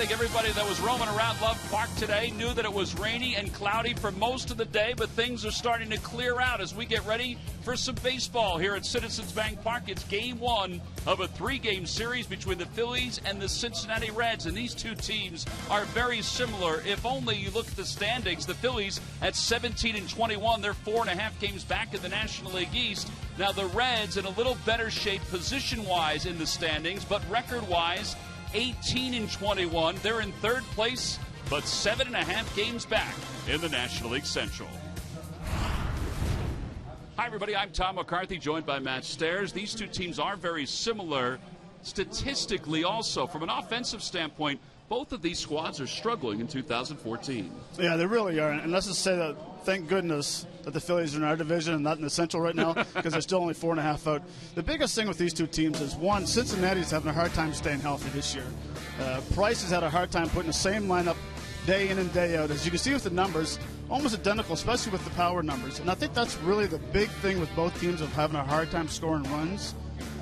think everybody that was roaming around Love Park today knew that it was rainy and cloudy for most of the day, but things are starting to clear out as we get ready for some baseball here at Citizens Bank Park. It's game one of a 3-game series between the Phillies and the Cincinnati Reds, and these two teams are very similar. If only you look at the standings, the Phillies at 17-21, they're 4.5 games back in the National League East. Now the Reds in a little better shape position-wise in the standings, but record-wise, 18-21. They're in third place, but 7.5 games back in the National League Central. Hi, everybody. I'm Tom McCarthy, joined by Matt Stairs. These two teams are very similar statistically also. From an offensive standpoint, both of these squads are struggling in 2014. Yeah, they really are. And let's just say that, thank goodness that the Phillies are in our division and not in the Central right now, because they're still only 4.5 out. The biggest thing with these two teams is, one, Cincinnati's having a hard time staying healthy this year. Price has had a hard time putting the same lineup day in and day out. As you can see with the numbers, almost identical, especially with the power numbers. And I think that's really the big thing with both teams of having a hard time scoring runs.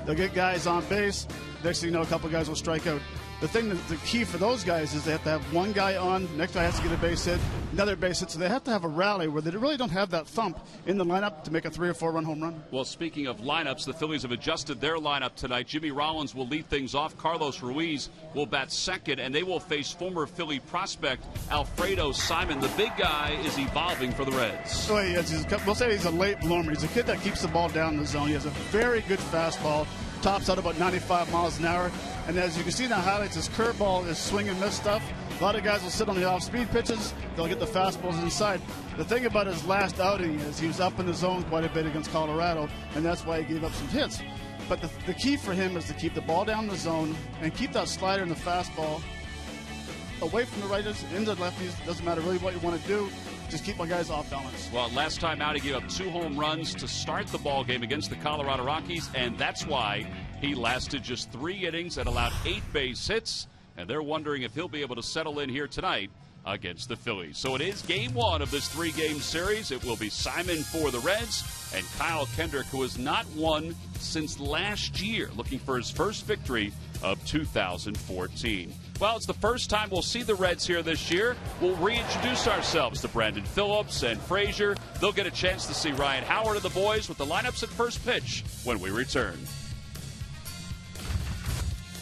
They'll get guys on base. Next thing you know, a couple guys will strike out. The thing the key for those guys is they have to have one guy on, next guy has to get a base hit, another base hit, so they have to have a rally where they really don't have that thump in the lineup to make a 3 or 4 run home run. Well, speaking of lineups, the Phillies have adjusted their lineup tonight. Jimmy Rollins will lead things off. Carlos Ruiz will bat second, and they will face former Philly prospect Alfredo Simon. The big guy is evolving for the Reds. So he is. We'll say he's a late bloomer. He's a kid that keeps the ball down in the zone. He has a very good fastball. Tops out about 95 miles an hour. And as you can see in the highlights, his curveball is swing and miss stuff. A lot of guys will sit on the off-speed pitches. They'll get the fastballs inside. The thing about his last outing is he was up in the zone quite a bit against Colorado, and that's why he gave up some hits. But the key for him is to keep the ball down in the zone and keep that slider and the fastball away from the righters, into the lefties. Doesn't matter really what you want to do. Just keep my guys off balance. Well, last time out, he gave up 2 home runs to start the ball game against the Colorado Rockies, and that's why he lasted just 3 innings and allowed 8 base hits. And they're wondering if he'll be able to settle in here tonight against the Phillies. So it is game one of this 3-game series. It will be Simon for the Reds and Kyle Kendrick, who has not won since last year, looking for his first victory of 2014. Well, it's the first time we'll see the Reds here this year. We'll reintroduce ourselves to Brandon Phillips and Frazier. They'll get a chance to see Ryan Howard and the boys with the lineups at first pitch when we return.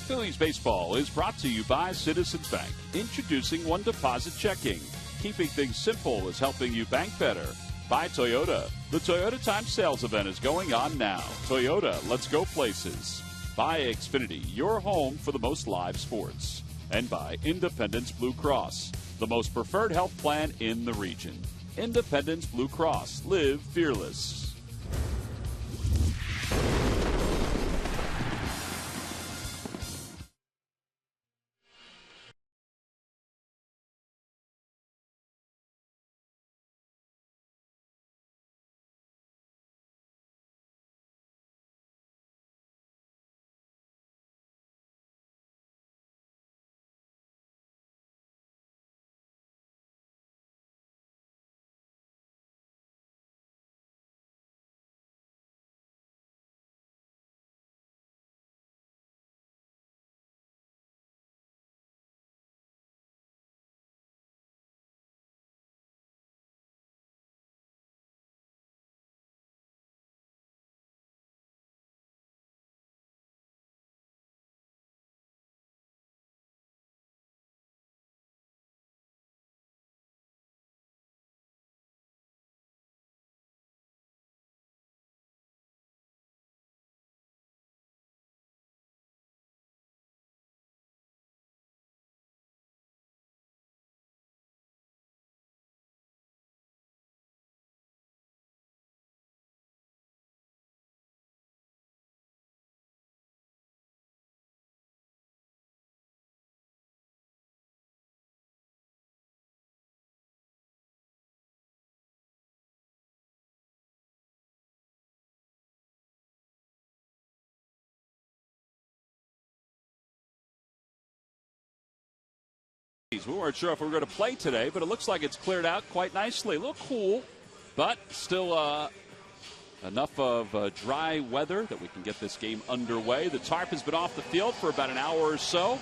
Phillies baseball is brought to you by Citizens Bank. Introducing One Deposit Checking. Keeping things simple is helping you bank better. By Toyota. The Toyota Time Sales event is going on now. Toyota, let's go places. By Xfinity, your home for the most live sports. And by Independence Blue Cross, the most preferred health plan in the region. Independence Blue Cross. Live fearless. We weren't sure if we were going to play today, but it looks like it's cleared out quite nicely. A little cool, but still enough of dry weather that we can get this game underway. The tarp has been off the field for about an hour or so.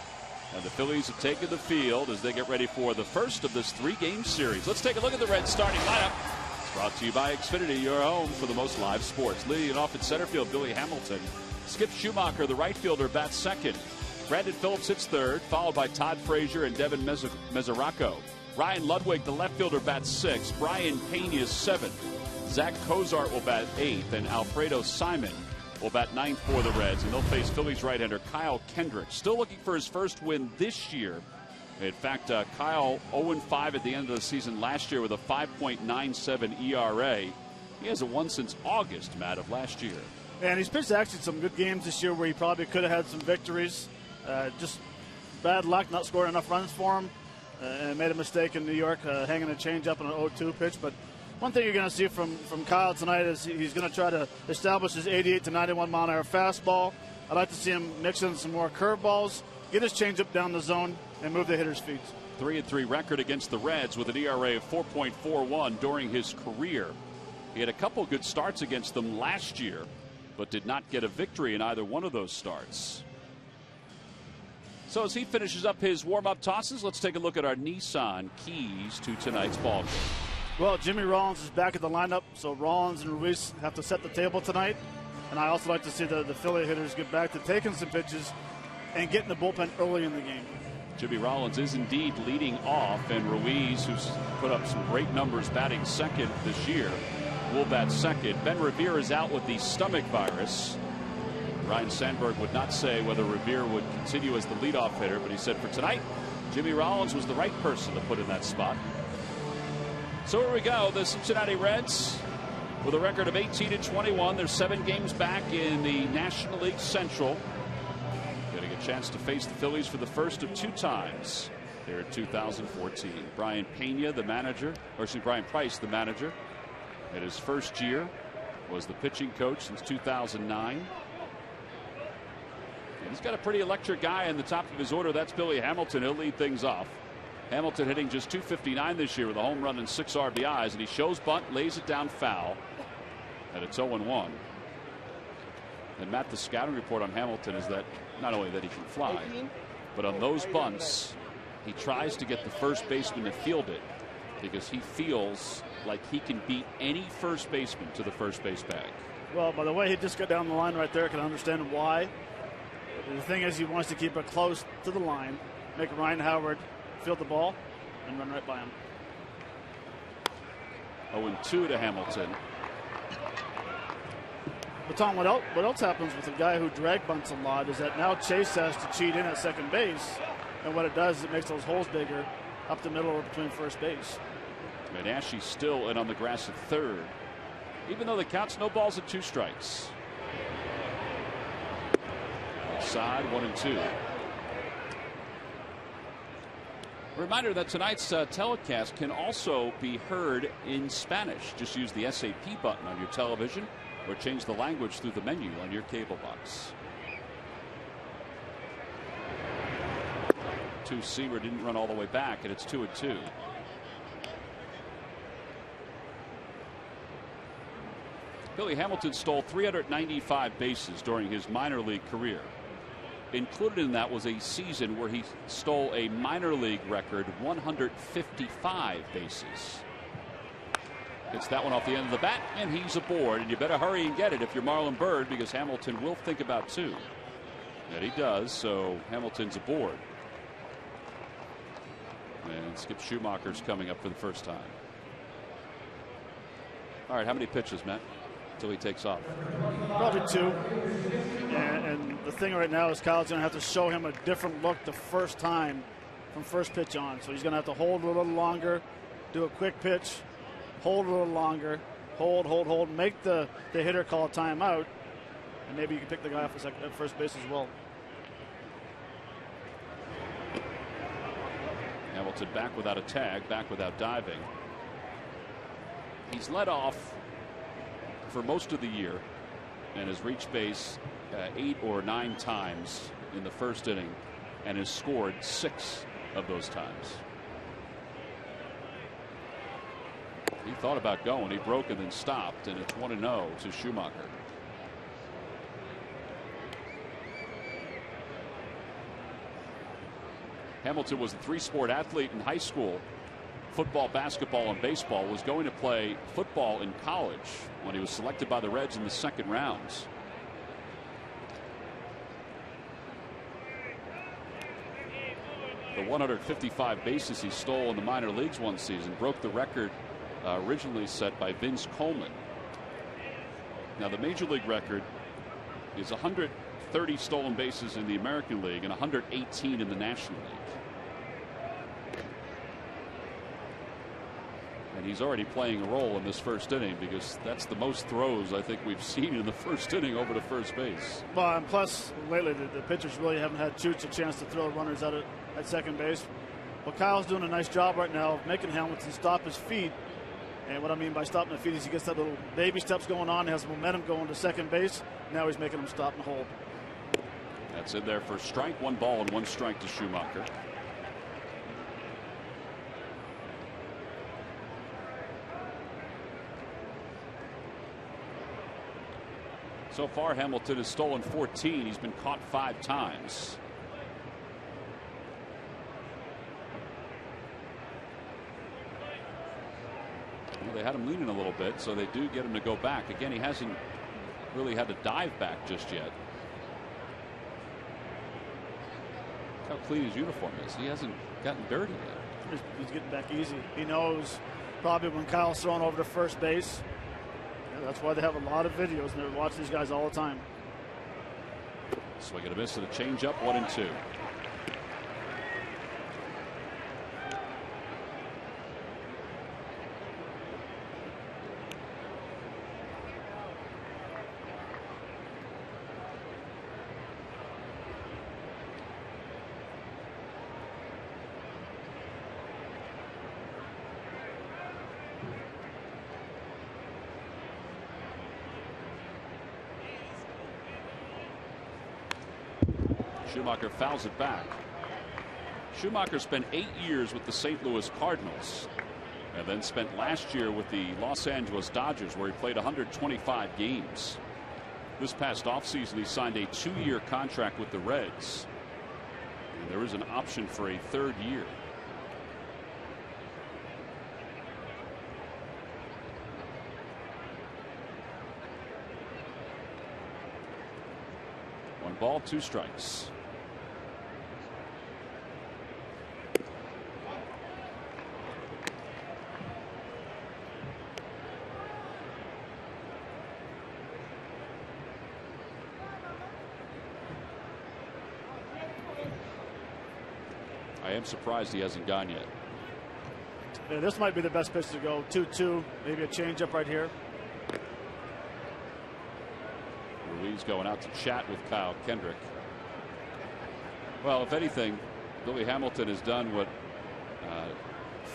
And the Phillies have taken the field as they get ready for the first of this 3-game series. Let's take a look at the Reds starting lineup. It's brought to you by Xfinity, your home for the most live sports. Leading off in center field, Billy Hamilton. Skip Schumacher, the right fielder, bats second. Brandon Phillips hits third, followed by Todd Frazier and Devin Mesoraco. Ryan Ludwig, the left fielder, bats sixth. Brian Pena is seventh. Zach Cozart will bat eighth, and Alfredo Simon will bat ninth for the Reds, and they'll face Phillies right-hander Kyle Kendrick. Still looking for his first win this year. In fact, Kyle 0-5 at the end of the season last year with a 5.97 ERA. He hasn't won since August, Matt, of last year. And he's pitched actually some good games this year where he probably could have had some victories. Just bad luck not scoring enough runs for him. And made a mistake in New York, hanging a changeup on an 0-2 pitch. But one thing you're going to see from Kyle tonight is he's going to try to establish his 88 to 91 mile an hour fastball. I'd like to see him mix in some more curveballs, get his changeup down the zone, and move the hitter's feet. 3-3 record against the Reds with an ERA of 4.41 during his career. He had a couple good starts against them last year, but did not get a victory in either one of those starts. So as he finishes up his warm-up tosses, let's take a look at our Nissan keys to tonight's ball game. Well, Jimmy Rollins is back at the lineup, so Rollins and Ruiz have to set the table tonight. And I also like to see the Philly hitters get back to taking some pitches and getting the bullpen early in the game. Jimmy Rollins is indeed leading off, and Ruiz, who's put up some great numbers batting second this year, will bat second. Ben Revere is out with the stomach virus. Ryan Sandberg would not say whether Revere would continue as the leadoff hitter, but he said for tonight, Jimmy Rollins was the right person to put in that spot. So here we go. The Cincinnati Reds with a record of 18-21. They're 7 games back in the National League Central. Getting a chance to face the Phillies for the first of 2 times here in 2014. Brian Pena, the manager, Brian Price, the manager, in his first year was the pitching coach since 2009. And he's got a pretty electric guy in the top of his order. That's Billy Hamilton. He'll lead things off. Hamilton hitting just .259 this year with a home run and 6 RBIs, and he shows bunt, lays it down foul, and it's 0-1. And Matt, the scouting report on Hamilton is that not only that he can fly, but on those bunts, he tries to get the first baseman to field it because he feels like he can beat any first baseman to the first base bag. Well, by the way, he just got down the line right there. I can understand why. The thing is, he wants to keep it close to the line, make Ryan Howard field the ball, and run right by him. 0-2 to Hamilton. But Tom, what else happens with a guy who drag bunts a lot is that now Chase has to cheat in at second base, and what it does is it makes those holes bigger up the middle or between first base. And Ashley's still in on the grass at third, even though the count's no balls and 2 strikes. Outside, 1-2. Reminder that tonight's telecast can also be heard in Spanish. Just use the SAP button on your television or change the language through the menu on your cable box. 2-seamer didn't run all the way back, and it's 2-2. Billy Hamilton stole 395 bases during his minor league career. Included in that was a season where he stole a minor league record 155 bases. Gets that one off the end of the bat, and he's aboard. And you better hurry and get it if you're Marlon Byrd, because Hamilton will think about 2. And he does, so Hamilton's aboard. And Skip Schumacher's coming up for the first time. All right, how many pitches, Matt, until he takes off? Probably 2. And the thing right now is Kyle's going to have to show him a different look the first time from first pitch on. So he's going to have to hold a little longer, do a quick pitch, hold a little longer, hold, make the hitter call a timeout, and maybe you can pick the guy off at first base as well. Hamilton back without a tag, back without diving. He's led off for most of the year and has reached base 8 or 9 times in the first inning and has scored 6 of those times. He thought about going. He broke and then stopped, and it's 1-0 to Schumacher. Hamilton was a three-sport athlete in high school. Football, basketball, and baseball. Was going to play football in college when he was selected by the Reds in the second rounds. The 155 bases he stole in the minor leagues one season broke the record originally set by Vince Coleman. Now the major league record is 130 stolen bases in the American League and 118 in the National League. And he's already playing a role in this first inning because that's the most throws I think we've seen in the first inning over to first base. Well, and plus lately the pitchers really haven't had Chooch a chance to throw runners out at second base. Well, Kyle's doing a nice job right now of making Hamilton stop his feet. And what I mean by stopping the feet is he gets that little baby steps going on, has momentum going to second base. Now he's making him stop and hold. That's in there for strike. 1 ball and 1 strike to Schumacher. So far, Hamilton has stolen 14. He's been caught 5 times. Well, they had him leaning a little bit, so they do get him to go back. Again, he hasn't really had to dive back just yet. Look how clean his uniform is. He hasn't gotten dirty yet. He's getting back easy. He knows probably when Kyle's thrown over to first base. That's why they have a lot of videos, and they're watching these guys all the time. Swing and a miss to the changeup, 1-2. Schumacher fouls it back. Schumacher spent 8 years with the St. Louis Cardinals and then spent last year with the Los Angeles Dodgers, where he played 125 games. This past offseason, he signed a 2-year contract with the Reds. And there is an option for a 3rd year. One ball, 2 strikes. I am surprised he hasn't gone yet. Yeah, this might be the best pitch to go. 2-2, maybe a changeup right here. Ruiz going out to chat with Kyle Kendrick. Well, if anything, Billy Hamilton has done what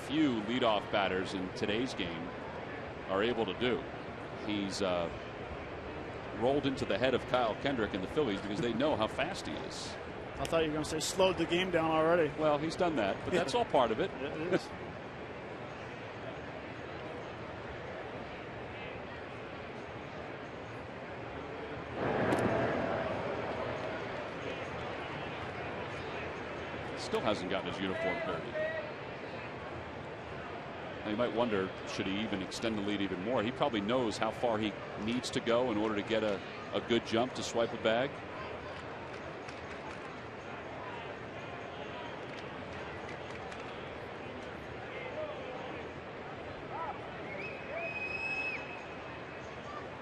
few leadoff batters in today's game are able to do. He's rolled into the head of Kyle Kendrick and the Phillies because they know how fast he is. I thought you were going to say slowed the game down already. Well, he's done that, but that's all part of it. It is. Still hasn't gotten his uniform dirty. Now you might wonder, should he even extend the lead even more? He probably knows how far he needs to go in order to get a good jump to swipe a bag.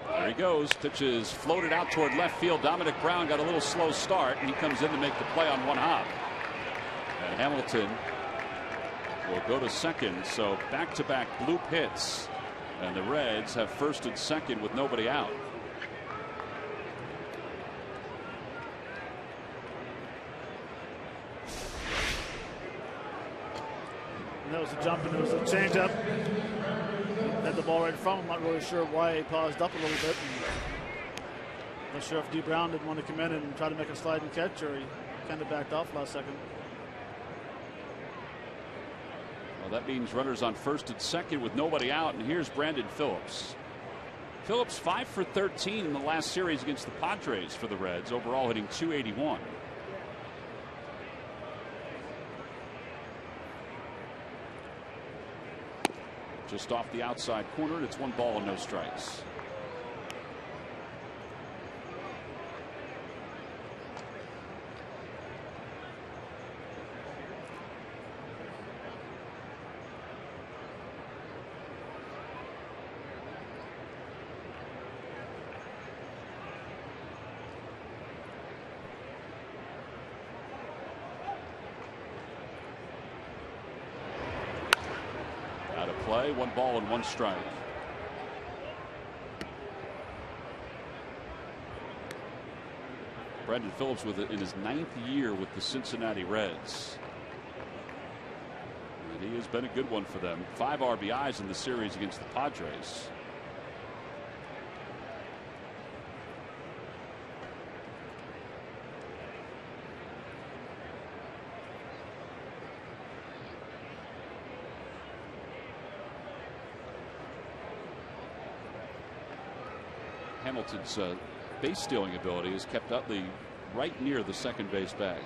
There he goes. Pitch is floated out toward left field. Dominic Brown got a little slow start, and he comes in to make the play on one hop. And Hamilton will go to second. So back-to-back bloop hits, and the Reds have first and second with nobody out. And that was a jump, and it was a changeup. Had the ball right in front of him. I'm not really sure why he paused up a little bit. Not sure if D. Brown didn't want to come in and try to make a sliding catch, or he kind of backed off last second. Well, that means runners on first and second with nobody out, and here's Brandon Phillips. Phillips 5 for 13 in the last series against the Padres for the Reds, overall hitting .281. Just off the outside corner. It's 1 ball and no strikes. Play, 1 ball and 1 strike. Brandon Phillips in his 9th year with the Cincinnati Reds. And he has been a good one for them. 5 RBIs in the series against the Padres. Hamilton's base stealing ability has kept Utley right near the second base bag.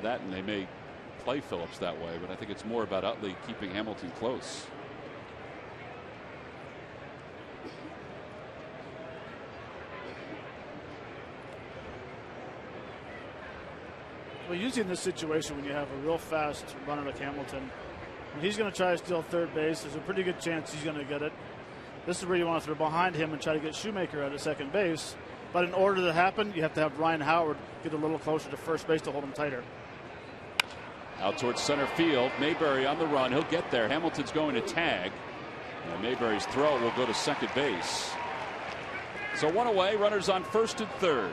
That, and they may play Phillips that way, but I think it's more about Utley keeping Hamilton close. Well, usually in this situation, when you have a real fast runner like Hamilton, when he's going to try to steal third base, there's a pretty good chance he's going to get it. This is where you want to throw behind him and try to get Shoemaker out at second base. But in order to happen, you have to have Ryan Howard get a little closer to first base to hold him tighter. Out towards center field. Mayberry on the run. He'll get there. Hamilton's going to tag. And Mayberry's throw will go to second base. So 1 away. Runners on first and third.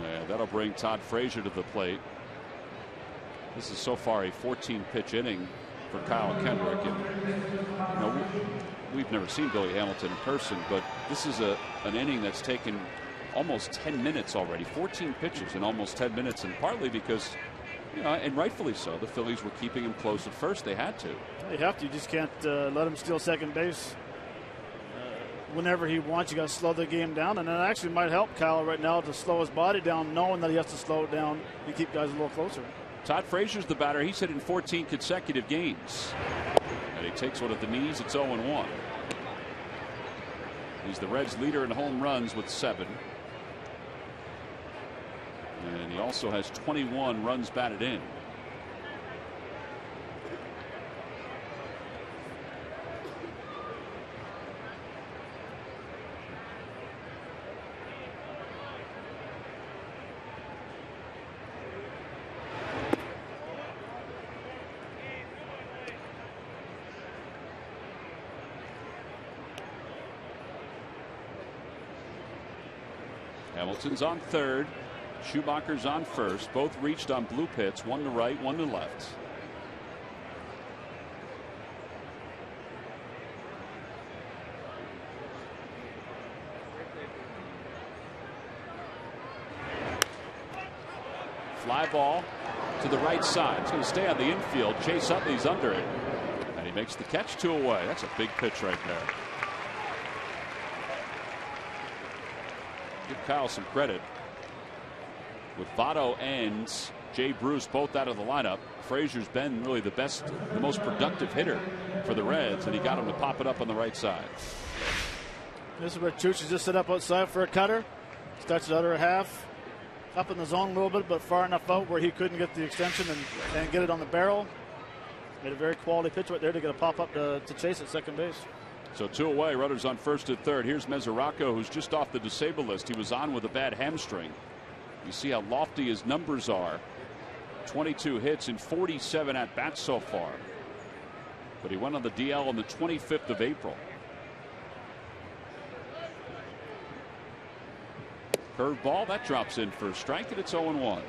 Yeah, that'll bring Todd Frazier to the plate. This is so far a 14-pitch inning for Kyle Kendrick. And, we've never seen Billy Hamilton in person, but this is an inning that's taken almost 10 minutes already. 14 pitches in almost 10 minutes, and partly because, and rightfully so, the Phillies were keeping him close at first. They had to. You have to. You just can't let him steal second base whenever he wants. You got to slow the game down, and it actually might help Kyle right now to slow his body down, knowing that he has to slow it down and keep guys a little closer. Todd Frazier's the batter. He's hit in 14 consecutive games. And he takes one at the knees. It's 0-1. He's the Reds' leader in home runs with 7. And he also has 21 runs batted in. Hamilton's on third. Schumacher's on first. Both reached on blue pits. 1 to right, 1 to left. Fly ball to the right side. It's going to stay on the infield. Chase Utley's under it. And he makes the catch. 2 away. That's a big pitch right there. Give Kyle some credit. With Votto and Jay Bruce both out of the lineup, Frazier's been really the most productive hitter for the Reds, and he got him to pop it up on the right side. This is where Chooch just set up outside for a cutter. Starts the other half. Up in the zone a little bit, but far enough out where he couldn't get the extension and get it on the barrel. Made a very quality pitch right there to get a pop up to Chase at second base. So 2 away, runners on first and third. Here's Mesoraco, who's just off the disabled list. He was on with a bad hamstring. You see how lofty his numbers are. 22 hits in 47 at bats so far. But he went on the DL on the 25th of April. Curveball, that drops in for a strike, and it's 0-1.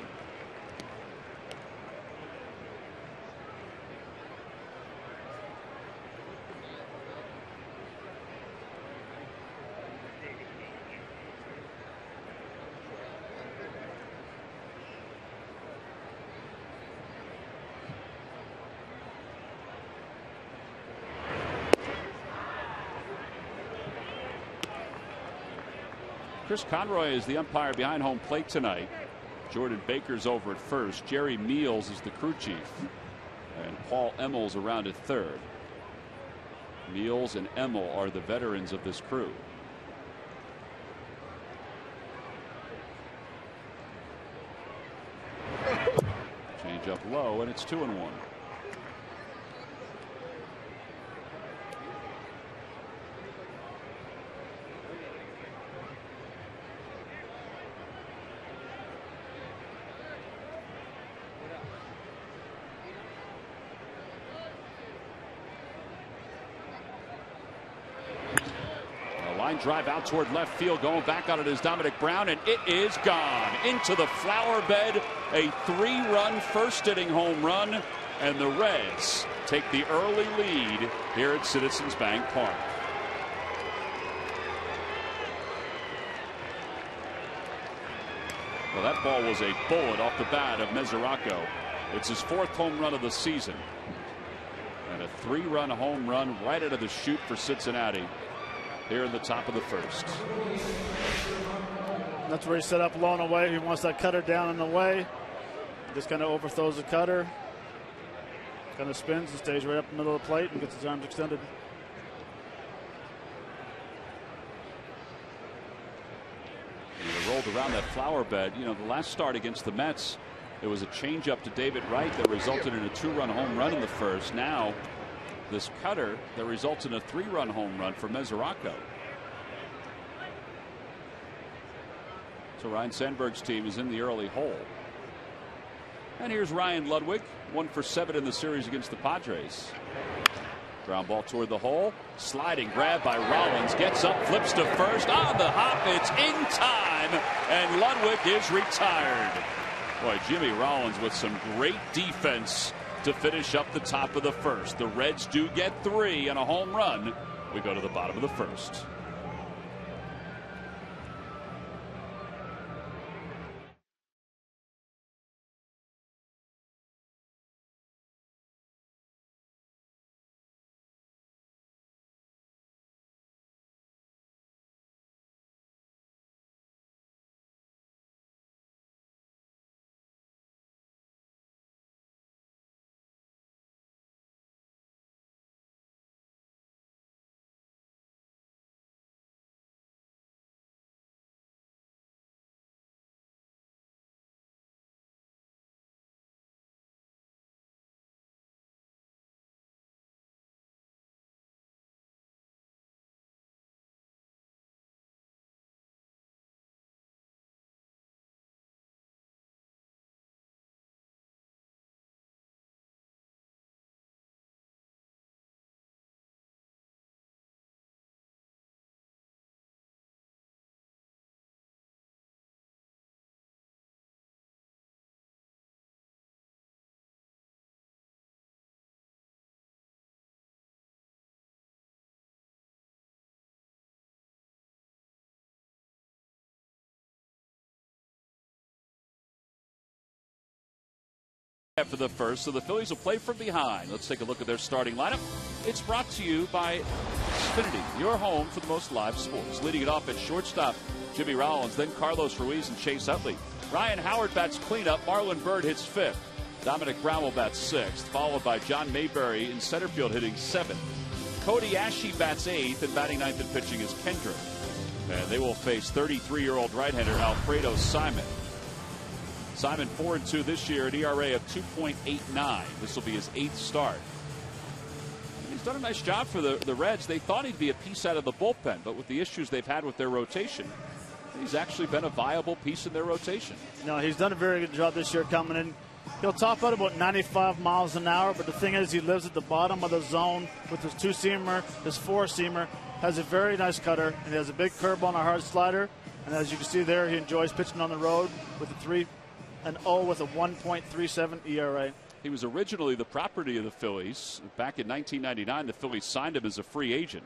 Chris Conroy is the umpire behind home plate tonight. Jordan Baker's over at first. Jerry Meals is the crew chief. And Paul Emmel's around at third. Meals and Emmel are the veterans of this crew. Change up low, and it's 2-1. Drive out toward left field. Going back on it is Dominic Brown, and it is gone into the flower bed. A 3-run first inning home run, and the Reds take the early lead here at Citizens Bank Park. Well, that ball was a bullet off the bat of Mesoraco. It's his 4th home run of the season, and a 3-run home run right out of the chute for Cincinnati here in the top of the first. That's where he set up low and away. He wants that cutter down and away. Just kind of overthrows the cutter. Kind of spins and stays right up in the middle of the plate and gets his arms extended. He rolled around that flower bed. You know, the last start against the Mets, it was a changeup to David Wright that resulted in a 2-run home run in the first. Now, this cutter that results in a 3-run home run for Mesoraco. So Ryan Sandberg's team is in the early hole. And here's Ryan Ludwig, 1 for 7 in the series against the Padres. Ground ball toward the hole. Sliding grab by Rollins. Gets up, flips to first. On the hop, it's in time. And Ludwig is retired. Boy, Jimmy Rollins with some great defense to finish up the top of the first. The Reds do get 3 and a home run. We go to the bottom of the first. After the first, so the Phillies will play from behind. Let's take a look at their starting lineup. It's brought to you by Xfinity, your home for the most live sports. Leading it off at shortstop, Jimmy Rollins, then Carlos Ruiz and Chase Utley. Ryan Howard bats cleanup. Marlon Byrd hits 5th. Dominic Brown will bat 6th, followed by John Mayberry in center field hitting 7th. Cody Ashe bats 8th, and batting 9th and pitching is Kendrick. And they will face 33-year-old right-hander Alfredo Simon. Simon 4-2 this year, an ERA of 2.89. This will be his 8th start. He's done a nice job for the Reds. They thought he'd be a piece out of the bullpen, but with the issues they've had with their rotation, he's actually been a viable piece in their rotation. No, he's done a very good job this year coming in. He'll top out about 95 miles an hour, but the thing is he lives at the bottom of the zone with his 2-seamer, his 4-seamer, has a very nice cutter, and he has a big curveball and a hard slider. And as you can see there, he enjoys pitching on the road with a 3-0 with a 1.37 ERA. He was originally the property of the Phillies. Back in 1999, the Phillies signed him as a free agent.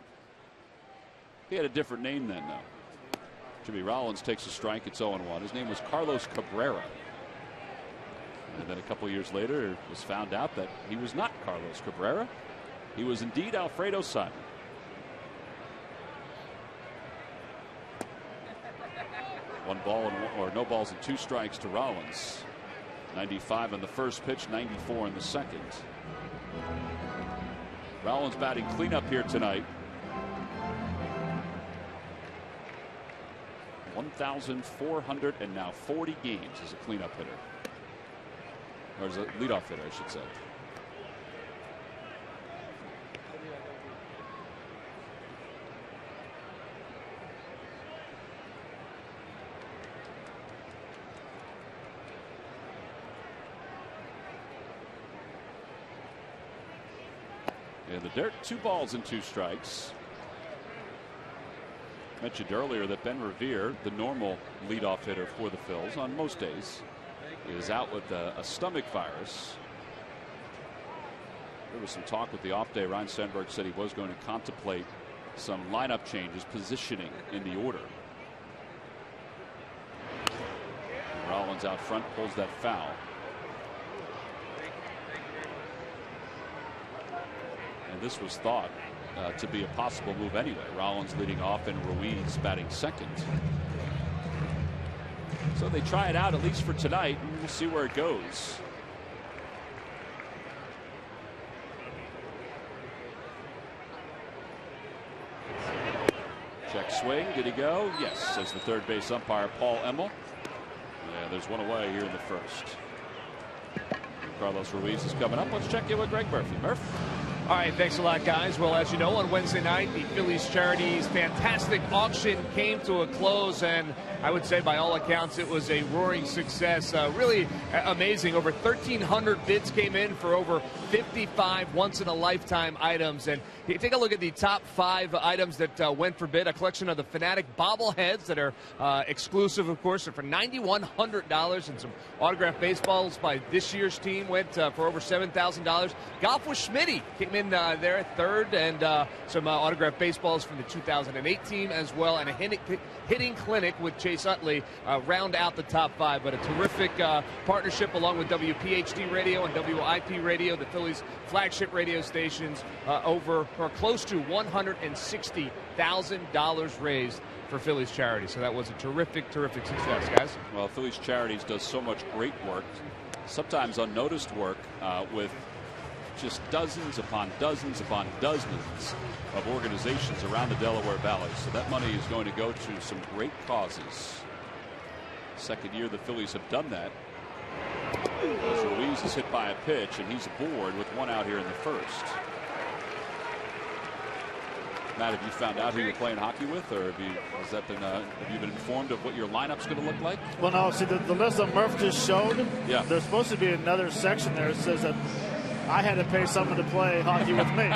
He had a different name then, though. Jimmy Rollins takes a strike. It's 0-1. His name was Carlos Cabrera. And then a couple years later, it was found out that he was not Carlos Cabrera. He was indeed Alfredo Simon. 1 ball or no balls and 2 strikes to Rollins. 95 on the first pitch, 94 in the second. Rollins batting cleanup here tonight. 1,400 and now 40 games as a cleanup hitter. Or as a leadoff hitter, I should say. In the dirt, 2 balls and 2 strikes. Mentioned earlier that Ben Revere, the normal leadoff hitter for the Phils on most days, is out with a stomach virus. There was some talk with the off day. Ryan Sandberg said he was going to contemplate some lineup changes, positioning in the order. And Rollins out front pulls that foul. And this was thought to be a possible move anyway. Rollins leading off and Ruiz batting second. So they try it out at least for tonight, and we'll see where it goes. Check swing. Did he go? Yes, says the third base umpire Paul Emmel. Yeah, there's one away here in the first. Carlos Ruiz is coming up. Let's check in with Greg Murphy. Murph. All right, thanks a lot, guys. Well, as you know, on Wednesday night, the Phillies Charities fantastic auction came to a close, and I would say by all accounts it was a roaring success. Really amazing. Over 1,300 bids came in for over 55 once-in-a-lifetime items. And you take a look at the top 5 items that went for bid. A collection of the Fanatic bobbleheads that are exclusive, of course, for $9,100, and some autographed baseballs by this year's team went for over $7,000. Golf with Schmitty came in there at third, and some autographed baseballs from the 2008 team as well, and a hitting clinic with Chase Utley round out the top 5. But a terrific partnership along with WPHT Radio and WIP Radio, the Phillies flagship radio stations, over or close to $160,000 raised for Phillies Charity. So that was a terrific success, guys. Well, Phillies Charities does so much great work, sometimes unnoticed work, with just dozens upon dozens upon dozens of organizations around the Delaware Valley. So that money is going to go to some great causes. Second year the Phillies have done that. As Ruiz is hit by a pitch, and he's aboard with 1 out here in the first. Matt, have you found out who you're playing hockey with, or have you been informed of what your lineup's going to look like? Well, no. See, the list that Murph just showed. Yeah. There's supposed to be another section there that says that I had to pay someone to play hockey with me.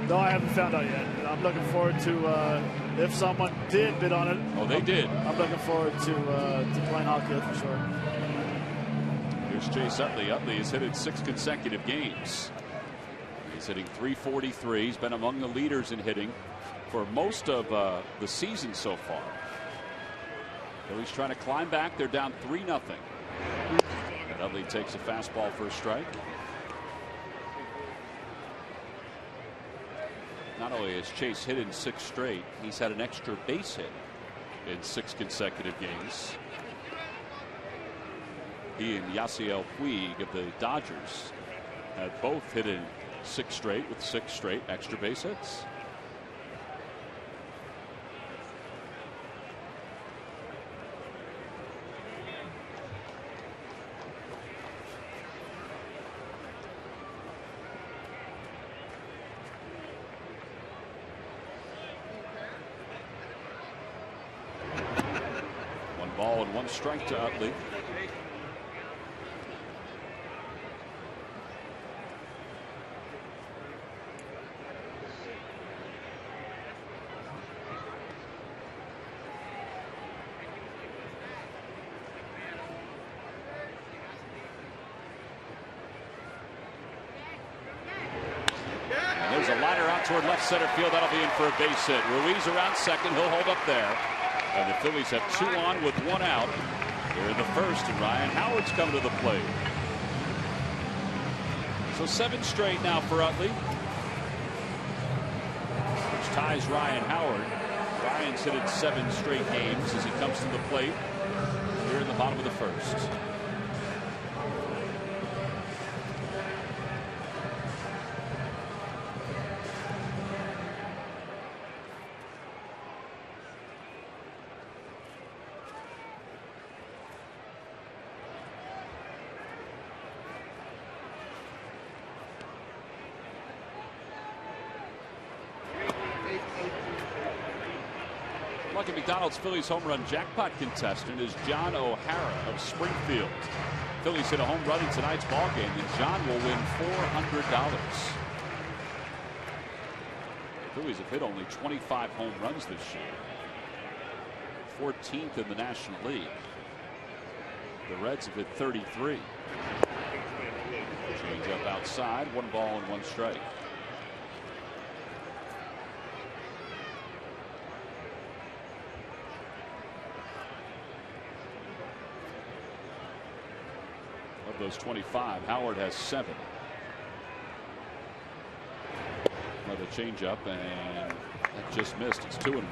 No, I haven't found out yet. I'm looking forward to if someone did bid on it. Oh, they did. I'm looking forward to playing hockey, that's for sure. Here's Chase Utley. Utley has hit in 6 consecutive games. He's hitting .343. He's been among the leaders in hitting for most of the season so far. Phillies trying to climb back. They're down 3-0. And Utley takes a fastball for a strike. Not only has Chase hit in 6 straight, he's had an extra base hit in 6 consecutive games. He and Yasiel Puig of the Dodgers have both hit in 6 straight with 6 straight extra base hits. Ball and 1 strike to Utley. And there's a liner out toward left center field. That'll be in for a base hit. Ruiz around second. He'll hold up there. And the Phillies have 2 on with 1 out. They're in the first, and Ryan Howard's come to the plate. So 7 straight now for Utley, which ties Ryan Howard Ryan's hit in 7 straight games as he comes to the plate here in the bottom of the first. Lucky McDonald's Phillies home run jackpot contestant is John O'Hara of Springfield. Phillies hit a home run in tonight's ball game, and John will win $400. Phillies have hit only 25 home runs this year, 14th in the National League. The Reds have hit 33. Change up outside, 1 ball and 1 strike. Of those 25, Howard has 7. Another changeup, and that just missed. It's 2-1.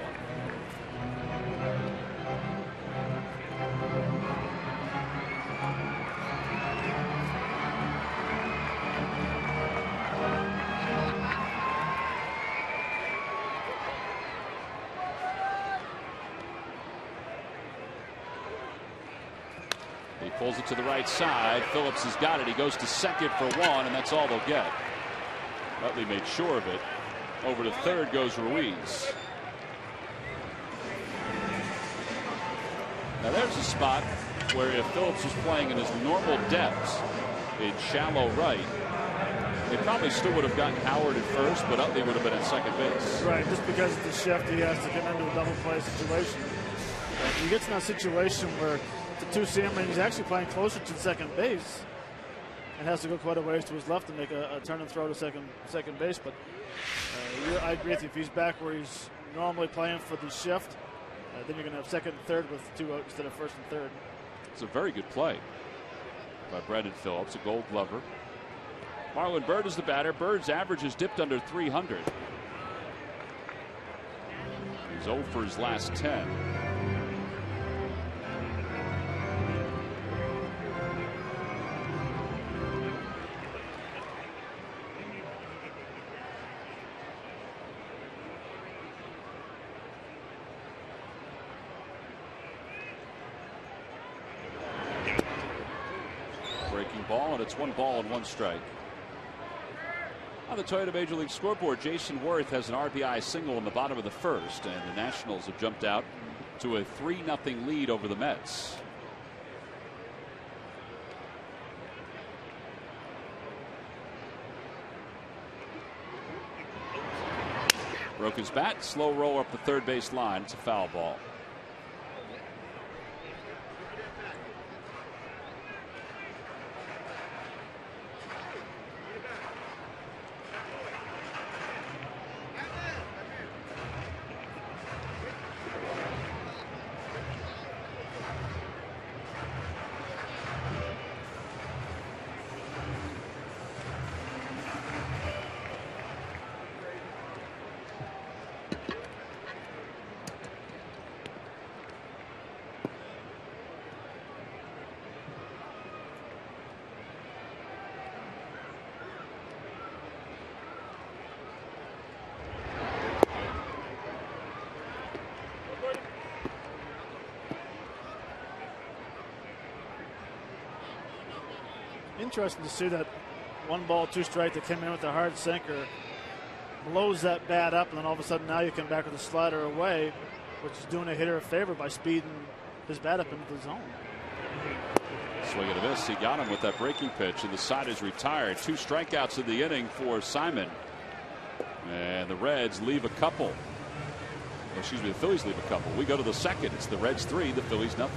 He pulls it to the right side. Phillips has got it. He goes to second for 1, and that's all they'll get. Utley made sure of it. Over to third goes Ruiz. Now there's a spot where if Phillips was playing in his normal depths in shallow right, they probably still would have gotten Howard at first, but Utley would have been at second base. Right, just because of the shift, he has to get into a double play situation. He gets in a situation where the two-seamer, and he's actually playing closer to second base and has to go quite a ways to his left to make a turn and throw to second base. But I agree with you. If he's back where he's normally playing for the shift, then you're going to have second and third with 2 out instead of first and third. It's a very good play by Brandon Phillips, a Gold Glover. Marlon Byrd is the batter. Bird's average has dipped under 300. He's 0 for his last 10. Ball, and it's 1 ball and 1 strike. On the Toyota Major League scoreboard, Jason Worth has an RBI single in the bottom of the first, and the Nationals have jumped out to a 3-0 lead over the Mets. Broke his bat, slow roll up the third base line. It's a foul ball. Interesting to see that 1 ball, 2 strike that came in with a hard sinker blows that bat up, and then all of a sudden now you come back with a slider away, which is doing a hitter a favor by speeding his bat up into the zone. Swing and a miss. He got him with that breaking pitch, and the side is retired. 2 strikeouts in the inning for Simon, and the Reds leave a couple. Excuse me, the Phillies leave a couple. We go to the second. It's the Reds 3, the Phillies 0.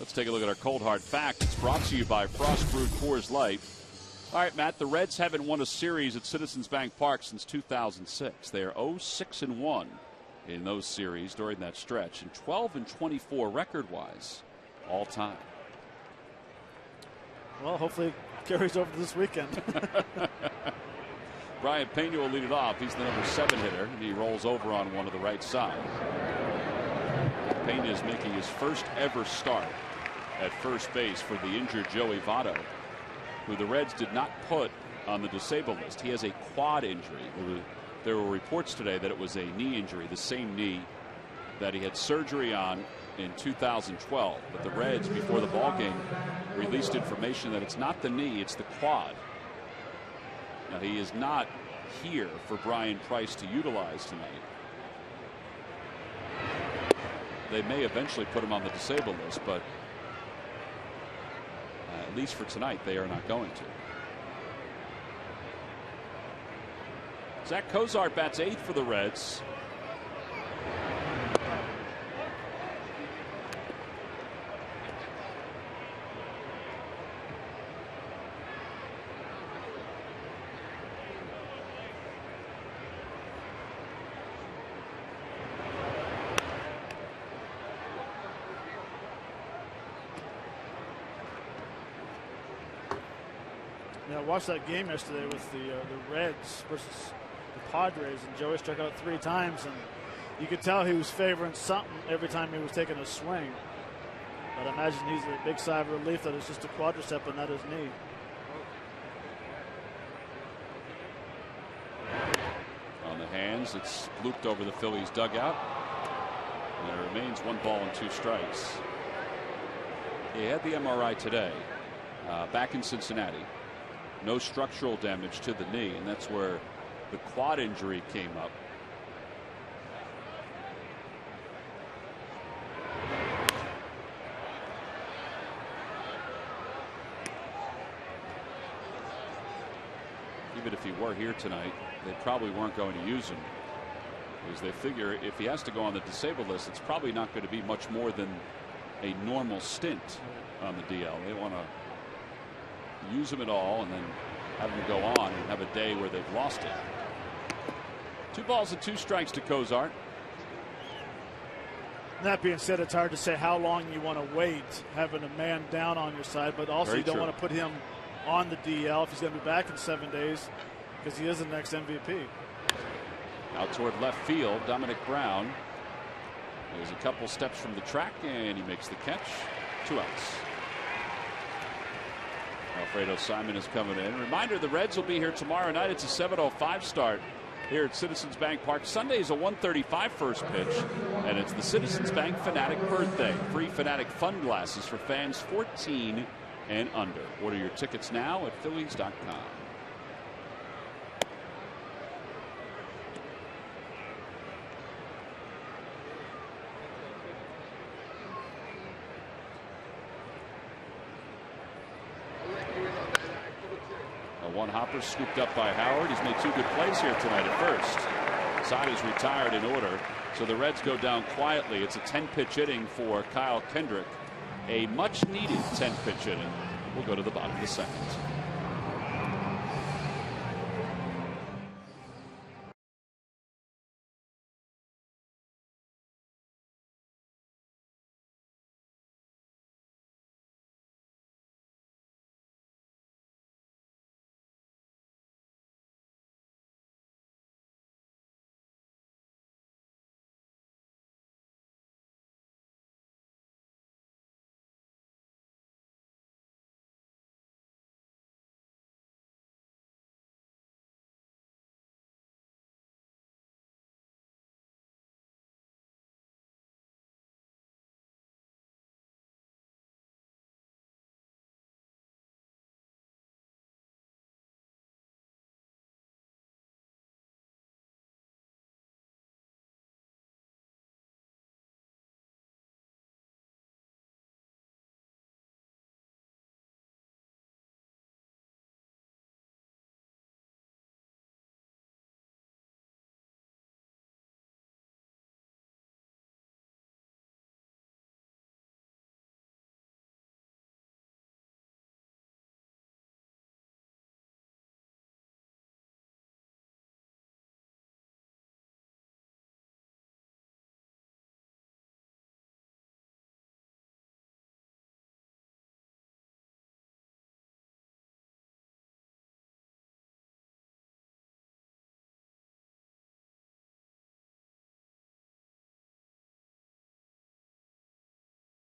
Let's take a look at our cold hard fact. It's brought to you by Frost Brewed Coors Light. All right, Matt, the Reds haven't won a series at Citizens Bank Park since 2006. They are 0-6-1 in those series during that stretch, and 12-24 record-wise all time. Well, hopefully it carries over this weekend. Brian Pena will lead it off. He's the number 7 hitter, and he rolls over on one to the right side. Pena is making his first ever start at first base for the injured Joey Votto, who the Reds did not put on the disabled list. He has a quad injury. There were reports today that it was a knee injury, the same knee that he had surgery on in 2012. But the Reds, before the ballgame, released information that it's not the knee, it's the quad. Now, he is not here for Brian Price to utilize tonight. They may eventually put him on the disabled list, but at least for tonight, they are not going to. Zach Cozart bats 8th for the Reds. Yeah, I watched that game yesterday with the Reds versus the Padres, and Joey struck out 3 times, and you could tell he was favoring something every time he was taking a swing. But I imagine he's a big sigh of relief that it's just a quadricep and not his knee. On the hands, it's looped over the Phillies dugout. And there remains 1 ball and 2 strikes. He had the MRI today back in Cincinnati. No structural damage to the knee, and that's where the quad injury came up. Even if he were here tonight, they probably weren't going to use him, because they figure if he has to go on the disabled list, it's probably not going to be much more than a normal stint on the DL. They want to use him at all and then have him go on and have a day where they've lost it. 2 balls and 2 strikes to Cozart. That being said, it's hard to say how long you want to wait having a man down on your side, but also you don't want to put him on the DL if he's going to be back in 7 days, because he is the next MVP. Out toward left field, Dominic Brown is a couple steps from the track, and he makes the catch. 2 outs. Alfredo Simon is coming in. Reminder, the Reds will be here tomorrow night. It's a 7:05 start here at Citizens Bank Park. Sunday is a 1:35 first pitch, and it's the Citizens Bank Fanatic birthday. Free Fanatic fun glasses for fans 14 and under. Order your tickets now at Phillies.com. One hopper scooped up by Howard. He's made 2 good plays here tonight at first. Side is retired in order, so the Reds go down quietly. It's a 10-pitch inning for Kyle Kendrick, a much-needed 10-pitch inning. We'll go to the bottom of the 2nd.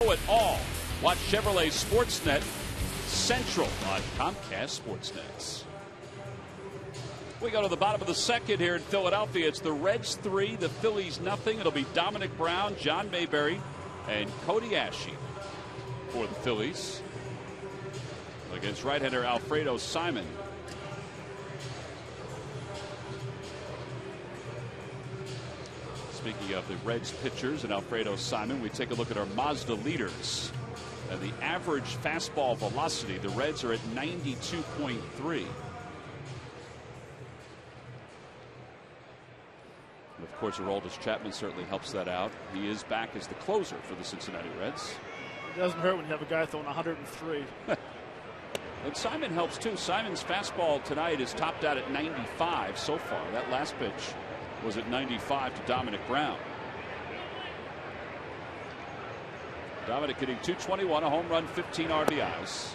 It all. Watch Chevrolet Sportsnet Central on Comcast Sportsnet. We go to the bottom of the second here in Philadelphia. It's the Reds 3, the Phillies nothing. It'll be Dominic Brown, John Mayberry, and Cody Ashe for the Phillies against right-hander Alfredo Simon. Speaking of the Reds pitchers and Alfredo Simon, we take a look at our Mazda leaders. And the average fastball velocity, the Reds are at 92.3. Of course, Aroldis Chapman certainly helps that out. He is back as the closer for the Cincinnati Reds. It doesn't hurt when you have a guy throwing 103. And Simon helps too. Simon's fastball tonight is topped out at 95 so far. That last pitch was at 95 to Dominic Brown. Dominic hitting .221, a home run, 15 RBIs.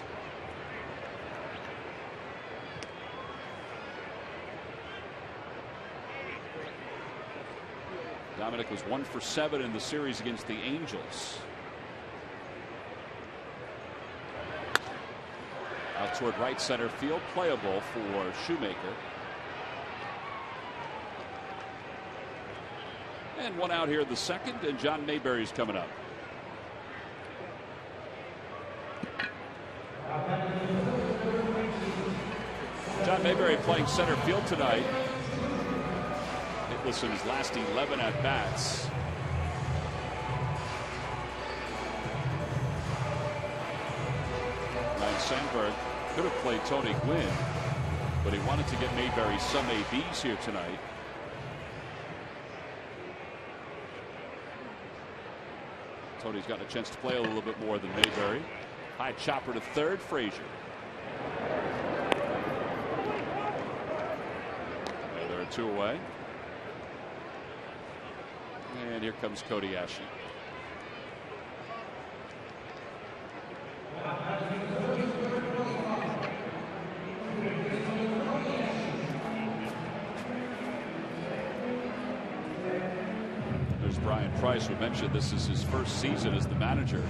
Dominic was 1 for 7 in the series against the Angels. Out toward right center field, playable for Shoemaker. And one out here in the second, and John Mayberry's coming up. John Mayberry playing center field tonight. Hitless in his last 11 at bats. Ryan Sandberg could have played Tony Gwynn, but he wanted to get Mayberry some ABs here tonight. Tony's gotten a chance to play a little bit more than Mayberry. High chopper to third, Frazier. And there are 2 away. And here comes Cody Ashe. There's Brian Price. We mentioned this is his first season as the manager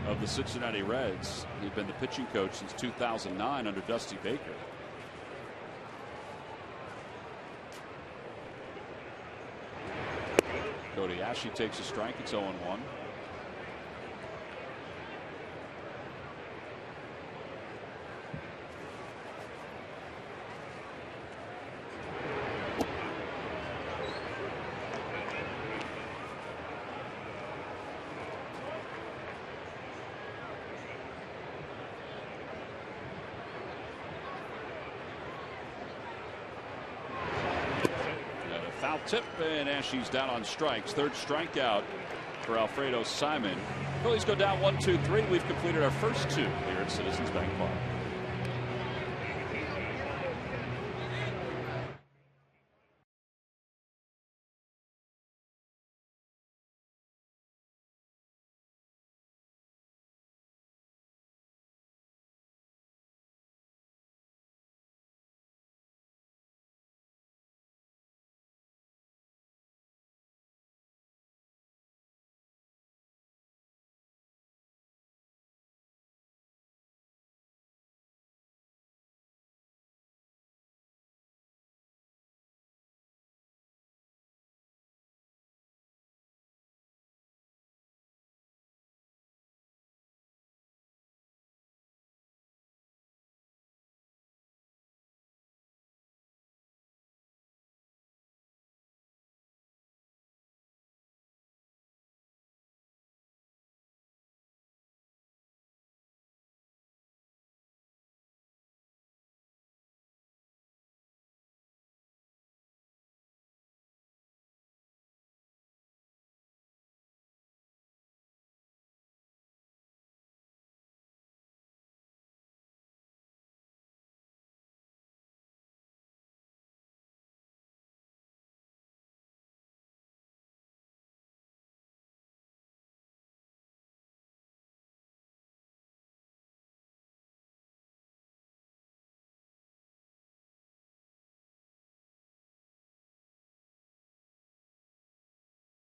of the Cincinnati Reds. He'd been the pitching coach since 2009 under Dusty Baker. Cody Ashe takes a strike. It's 0-1. Tip, and Ashe's down on strikes. Third strikeout for Alfredo Simon. Phillies go down 1-2-3. We've completed our first 2 here at Citizens Bank Park.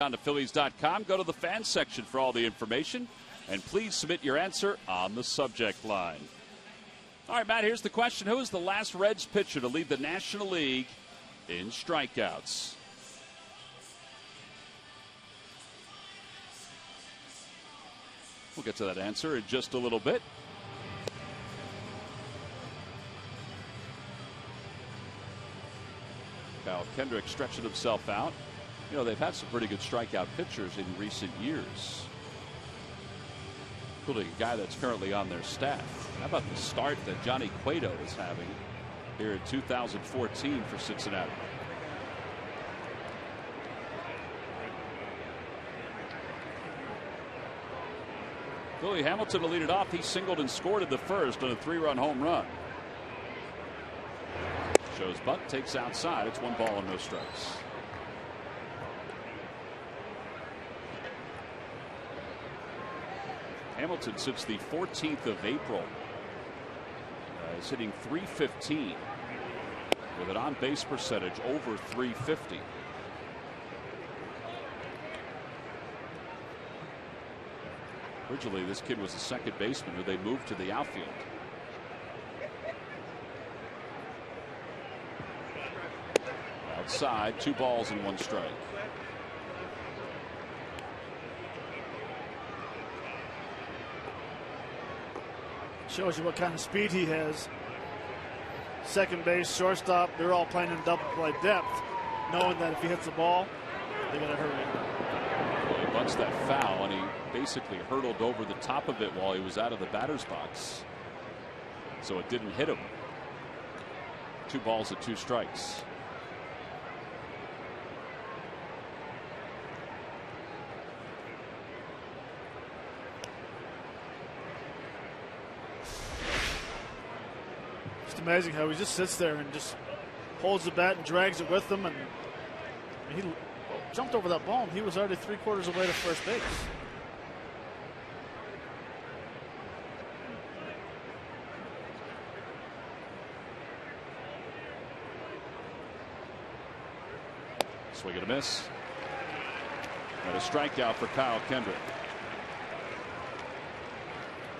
On to Phillies.com. Go to the fan section for all the information. And please submit your answer on the subject line. All right, Matt, here's the question. Who is the last Reds pitcher to lead the National League in strikeouts? We'll get to that answer in just a little bit. Kyle Kendrick stretching himself out. You know, they've had some pretty good strikeout pitchers in recent years, including a guy that's currently on their staff. How about the start that Johnny Cueto is having here in 2014 for Cincinnati? Billy Hamilton will lead it off. He singled and scored in the first on a 3-run home run. Shows bunt, takes outside. It's 1 ball and no strikes. Hamilton since the 14th of April is hitting .315 with an on-base percentage over .350. Originally, this kid was a second baseman who they moved to the outfield. Outside, 2 balls and 1 strike. Shows you what kind of speed he has. Second base, shortstop, they're all playing in double play depth, knowing that if he hits the ball, they got to hurry. Well, he bunts that foul, and he basically hurtled over the top of it while he was out of the batter's box, so it didn't hit him. 2 balls and 2 strikes. It's amazing how he just sits there and just holds the bat and drags it with him, and he jumped over that ball and he was already 3/4 away to first base. Swing and a miss. And a strikeout for Kyle Kendrick.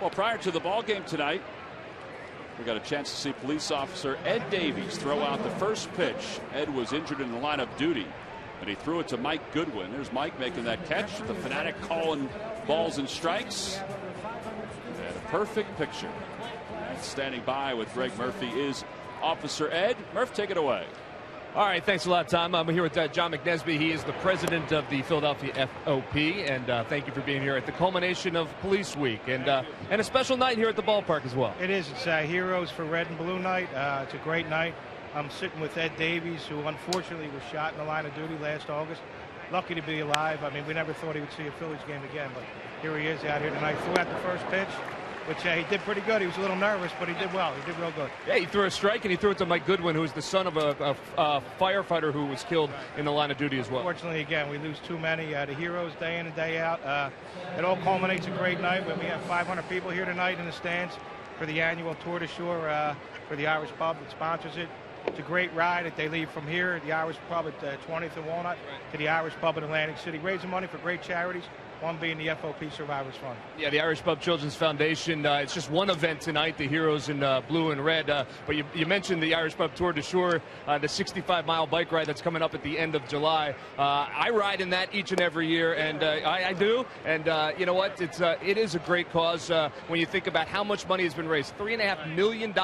Well, prior to the ball game tonight, we got a chance to see police officer Ed Davies throw out the first pitch. Ed was injured in the line of duty, and he threw it to Mike Goodwin. There's Mike making that catch. The fanatic calling balls and strikes. And a perfect picture. And standing by with Greg Murphy is Officer Ed. Murph, take it away. All right, thanks a lot, Tom. I'm here with John McNesby. He is the president of the Philadelphia FOP, and thank you for being here at the culmination of Police Week, and a special night here at the ballpark as well. It is. It's Heroes for Red and Blue night. It's a great night. I'm sitting with Ed Davies, who unfortunately was shot in the line of duty last August. Lucky to be alive. I mean, we never thought he would see a Phillies game again, but here he is out here tonight. Threw out the first pitch, which he did pretty good. He was a little nervous, but he did well. He did real good. Yeah, he threw a strike, and he threw it to Mike Goodwin, who is the son of a firefighter who was killed in the line of duty as well. Unfortunately, again, we lose too many. The Heroes day in and day out. It all culminates a great night when we have 500 people here tonight in the stands for the annual Tour de Shore for the Irish pub that sponsors it. It's a great ride that they leave from here at the Irish pub at 20th and Walnut to the Irish pub in Atlantic City, raising money for great charities. One being the FOP Survivors Fund. Yeah, the Irish Pub Children's Foundation. It's just one event tonight, the Heroes in blue and red. But you mentioned the Irish Pub Tour de Shore, the 65-mile bike ride that's coming up at the end of July. I ride in that each and every year, and I do. And you know what? It is a great cause when you think about how much money has been raised. $3.5 million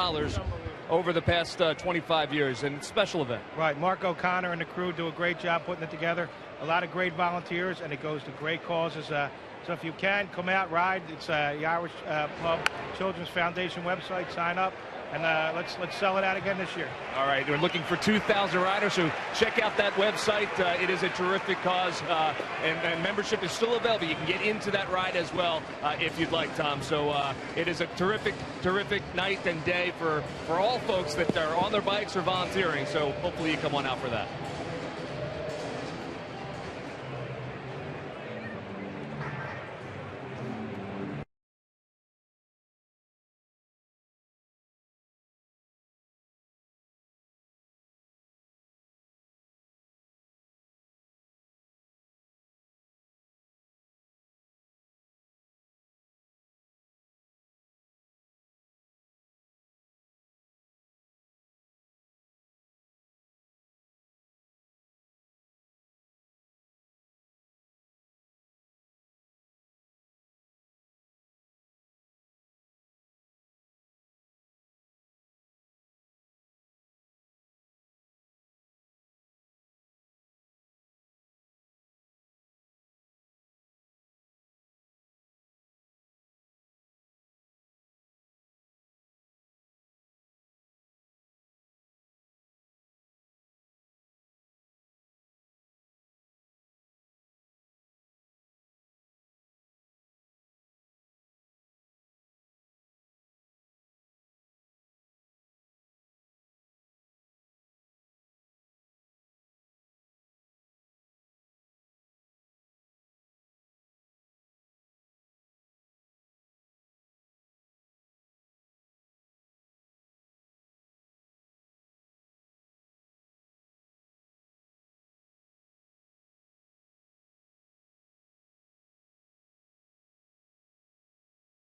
over the past 25 years, and special event. Right. Mark O'Connor and the crew do a great job putting it together. A lot of great volunteers, and it goes to great causes. So if you can, come out, ride. It's the Irish Pub Children's Foundation website. Sign up, and let's sell it out again this year. All right. We're looking for 2,000 riders, so check out that website. It is a terrific cause, and membership is still available. You can get into that ride as well if you'd like, Tom. So it is a terrific night and day for all folks that are on their bikes or volunteering. So hopefully you come on out for that.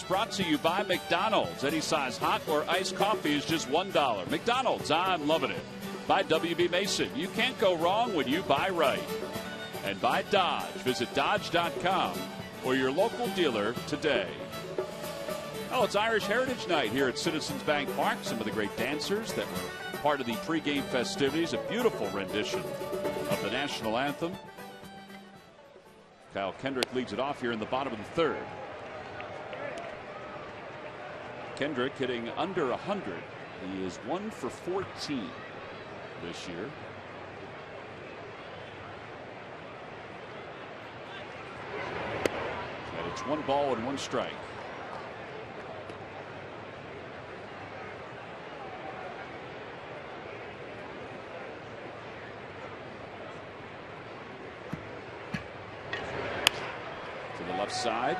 brought to you by McDonald's. Any size hot or iced coffee is just $1. McDonald's, I'm loving it. By WB Mason, you can't go wrong when you buy right. And by Dodge, visit Dodge.com or your local dealer today. Oh, it's Irish Heritage Night here at Citizens Bank Park. Some of the great dancers that were part of the pregame festivities. A beautiful rendition of the national anthem. Kyle Kendrick leads it off here in the bottom of the third. Kendrick hitting under 100. He is 1 for 14 this year. And it's 1 ball and 1 strike. Side,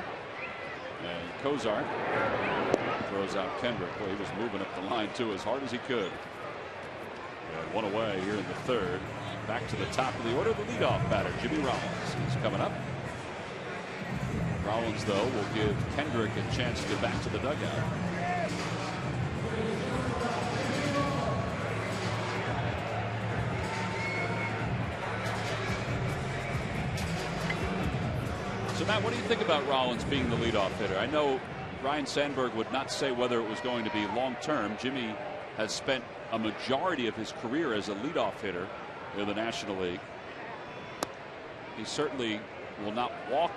and Kozar throws out Kendrick. Well, he was moving up the line too as hard as he could. And 1 away here in the third. Back to the top of the order, the leadoff batter, Jimmy Rollins. He's coming up. Rollins, though, will give Kendrick a chance to get back to the dugout. So, Matt, what do you think about Rollins being the leadoff hitter? I know Ryan Sandberg would not say whether it was going to be long-term. Jimmy has spent a majority of his career as a leadoff hitter in the National League. He certainly will not walk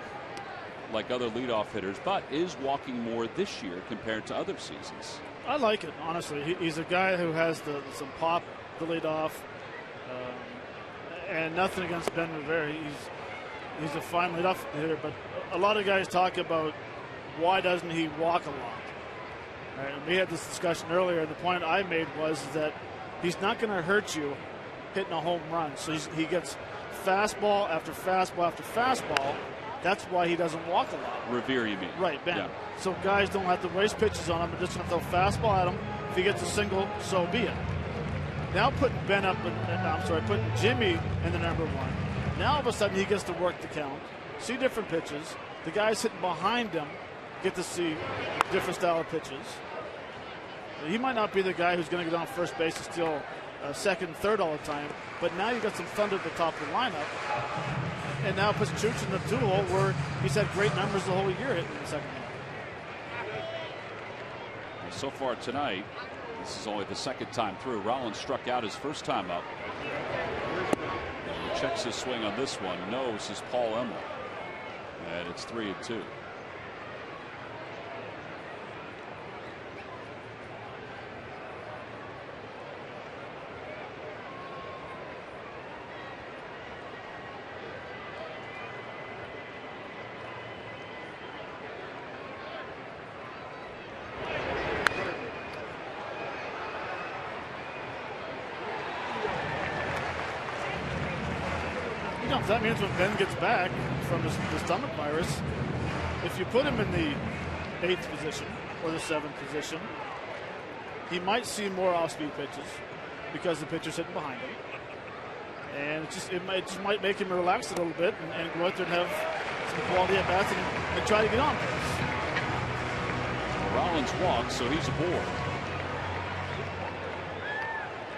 like other leadoff hitters, but is walking more this year compared to other seasons. I like it, honestly. He's a guy who has some pop to lead off, and nothing against Ben Rivera. He's a fine leadoff hitter, but a lot of guys talk about why doesn't he walk a lot. Right, we had this discussion earlier, and the point I made was that he's not going to hurt you hitting a home run. So he gets fastball after fastball after fastball. That's why he doesn't walk a lot. Revere, you mean? Right, Ben. Yeah. So guys don't have to waste pitches on him. They're just going to throw fastball at him. If he gets a single, so be it. Now putting putting Jimmy in the number 1. Now all of a sudden he gets to work the count, see different pitches. The guys hitting behind him get to see different style of pitches. He might not be the guy who's going to get on first base and steal second, third all the time, but now you got some thunder at the top of the lineup. And now puts Chooch in the 2-hole where he's had great numbers the whole year hitting in the second half. So far tonight, this is only the second time through. Rollins struck out his first time up. And he checks his swing on this one. No, this is Paul Emmel. And it's 3-2. That means when Ben gets back from the stomach virus, if you put him in the 8th position or the 7th position, he might see more off-speed pitches because the pitcher's sitting behind him. And it might make him relax a little bit and go out there and have some quality at bats and try to get on base. Rollins walks, so he's aboard.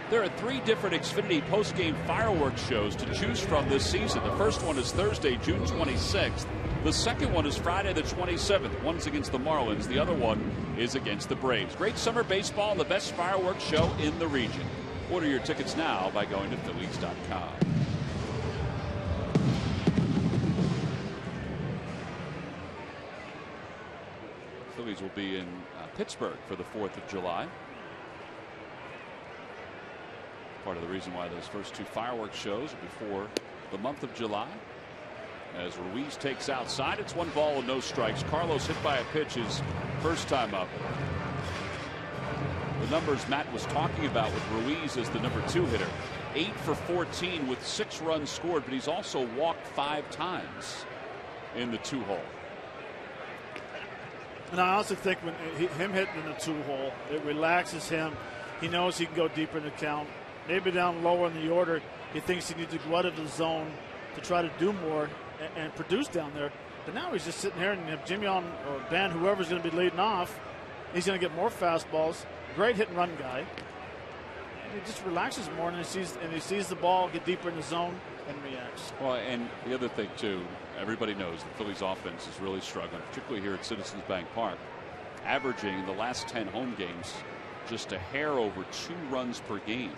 There are 3 different Xfinity postgame fireworks shows to choose from this season. The first one is Thursday, June 26th. The second one is Friday the 27th. One's against the Marlins. The other one is against the Braves. Great summer baseball and the best fireworks show in the region. Order your tickets now by going to Phillies.com. Phillies will be in Pittsburgh for the 4th of July. Part of the reason why those first 2 fireworks shows are before the month of July. As Ruiz takes outside, it's 1 ball and no strikes. Carlos hit by a pitch his first time up. The numbers Matt was talking about with Ruiz as the number 2 hitter. 8 for 14 with 6 runs scored, but he's also walked 5 times in the 2-hole. And I also think when him hitting in the 2-hole, it relaxes him. He knows he can go deeper in the count. Maybe down lower in the order, he thinks he needs to go out of the zone to try to do more and produce down there. But now he's just sitting here, and you have Jimmy on, or Ben, whoever's going to be leading off. He's going to get more fastballs. Great hit and run guy. And he just relaxes more, and he sees the ball get deeper in the zone and reacts. Well, and the other thing too, everybody knows the Phillies offense is really struggling, particularly here at Citizens Bank Park, averaging in the last 10 home games just a hair over 2 runs per game.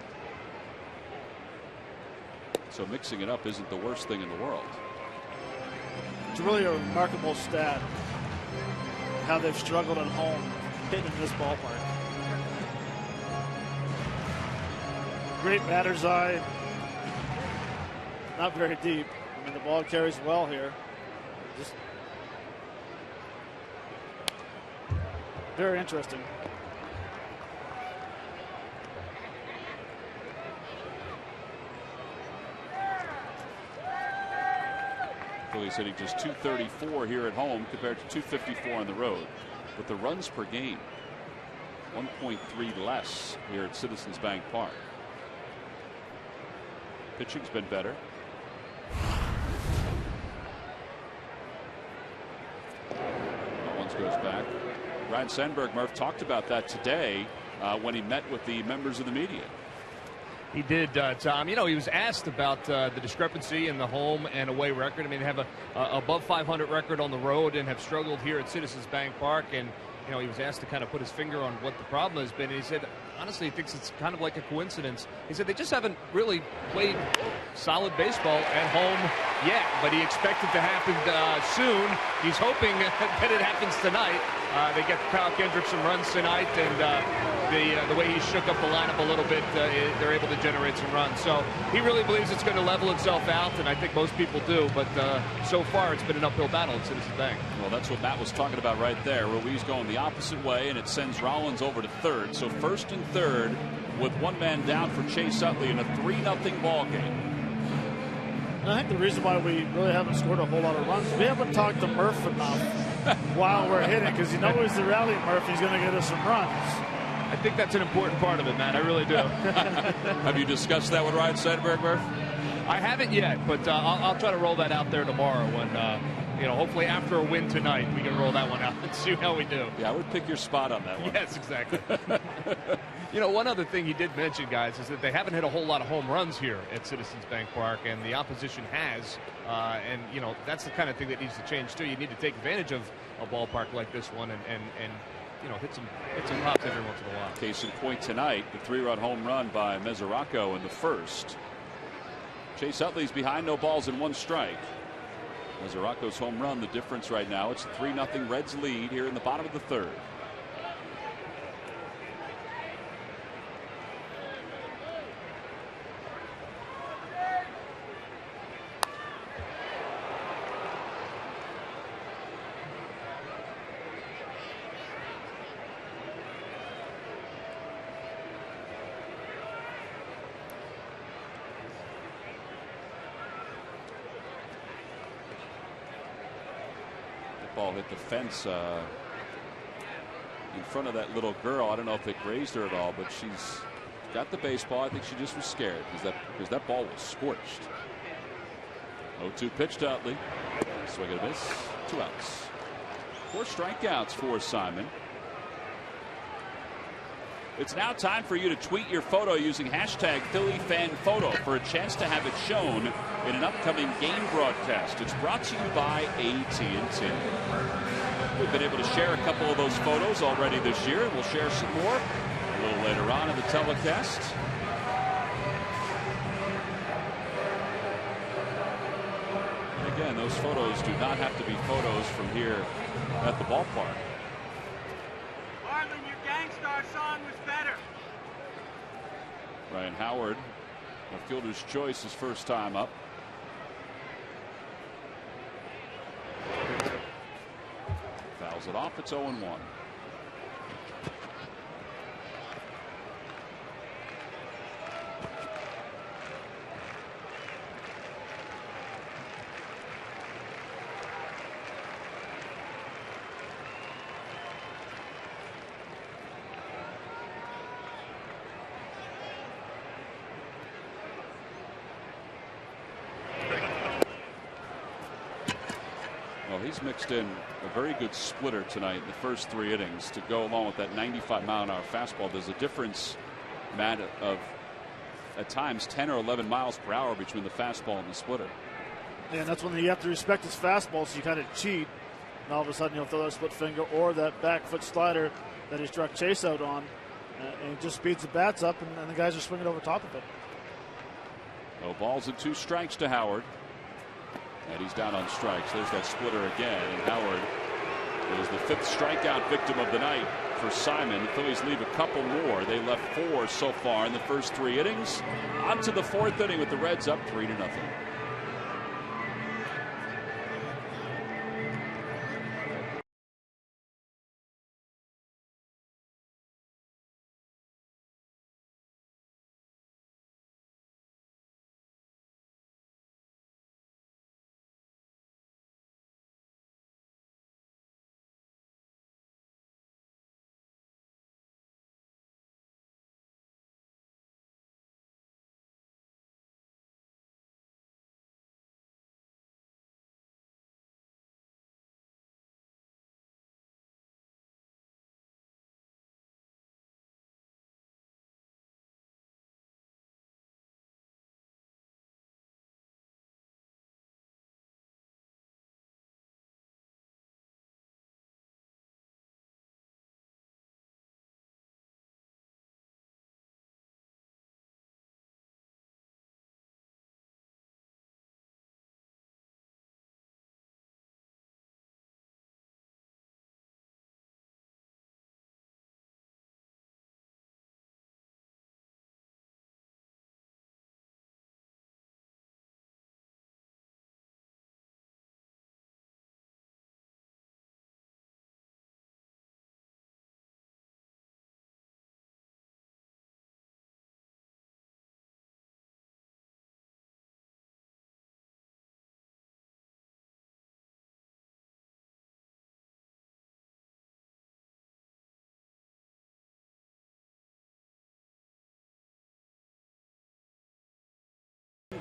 So mixing it up isn't the worst thing in the world. It's really a remarkable stat how they've struggled at home hitting in this ballpark. Great batter's eye. Not very deep. I mean, the ball carries well here. Just very interesting. Phillies hitting just .234 here at home compared to .254 on the road. But the runs per game, 1.3 less here at Citizens Bank Park. Pitching's been better. Mullins goes back. Ryan Sandberg, Murph, talked about that today when he met with the members of the media. He did, Tom. You know, he was asked about the discrepancy in the home and away record. I mean, they have a above 500 record on the road and have struggled here at Citizens Bank Park. And, you know, he was asked to kind of put his finger on what the problem has been. And he said, honestly, he thinks it's kind of like a coincidence. He said they just haven't really played solid baseball at home yet, but he expected to happen soon. He's hoping that it happens tonight. They get Kyle Kendrick some runs tonight, and the way he shook up the lineup a little bit, they're able to generate some runs. So he really believes it's going to level itself out, and I think most people do. But so far, it's been an uphill battle at Citizens Bank. Well, that's what Matt was talking about right there. Ruiz going the opposite way, and it sends Rollins over to third. So first and third with one man down for Chase Utley in a 3-0 ball game. And I think the reason why we really haven't scored a whole lot of runs, we haven't talked to Murph enough while we're hitting, because you know he's the rally Murph. He's going to get us some runs. I think that's an important part of it, Matt. I really do. Have you discussed that with Ryan Sandberg, Murph? I haven't yet, but I'll try to roll that out there tomorrow when, you know, hopefully after a win tonight, we can roll that one out and see how we do. Yeah, I would pick your spot on that one. Yes, exactly. You know, one other thing he did mention, guys, is that they haven't hit a whole lot of home runs here at Citizens Bank Park, and the opposition has. And, you know, that's the kind of thing that needs to change, too. You need to take advantage of a ballpark like this one and you know, hit some pops every once in a while. Case in point tonight, the 3-run home run by Mesoraco in the first. Chase Utley's behind, no balls and 1 strike. Mesoraco's home run, the difference right now. It's a 3-0 Reds lead here in the bottom of the third. Ball hit the fence in front of that little girl. I don't know if it grazed her at all, but she's got the baseball. I think she just was scared because that ball was scorched. 0-2 pitch to Utley. Swing and a miss. 2 outs. 4 strikeouts for Simon. It's now time for you to tweet your photo using hashtag PhillyFanPhoto for a chance to have it shown in an upcoming game broadcast. It's brought to you by AT&T. We've been able to share a couple of those photos already this year, and we'll share some more a little later on in the telecast. And again, those photos do not have to be photos from here at the ballpark. Gangstar song was better. Ryan Howard, a fielder's choice, his first time up. Fouls it off. It's 0-1. He's mixed in a very good splitter tonight in the first 3 innings to go along with that 95-mile-an-hour fastball. There's a difference, Matt, of at times 10 or 11 miles per hour between the fastball and the splitter. Yeah, and that's when you have to respect his fastball, so you kind of cheat. And all of a sudden you'll throw that split finger or that back foot slider that he struck Chase out on. And it just speeds the bats up, and the guys are swinging over top of it. No balls and 2 strikes to Howard. And he's down on strikes. There's that splitter again. And Howard is the 5th strikeout victim of the night for Simon. The Phillies leave a couple more. They left 4 so far in the first 3 innings. On to the 4th inning with the Reds up 3-0.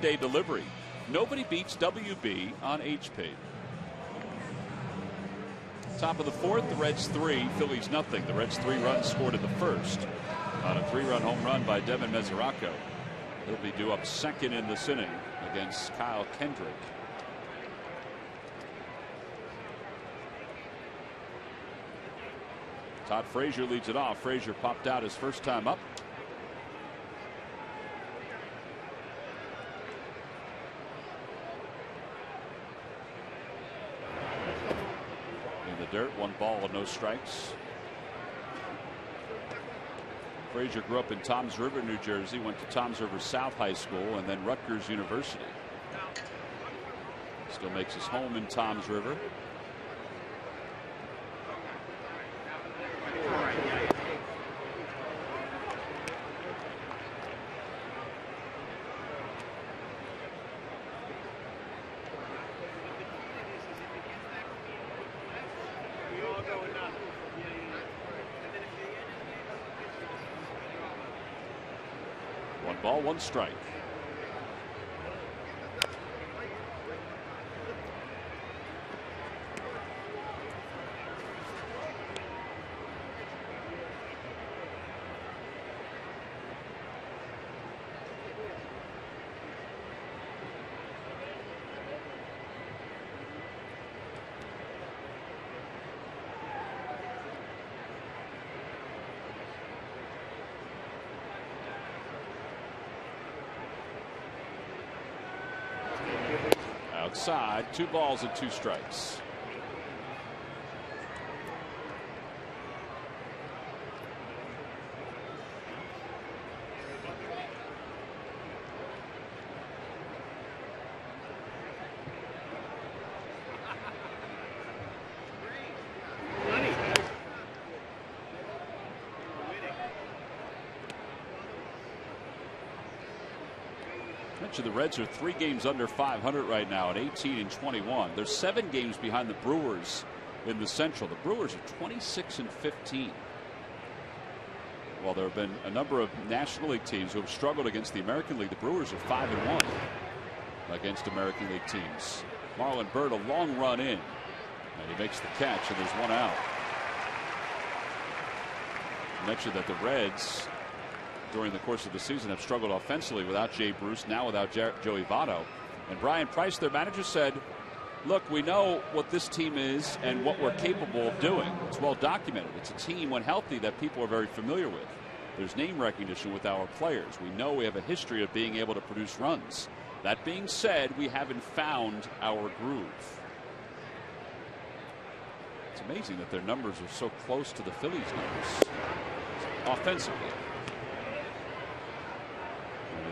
Day delivery. Nobody beats WB on HP. Top of the 4th, the Reds 3, Phillies nothing. The Reds 3 runs scored in the first on a 3-run home run by Devin Mesoraco. He'll be due up 2nd in this inning against Kyle Kendrick. Todd Frazier leads it off. Frazier popped out his first time up. Dirt, 1 ball and no strikes. Frazier grew up in Toms River, New Jersey, went to Toms River South High School and then Rutgers University. Still makes his home in Toms River. Ball, 1 strike. Outside, 2 balls and 2 strikes. The Reds are 3 games under 500 right now at 18-21. They're 7 games behind the Brewers in the Central. The Brewers are 26-15. While there have been a number of National League teams who have struggled against the American League, the Brewers are 5-1 against American League teams. Marlon Byrd, a long run in And he makes the catch, and there's one out. I mentioned that the Reds, during the course of the season, have struggled offensively without Jay Bruce, now without Joey Votto. And Brian Price, their manager, said, look, we know what this team is and what we're capable of doing. It's well documented. It's a team, when healthy, that people are very familiar with. There's name recognition with our players. We know we have a history of being able to produce runs. That being said, we haven't found our groove. It's amazing that their numbers are so close to the Phillies' numbers offensively.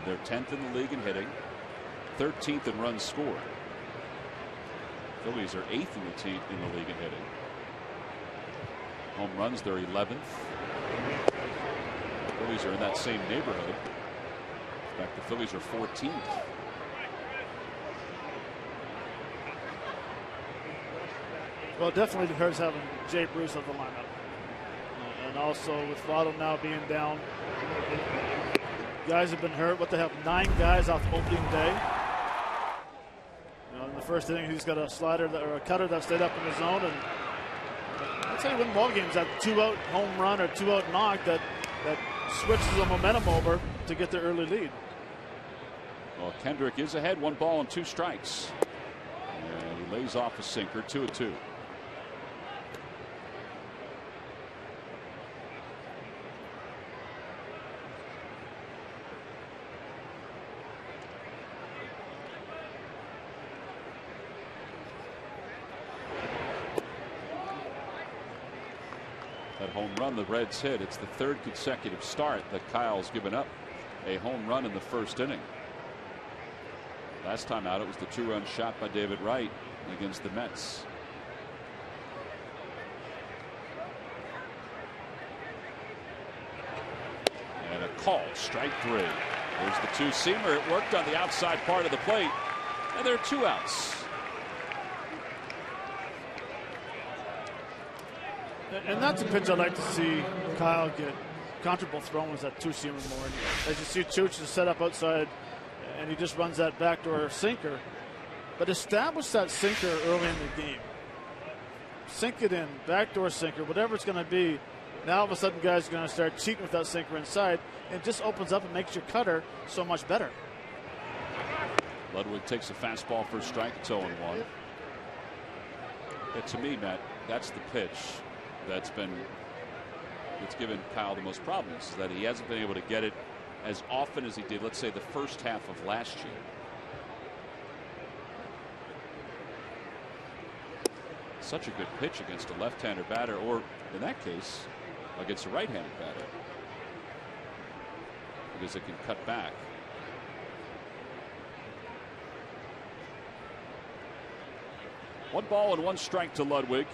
They're 10th in the league in hitting, 13th in runs scored. Phillies are 8th in the league in hitting. Home runs, they're 11th. Phillies are in that same neighborhood. In fact, the Phillies are 14th. Well, it definitely hurts having Jay Bruce of the lineup. And also with Votto now being down, guys have been hurt. What they have 9 guys off opening day. In the first inning, he's got a slider or a cutter that stayed up in the zone, and I'd say win ball games. That 2-out home run or 2-out knock that switches the momentum over to get the early lead. Well, Kendrick is ahead, 1 ball and 2 strikes, and he lays off a sinker, 2-2. That home run the Reds hit, it's the 3rd consecutive start that Kyle's given up a home run in the first inning. Last time out, it was the 2-run shot by David Wright against the Mets. And a call, strike 3. There's the 2-seamer. It worked on the outside part of the plate, and there are 2 outs. And that's a pitch I'd like to see Kyle get comfortable throwing, is that 2-seamer more. As you see, Chooch is set up outside, and he just runs that backdoor sinker. But establish that sinker early in the game. Sink it in, backdoor sinker, whatever it's going to be. Now all of a sudden guys are going to start cheating with that sinker inside, and it just opens up and makes your cutter so much better. Ludwig takes a fastball for a strike. It's 0-1. To me, Matt, that's the pitch that's given Kyle the most problems, is that he hasn't been able to get it as often as he did, let's say, the first half of last year. Such a good pitch against a left-hander batter, or in that case, against a right-handed batter, because it can cut back. One ball and 1 strike to Ludwig.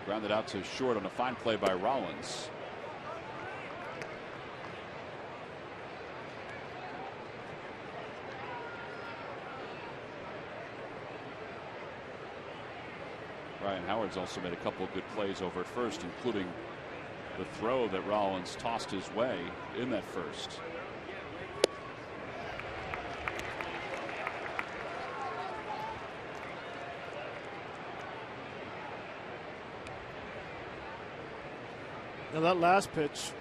Grounded out to short on a fine play by Rollins. Ryan Howard's also made a couple of good plays over at first, including the throw that Rollins tossed his way in that first. Now that last pitch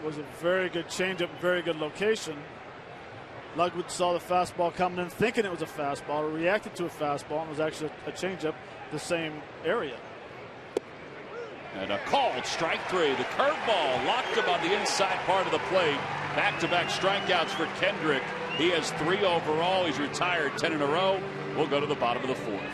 was a very good changeup, very good location. Ludwig saw the fastball coming in, thinking it was a fastball, reacted to a fastball, and it was actually a changeup, the same area. And a called strike 3. The curveball locked him on the inside part of the plate. Back-to-back strikeouts for Kendrick. He has 3 overall. He's retired 10 in a row. We'll go to the bottom of the 4th.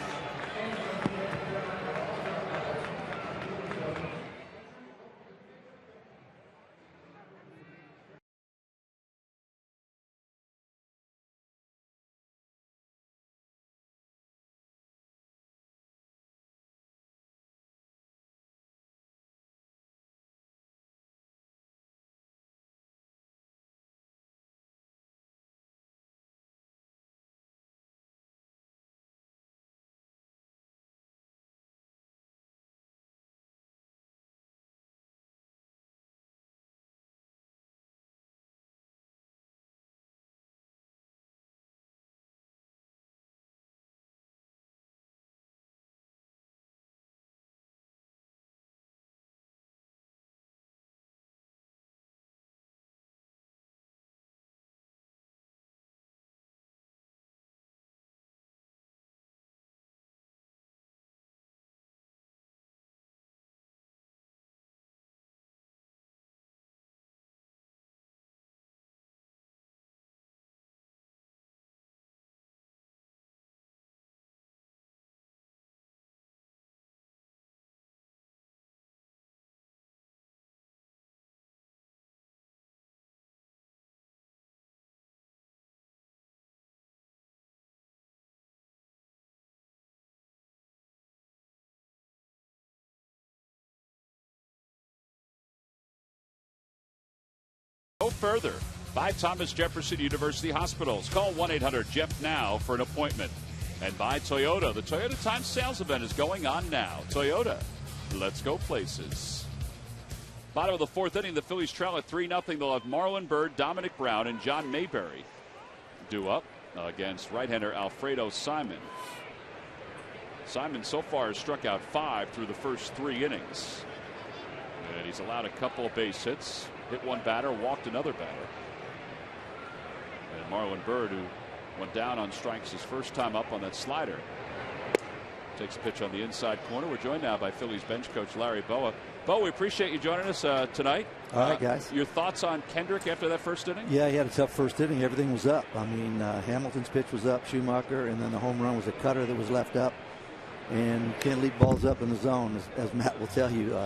further by Thomas Jefferson University Hospitals. Call 1-800-JEFF-NOW for an appointment. And by Toyota. The Toyota Times sales event is going on now. Toyota, let's go places. Bottom of the fourth inning, the Phillies trail at 3-0. They'll have Marlon Byrd, Dominic Brown, and John Mayberry due up against right-hander Alfredo Simon. Simon so far has struck out 5 through the first 3 innings. And he's allowed a couple of base hits, hit one batter, walked another batter. And Marlon Byrd, who went down on strikes his first time up on that slider, takes a pitch on the inside corner. We're joined now by Phillies bench coach Larry Bowa. Bo, we appreciate you joining us tonight. All right, guys. Your thoughts on Kendrick after that first inning? Yeah, he had a tough first inning. Everything was up. I mean, Hamilton's pitch was up, Schumacher, and then the home run was a cutter that was left up. And can't leave balls up in the zone, as Matt will tell you.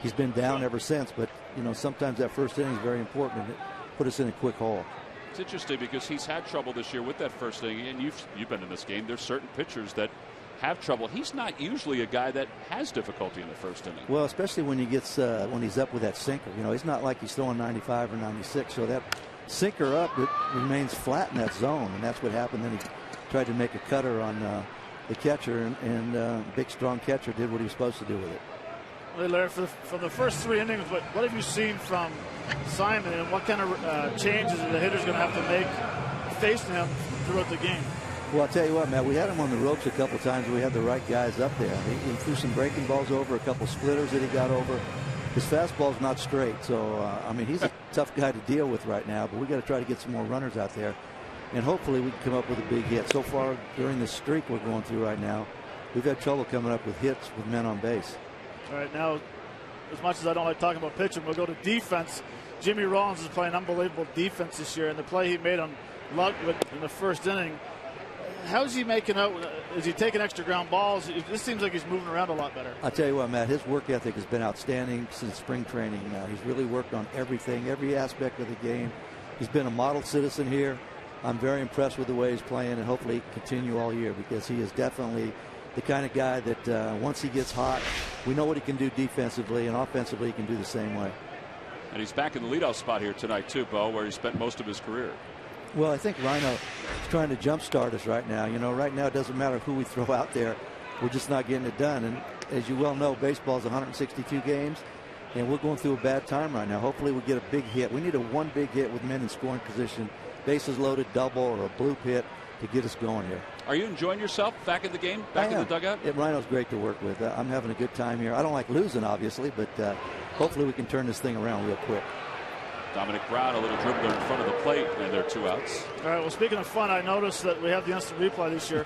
He's been down ever since, but, you know, sometimes that first inning is very important, and it put us in a quick hole. It's interesting because he's had trouble this year with that first inning, and you've been in this game. There's certain pitchers that have trouble. He's not usually a guy that has difficulty in the first inning. Well, especially when he gets when he's up with that sinker. You know, he's not like he's throwing 95 or 96. So that sinker up, it remains flat in that zone, and that's what happened. Then he tried to make a cutter on the catcher, and big, strong catcher did what he was supposed to do with it. Well, Larry, for the first 3 innings, what have you seen from Simon, and what kind of changes are the hitters going to have to make facing him throughout the game? Well, I'll tell you what, Matt, we had him on the ropes a couple times. We had the right guys up there. He threw some breaking balls over, a couple splitters that he got over. His fastball's not straight, so, I mean, he's a tough guy to deal with right now, but we got to try to get some more runners out there, and hopefully we can come up with a big hit. So far, during the streak we're going through right now, we've had trouble coming up with hits with men on base. All right, now, as much as I don't like talking about pitching, we'll go to defense. Jimmy Rollins is playing unbelievable defense this year, and the play he made on Ludwig in the first inning, how's he making out? Is he taking extra ground balls? This seems like he's moving around a lot better. I'll tell you what, Matt, his work ethic has been outstanding since spring training. He's really worked on everything, every aspect of the game. He's been a model citizen here. I'm very impressed with the way he's playing, and hopefully he can continue all year, because he is definitely the kind of guy that once he gets hot, we know what he can do defensively, and offensively he can do the same way. And he's back in the leadoff spot here tonight too, Bo, where he spent most of his career. Well, I think Rhino is trying to jumpstart us right now. You know, right now it doesn't matter who we throw out there. We're just not getting it done. And as you well know, baseball is 162 games, and we're going through a bad time right now. Hopefully we get a big hit. We need one big hit with men in scoring position, bases loaded, double, or a bloop hit to get us going here. Are you enjoying yourself back in the game, back in the dugout? Rhino's great to work with. I'm having a good time here. I don't like losing, obviously, but hopefully we can turn this thing around real quick. Dominic Brown, a little dribbler in front of the plate, and there are 2 outs. All right, well, speaking of fun, I noticed that we have the instant replay this year.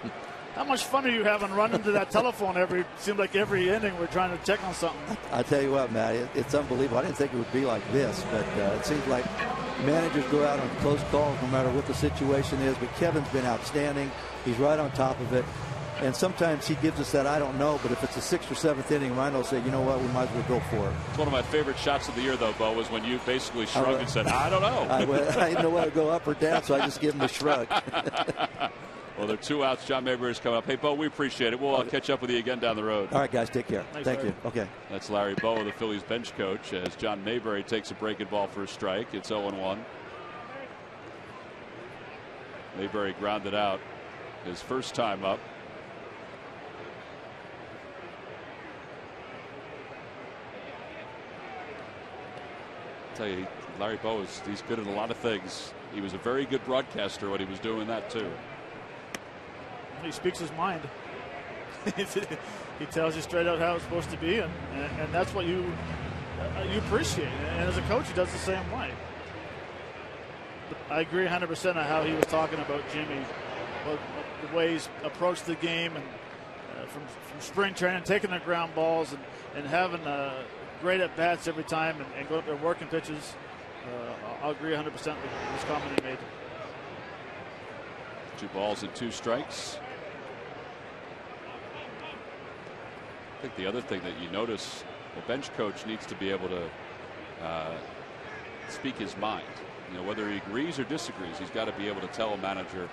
How much fun are you having running to that telephone seems like every inning we're trying to check on something? I'll tell you what, Matt, it's unbelievable. I didn't think it would be like this, but it seems like managers go out on close calls no matter what the situation is, but Kevin's been outstanding. He's right on top of it. And sometimes he gives us that I don't know, but if it's the 6th or 7th inning, Rhino will say, you know what, we might as well go for it. It's one of my favorite shots of the year, though, Bo, was when you basically shrugged and said, I don't know. I didn't know whether to go up or down, so I just give him a shrug. Well, there are 2 outs. John Mayberry's coming up. Hey, Bo, we appreciate it. We'll catch up with you again down the road. All right, guys, take care. Thanks, Thank Larry. you. Okay. That's Larry Bowa, the Phillies bench coach, as John Mayberry takes a breaking ball for a strike. It's 0-1. Mayberry grounded out his first time up. I tell you, Larry Bowa, he's good at a lot of things. He was a very good broadcaster when he was doing that too. He speaks his mind. He tells you straight out how it's supposed to be, and that's what you appreciate. And as a coach, he does the same way. But I agree 100% on how he was talking about Jimmy, the way he's approached the game, and from spring training, taking the ground balls and having great at bats every time, and go up there working pitches. I'll agree 100% with this comment he made. 2 balls and 2 strikes. I think the other thing that you notice, the bench coach needs to be able to speak his mind. You know, whether he agrees or disagrees, he's got to be able to tell a manager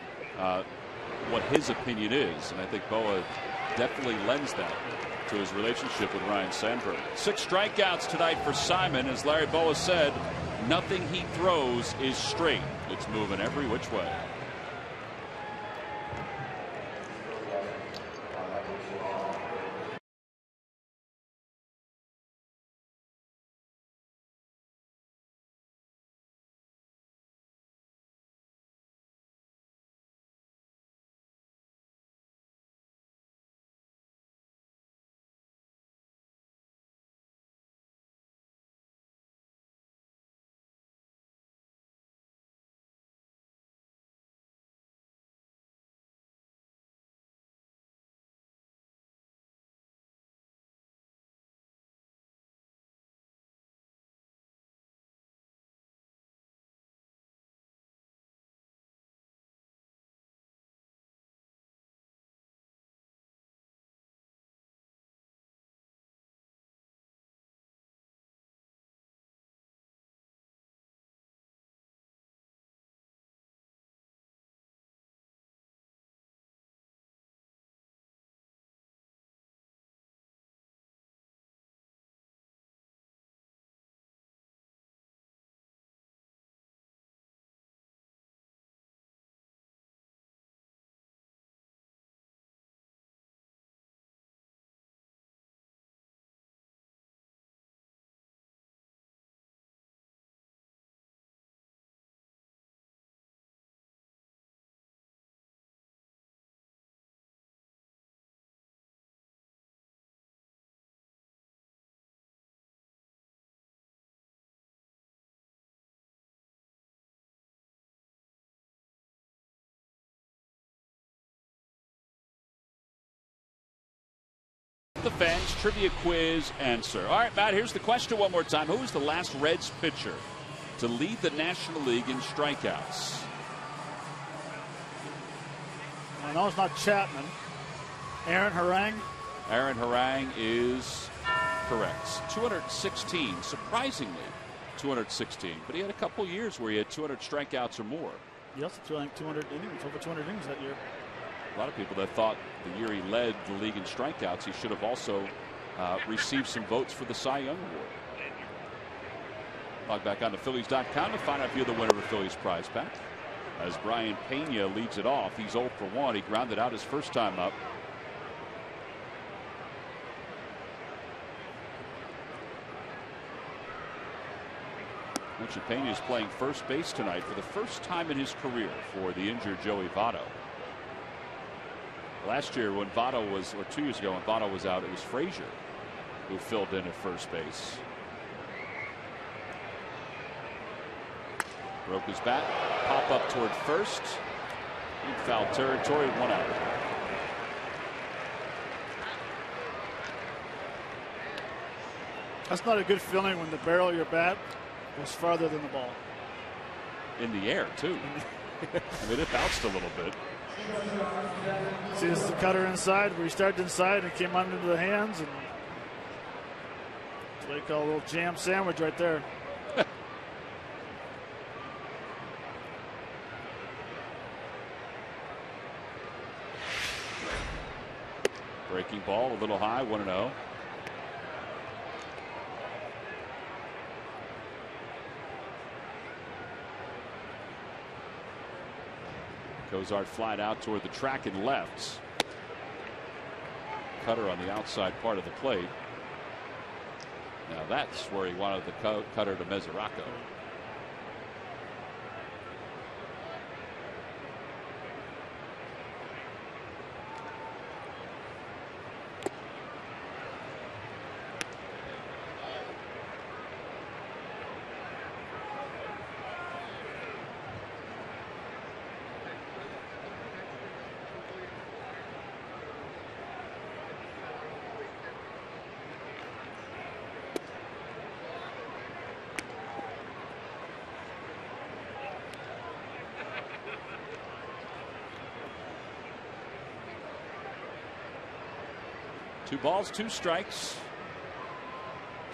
what his opinion is. And I think Bowa definitely lends that to his relationship with Ryan Sandberg. 6 strikeouts tonight for Simon. As Larry Bowa said, Nothing he throws is straight. It's moving every which way. The fans trivia quiz answer. All right, Matt, here's the question one more time. Who was the last Reds pitcher to lead the National League in strikeouts? No, it's not Chapman. Aaron Harang. Aaron Harang is correct. 216, surprisingly, 216. But he had a couple years where he had 200 strikeouts or more. Yes, 200 innings, over 200 innings that year. A lot of people that thought the year he led the league in strikeouts, he should have also received some votes for the Cy Young Award. Log back on to Phillies.com to find out if you're the winner of a Phillies prize pack. As Brian Pena leads it off, he's 0 for 1. He grounded out his first time up. Richie Pena is playing first base tonight for the first time in his career for the injured Joey Votto. Last year when Votto was, or 2 years ago when Votto was out, it was Frazier who filled in at first base. Broke his bat, pop up toward first, in foul territory, 1 out. That's not a good feeling when the barrel of your bat goes farther than the ball. In the air, too. I mean, it bounced a little bit. See, this is the cutter inside, where he started inside and came under the hands, and that's what they call a little jam sandwich right there. Breaking ball a little high, 1-0. Cozart flied out toward the track and left. Cutter on the outside part of the plate. Now that's where he wanted the cutter to Mesoraco. Two balls, 2 strikes.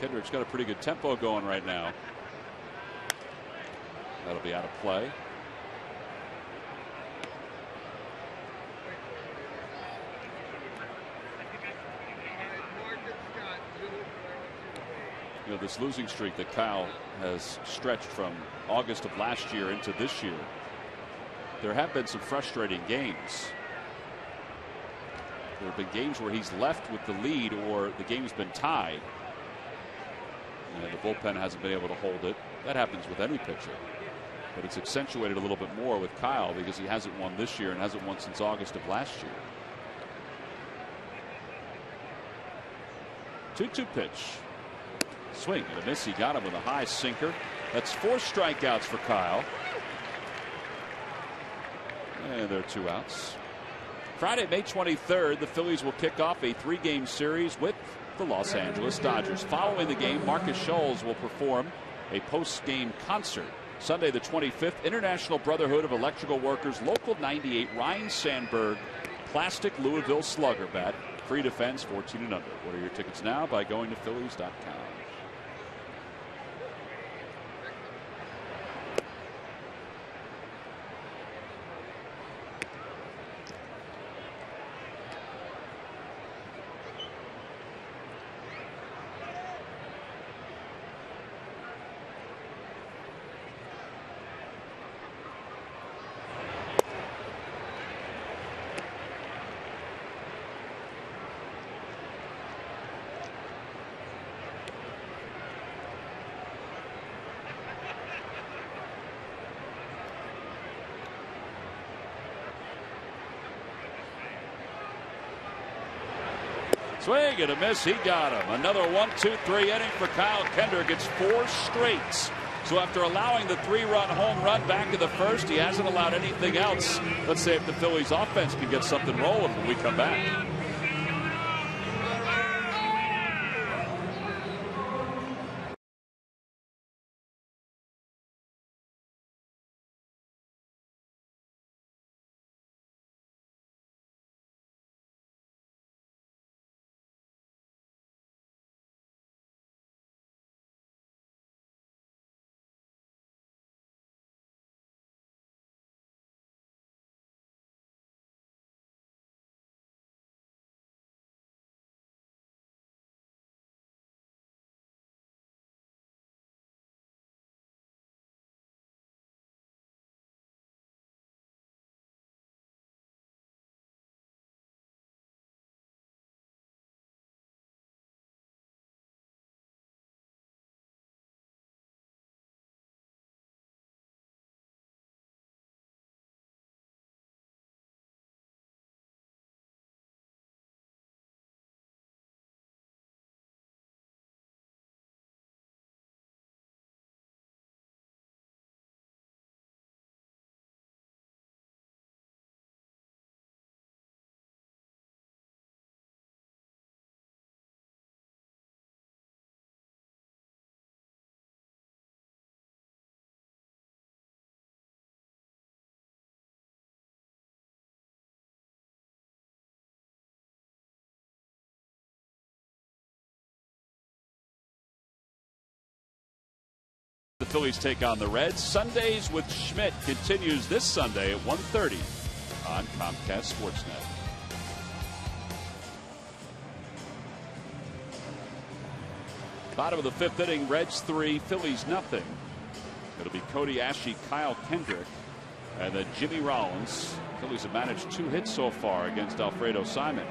Kendrick's got a pretty good tempo going right now. That'll be out of play. You know, this losing streak that Kyle has stretched from August of last year into this year, there have been some frustrating games. There have been games where he's left with the lead or the game's been tied. And the bullpen hasn't been able to hold it. That happens with any pitcher. But it's accentuated a little bit more with Kyle because he hasn't won this year and hasn't won since August of last year. 2-2 pitch. Swing and a miss. He got him with a high sinker. That's 4 strikeouts for Kyle. And there are 2 outs. Friday, May 23rd, the Phillies will kick off a 3-game series with the Los Angeles Dodgers. Following the game, Marcus Scholes will perform a post-game concert. Sunday the 25th, International Brotherhood of Electrical Workers, Local 98, Ryan Sandberg, Plastic Louisville Slugger bat. Free to fans 14 and under. Order your tickets now by going to Phillies.com. Swing and a miss. He got him. Another 1-2-3 inning for Kyle Kendrick. It's 4 straights. So after allowing the 3-run home run back in the first, he hasn't allowed anything else. Let's see if the Phillies offense can get something rolling when we come back. The Phillies take on the Reds. Sundays with Schmidt continues this Sunday at 1:30 on Comcast Sportsnet. Bottom of the 5th inning, Reds 3, Phillies nothing. It'll be Cody Asche, Kyle Kendrick, and then Jimmy Rollins. Phillies have managed 2 hits so far against Alfredo Simon.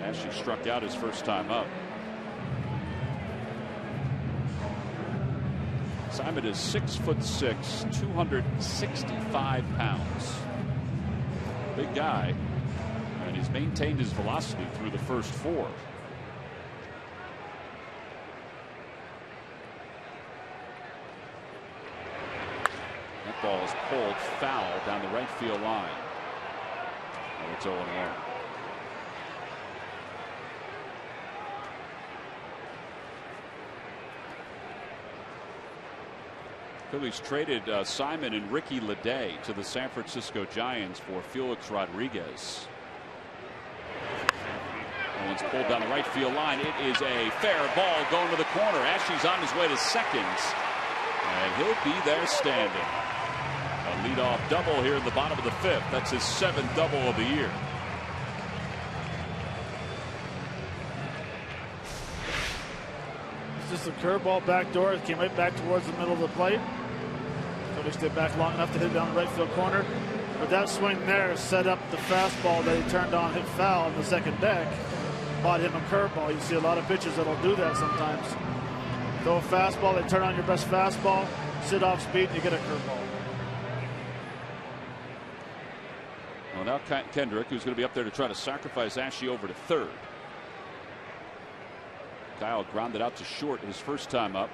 Asche struck out his first time up. Simon is 6'6", 265 pounds. Big guy, and he's maintained his velocity through the first 4. That ball is pulled foul down the right field line. And it's 0-1. Phillies traded Simon and Ricky Leday to the San Francisco Giants for Felix Rodriguez. That one's pulled down the right field line. It is a fair ball going to the corner. Asche's on his way to second, and he'll be there standing. A leadoff double here in the bottom of the 5th. That's his 7th double of the year. Just a curveball backdoor. It came right back towards the middle of the plate. Cody stayed back long enough to hit it down the right field corner. But that swing there set up the fastball that he turned on, hit foul in the second deck. Bought him a curveball. You see a lot of pitchers that'll do that sometimes. Throw a fastball, they turn on your best fastball, sit off speed, and you get a curveball. Well, now Kendrick, who's going to be up there to try to sacrifice Ashe over to third. Kyle grounded out to short his first time up.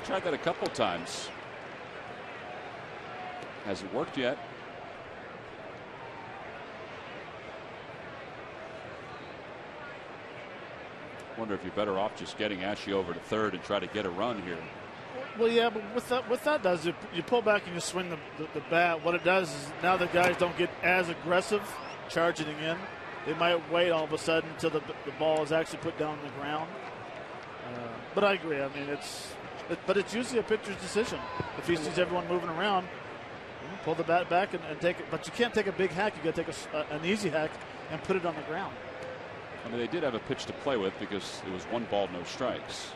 Tried that a couple times. Hasn't worked yet. Wonder if you're better off just getting Ashe over to third and try to get a run here. Well, yeah, but what that does, you pull back and you swing the bat. What it does is now the guys don't get as aggressive charging in. They might wait all of a sudden until the ball is actually put down on the ground. But I agree. I mean, But it's usually a pitcher's decision. If he sees everyone moving around, pull the bat back and take it. But you can't take a big hack. You got to take an easy hack and put it on the ground. I mean, they did have a pitch to play with because it was 1 ball, no strikes.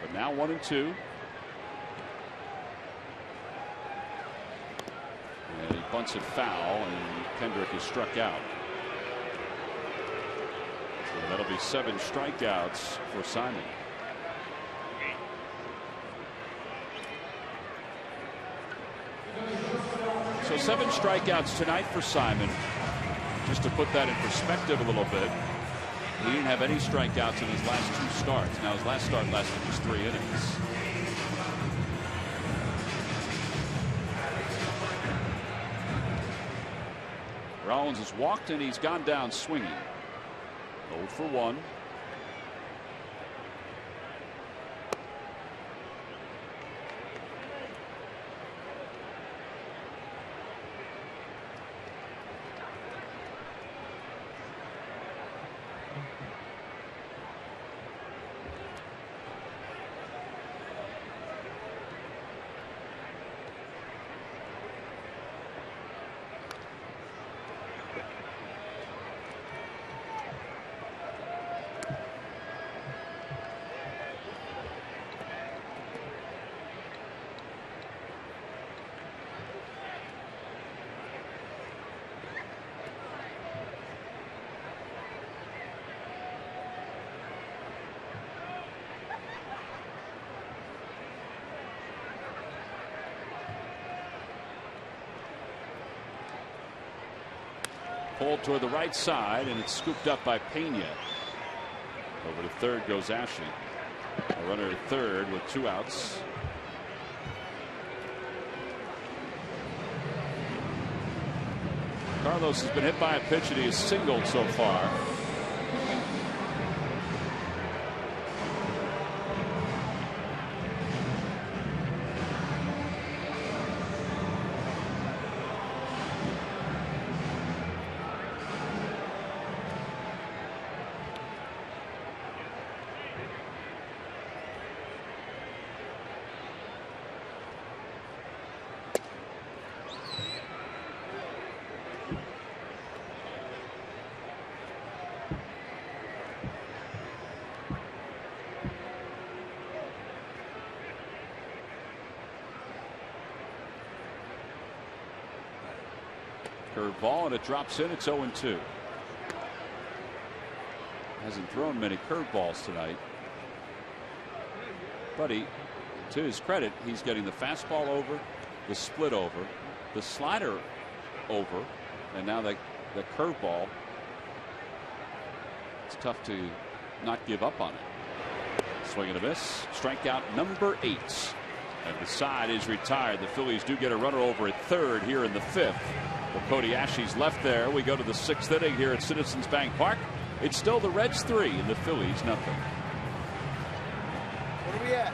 But now 1-2. And he bunts it foul, and Kendrick is struck out. So that'll be 7 strikeouts for Simon. So 7 strikeouts tonight for Simon. Just to put that in perspective a little bit, he didn't have any strikeouts in his last 2 starts. Now his last start lasted just 3 innings. Rollins has walked and he's gone down swinging. 0 for 1. Pulled toward the right side, and it's scooped up by Pena. Over to third goes Ashe. A runner at third with 2 outs. Carlos has been hit by a pitch and he has singled so far. Curveball, and it drops in. It's 0-2. Hasn't thrown many curveballs tonight. But to his credit, he's getting the fastball over, the split over, the slider over, and now the curveball. It's tough to not give up on it. Swing and a miss. Strikeout number 8. And the side is retired. The Phillies do get a runner over at third here in the 5th. Well, Cody Ashe's left there. We go to the 6th inning here at Citizens Bank Park. It's still the Reds 3 and the Phillies nothing. we at?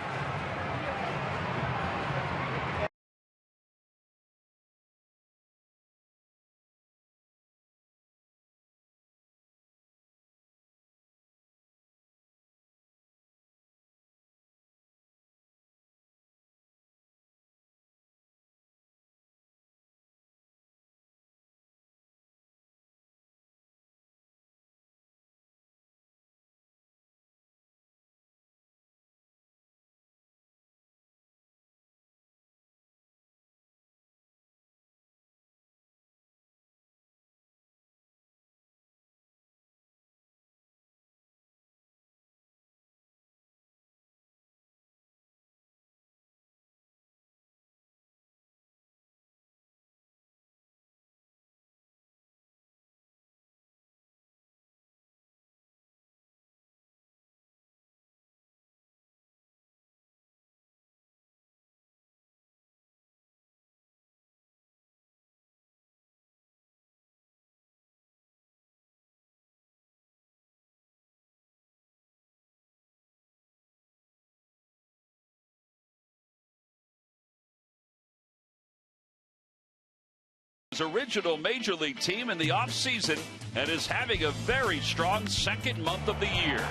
His original Major League team in the offseason and is having a very strong second month of the year.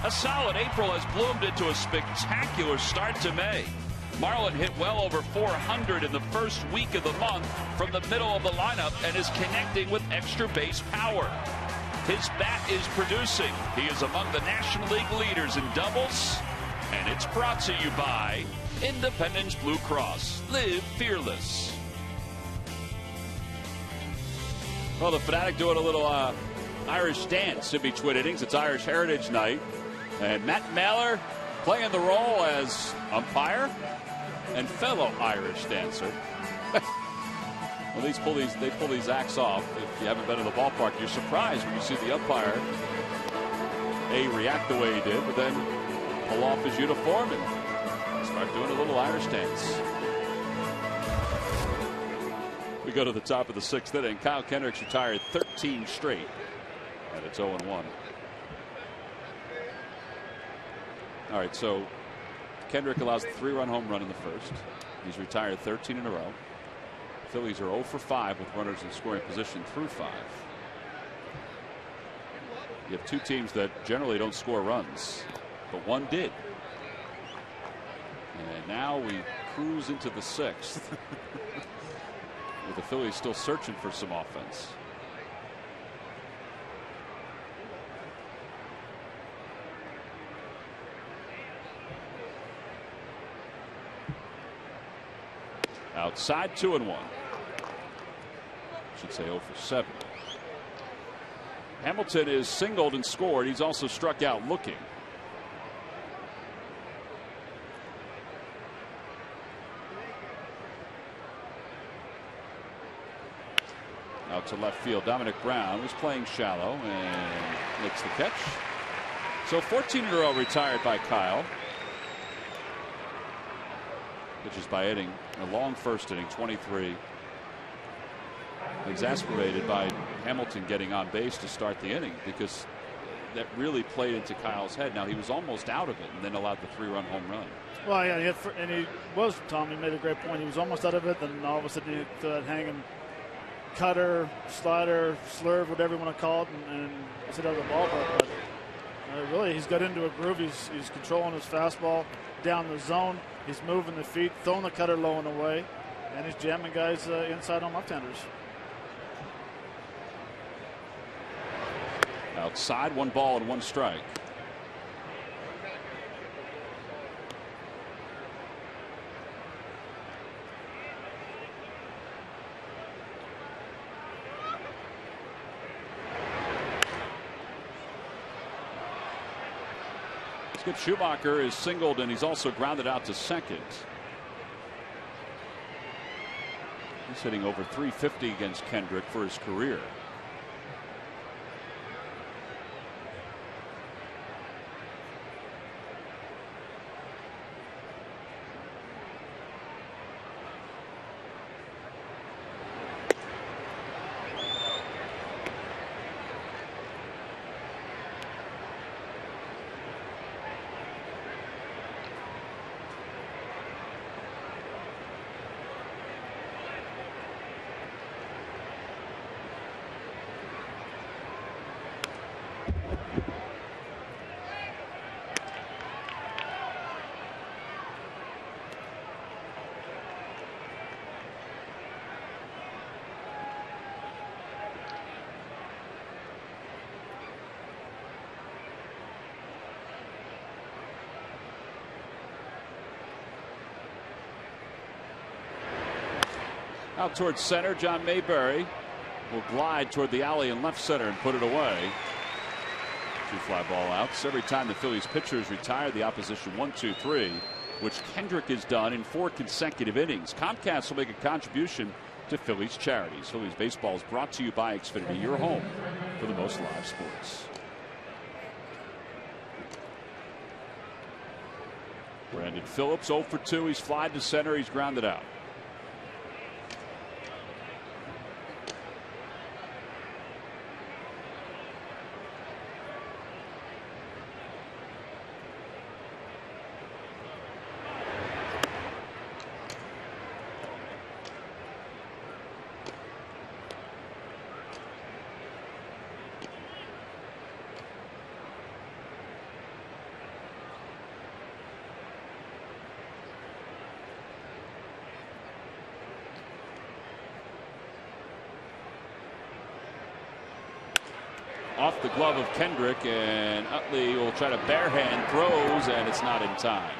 A solid April has bloomed into a spectacular start to May. Marlin hit well over 400 in the first week of the month from the middle of the lineup and is connecting with extra base power. His bat is producing. He is among the National League leaders in doubles. And it's brought to you by Independence Blue Cross. Live fearless. Well, the Fanatic doing a little Irish dance in between innings. It's Irish Heritage Night. And Matt Mailer playing the role as umpire and fellow Irish dancer. Well, they pull these acts off. If you haven't been to the ballpark, you're surprised when you see the umpire react the way he did, but then pull off his uniform and start doing a little Irish dance. We go to the top of the sixth inning. Kyle Kendrick's retired 13 straight, and it's 0-1. All right, so Kendrick allows the 3-run home run in the first. He's retired 13 in a row. Phillies are 0 for 5 with runners in scoring position through 5. You have two teams that generally don't score runs, but one did. And now we cruise into the sixth. With the Phillies still searching for some offense. Outside 2-1. Should say 0 for 7. Hamilton is singled and scored. He's also struck out looking. Out to left field. Dominic Brown was playing shallow and makes the catch. So 14 in a row retired by Kyle. Pitches by inning. A long first inning, 23. Exasperated by Hamilton getting on base to start the inning because that really played into Kyle's head. Now he was almost out of it and then allowed the 3-run home run. Well, yeah, Tommy made a great point. He was almost out of it, then all of a sudden he threw that hanging cutter, slider, slurve, whatever you want to call it, and sit out of the ballpark. But really, he's got into a groove. He's controlling his fastball down the zone. He's moving the feet, throwing the cutter low and away, and he's jamming guys inside on left-handers. Outside, 1 ball and 1 strike. Skip Schumacher is singled and he's also grounded out to second. He's hitting over .350 against Kendrick for his career. Out towards center, John Mayberry will glide toward the alley in left center and put it away. 2 fly ball outs. Every time the Phillies pitchers retire the opposition 1-2-3, which Kendrick has done in 4 consecutive innings. Comcast will make a contribution to Phillies charities. Phillies baseball is brought to you by Xfinity, your home for the most live sports. Brandon Phillips 0 for 2. He's flied to center. He's grounded out. Off the glove of Kendrick, and Utley will try to barehand, throws, and it's not in time.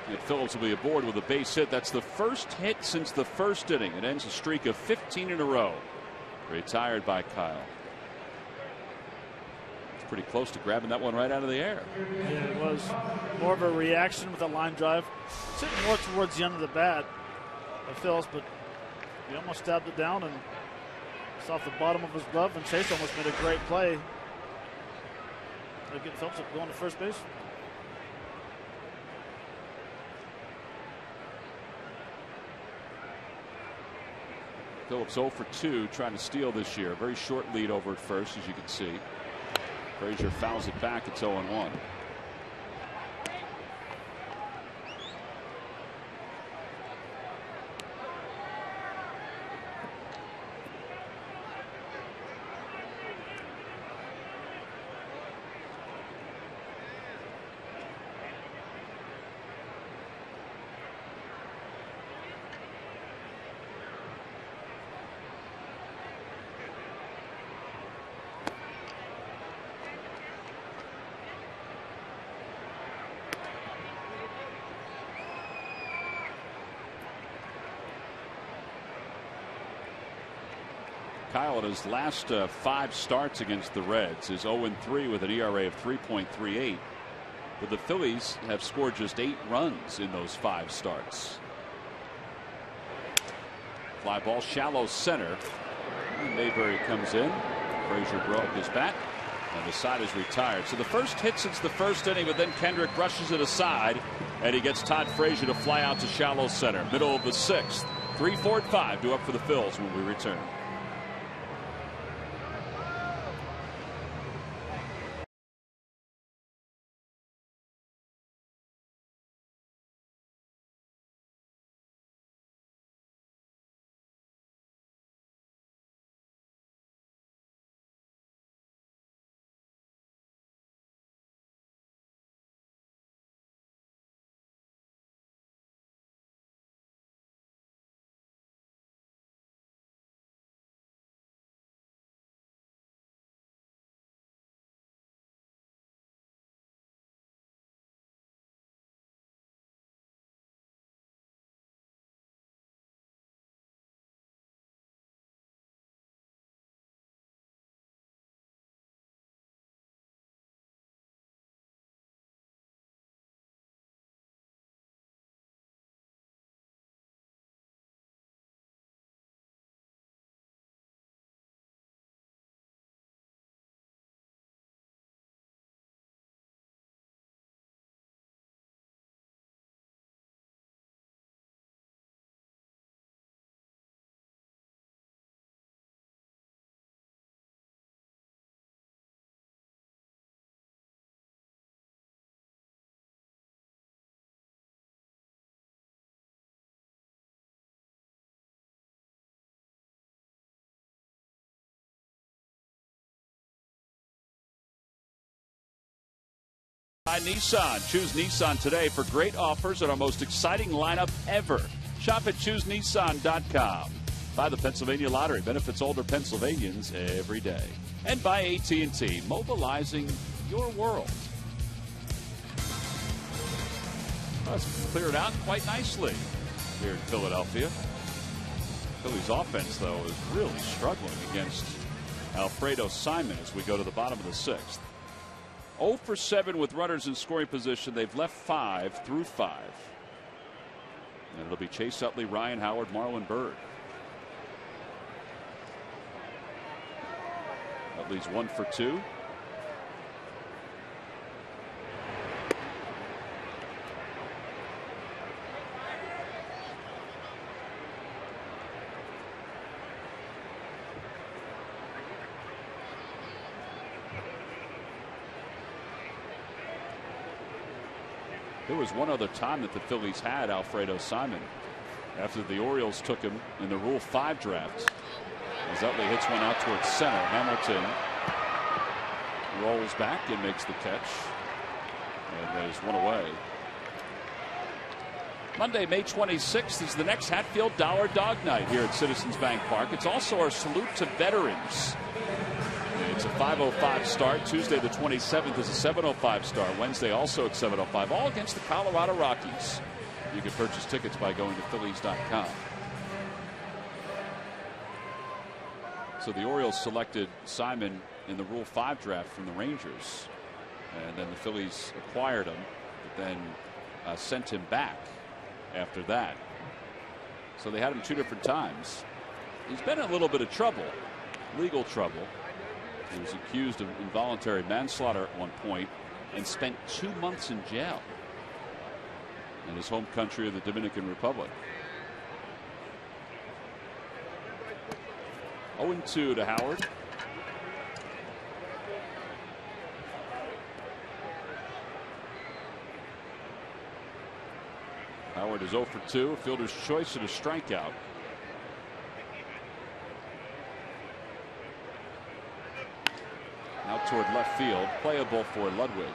And Phillips will be aboard with a base hit. That's the first hit since the first inning. It ends a streak of 15 in a row. Retired by Kyle. It's pretty close to grabbing that one right out of the air. Yeah, it was more of a reaction with a line drive. Sitting more towards the end of the bat of Phillips, but he almost stabbed it down, and it's off the bottom of his glove, and Chase almost made a great play. They're getting Phillips going to first base. Phillips 0 for 2, trying to steal this year. Very short lead over at first, as you can see. Frazier fouls it back. It's 0-1. Kyle, in his last 5 starts against the Reds, is 0-3 with an ERA of 3.38. But the Phillies have scored just 8 runs in those 5 starts. Fly ball shallow center. And Mayberry comes in. Frazier broke his bat, and the side is retired. So the first hit since the first inning, but then Kendrick rushes it aside, and he gets Todd Frazier to fly out to shallow center. Middle of the 6th. 3, 4, and 5 due up for the Phils when we return. By Nissan. Choose Nissan today for great offers and our most exciting lineup ever. Shop at ChooseNissan.com. By the Pennsylvania Lottery. Benefits older Pennsylvanians every day. And by AT&T. Mobilizing your world. Well, that's cleared out quite nicely. here in Philadelphia. Phillies offense, though, is really struggling against Alfredo Simon as we go to the bottom of the 6th. 0 for 7 with runners in scoring position. They've left 5 through 5. And it'll be Chase Utley, Ryan Howard, Marlon Byrd. Utley's 1 for 2. There was one other time that the Phillies had Alfredo Simon after the Orioles took him in the Rule 5 draft. As Utley hits one out towards center. Hamilton rolls back and makes the catch. And there's one away. Monday, May 26th is the next Hatfield Dollar Dog Night here at Citizens Bank Park. It's also our salute to veterans. It's a 5:05 start. Tuesday the 27th is a 7:05 start. Wednesday also at 7:05. All against the Colorado Rockies. You can purchase tickets by going to Phillies.com. So the Orioles selected Simon in the Rule 5 draft from the Rangers. And then the Phillies acquired him, but then sent him back after that. So they had him 2 different times. He's been in a little bit of trouble, legal trouble. He was accused of involuntary manslaughter at one point and spent 2 months in jail in his home country of the Dominican Republic. 0-2 to Howard. Howard is 0 for 2. Fielder's choice and a strikeout. Out toward left field, playable for Ludwig.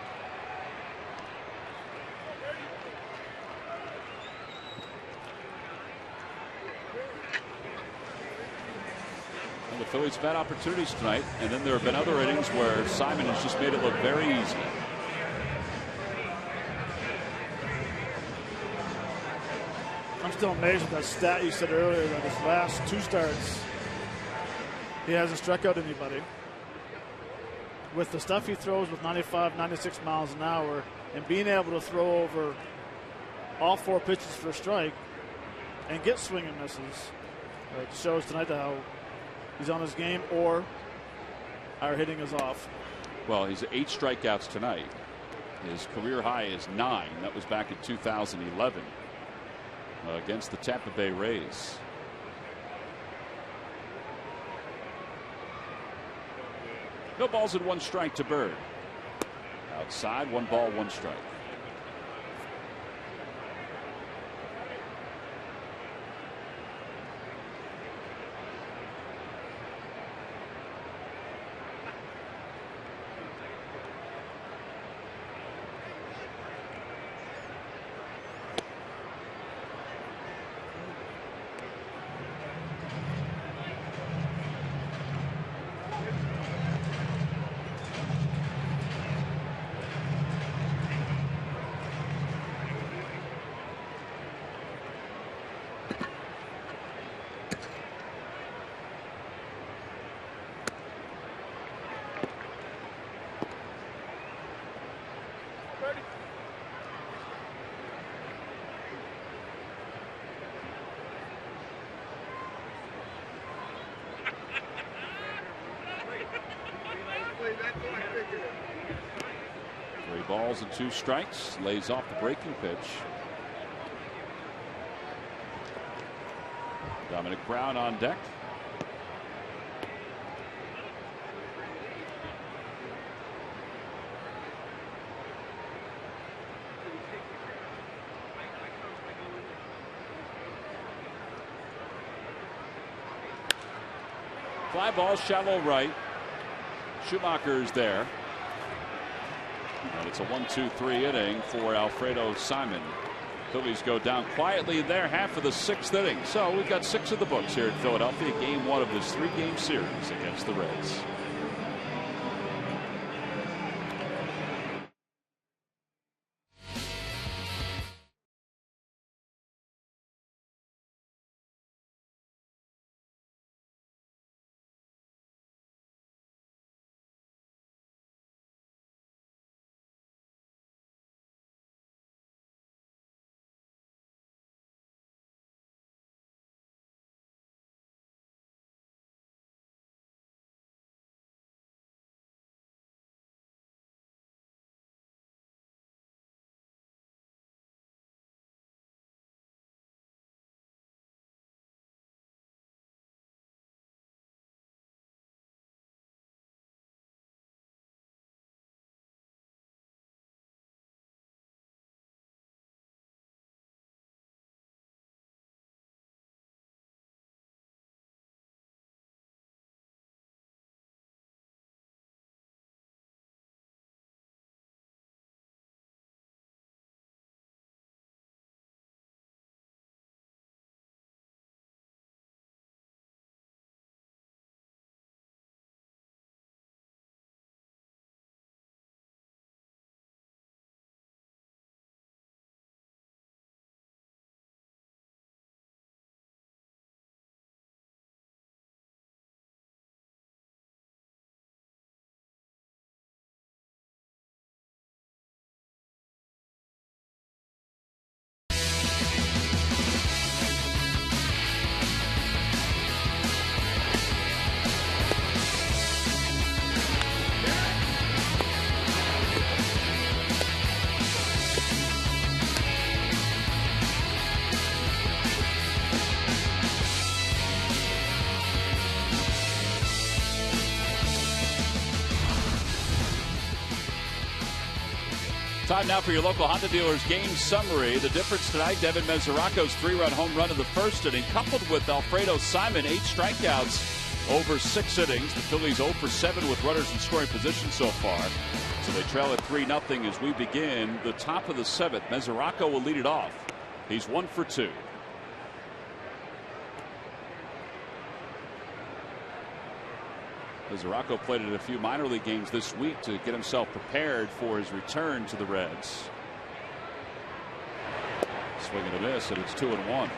And the Phillies have had opportunities tonight, and then there have been other innings where Simon has just made it look very easy. I'm still amazed with that stat you said earlier that his last 2 starts, he hasn't struck out anybody. With the stuff he throws with 95, 96 miles an hour, and being able to throw over all 4 pitches for a strike and get swing and misses, it shows tonight how he's on his game or our hitting is off. Well, he's 8 strikeouts tonight. His career high is 9. That was back in 2011 against the Tampa Bay Rays. No balls and 1 strike to Bird. Outside, 1 ball, 1 strike. Balls and 2 strikes. Lays off the breaking pitch. Dominic Brown on deck. Fly ball, shallow right. Schumacher is there. And it's a 1-2-3 inning for Alfredo Simon. Phillies go down quietly in their half of the 6th inning. So we've got 6 of the books here in Philadelphia. Game 1 of this 3-game series against the Reds. Time now for your local Honda dealer's game summary. The difference tonight, Devin Mesoraco's 3-run home run in the first inning, coupled with Alfredo Simon, 8 strikeouts over 6 innings. The Phillies 0 for 7 with runners in scoring position so far. So they trail at 3-0 as we begin the top of the 7th. Mesoraco will lead it off. He's 1 for 2. Mesoraco played in a few minor league games this week to get himself prepared for his return to the Reds. Swing and a miss, and it's 2-1.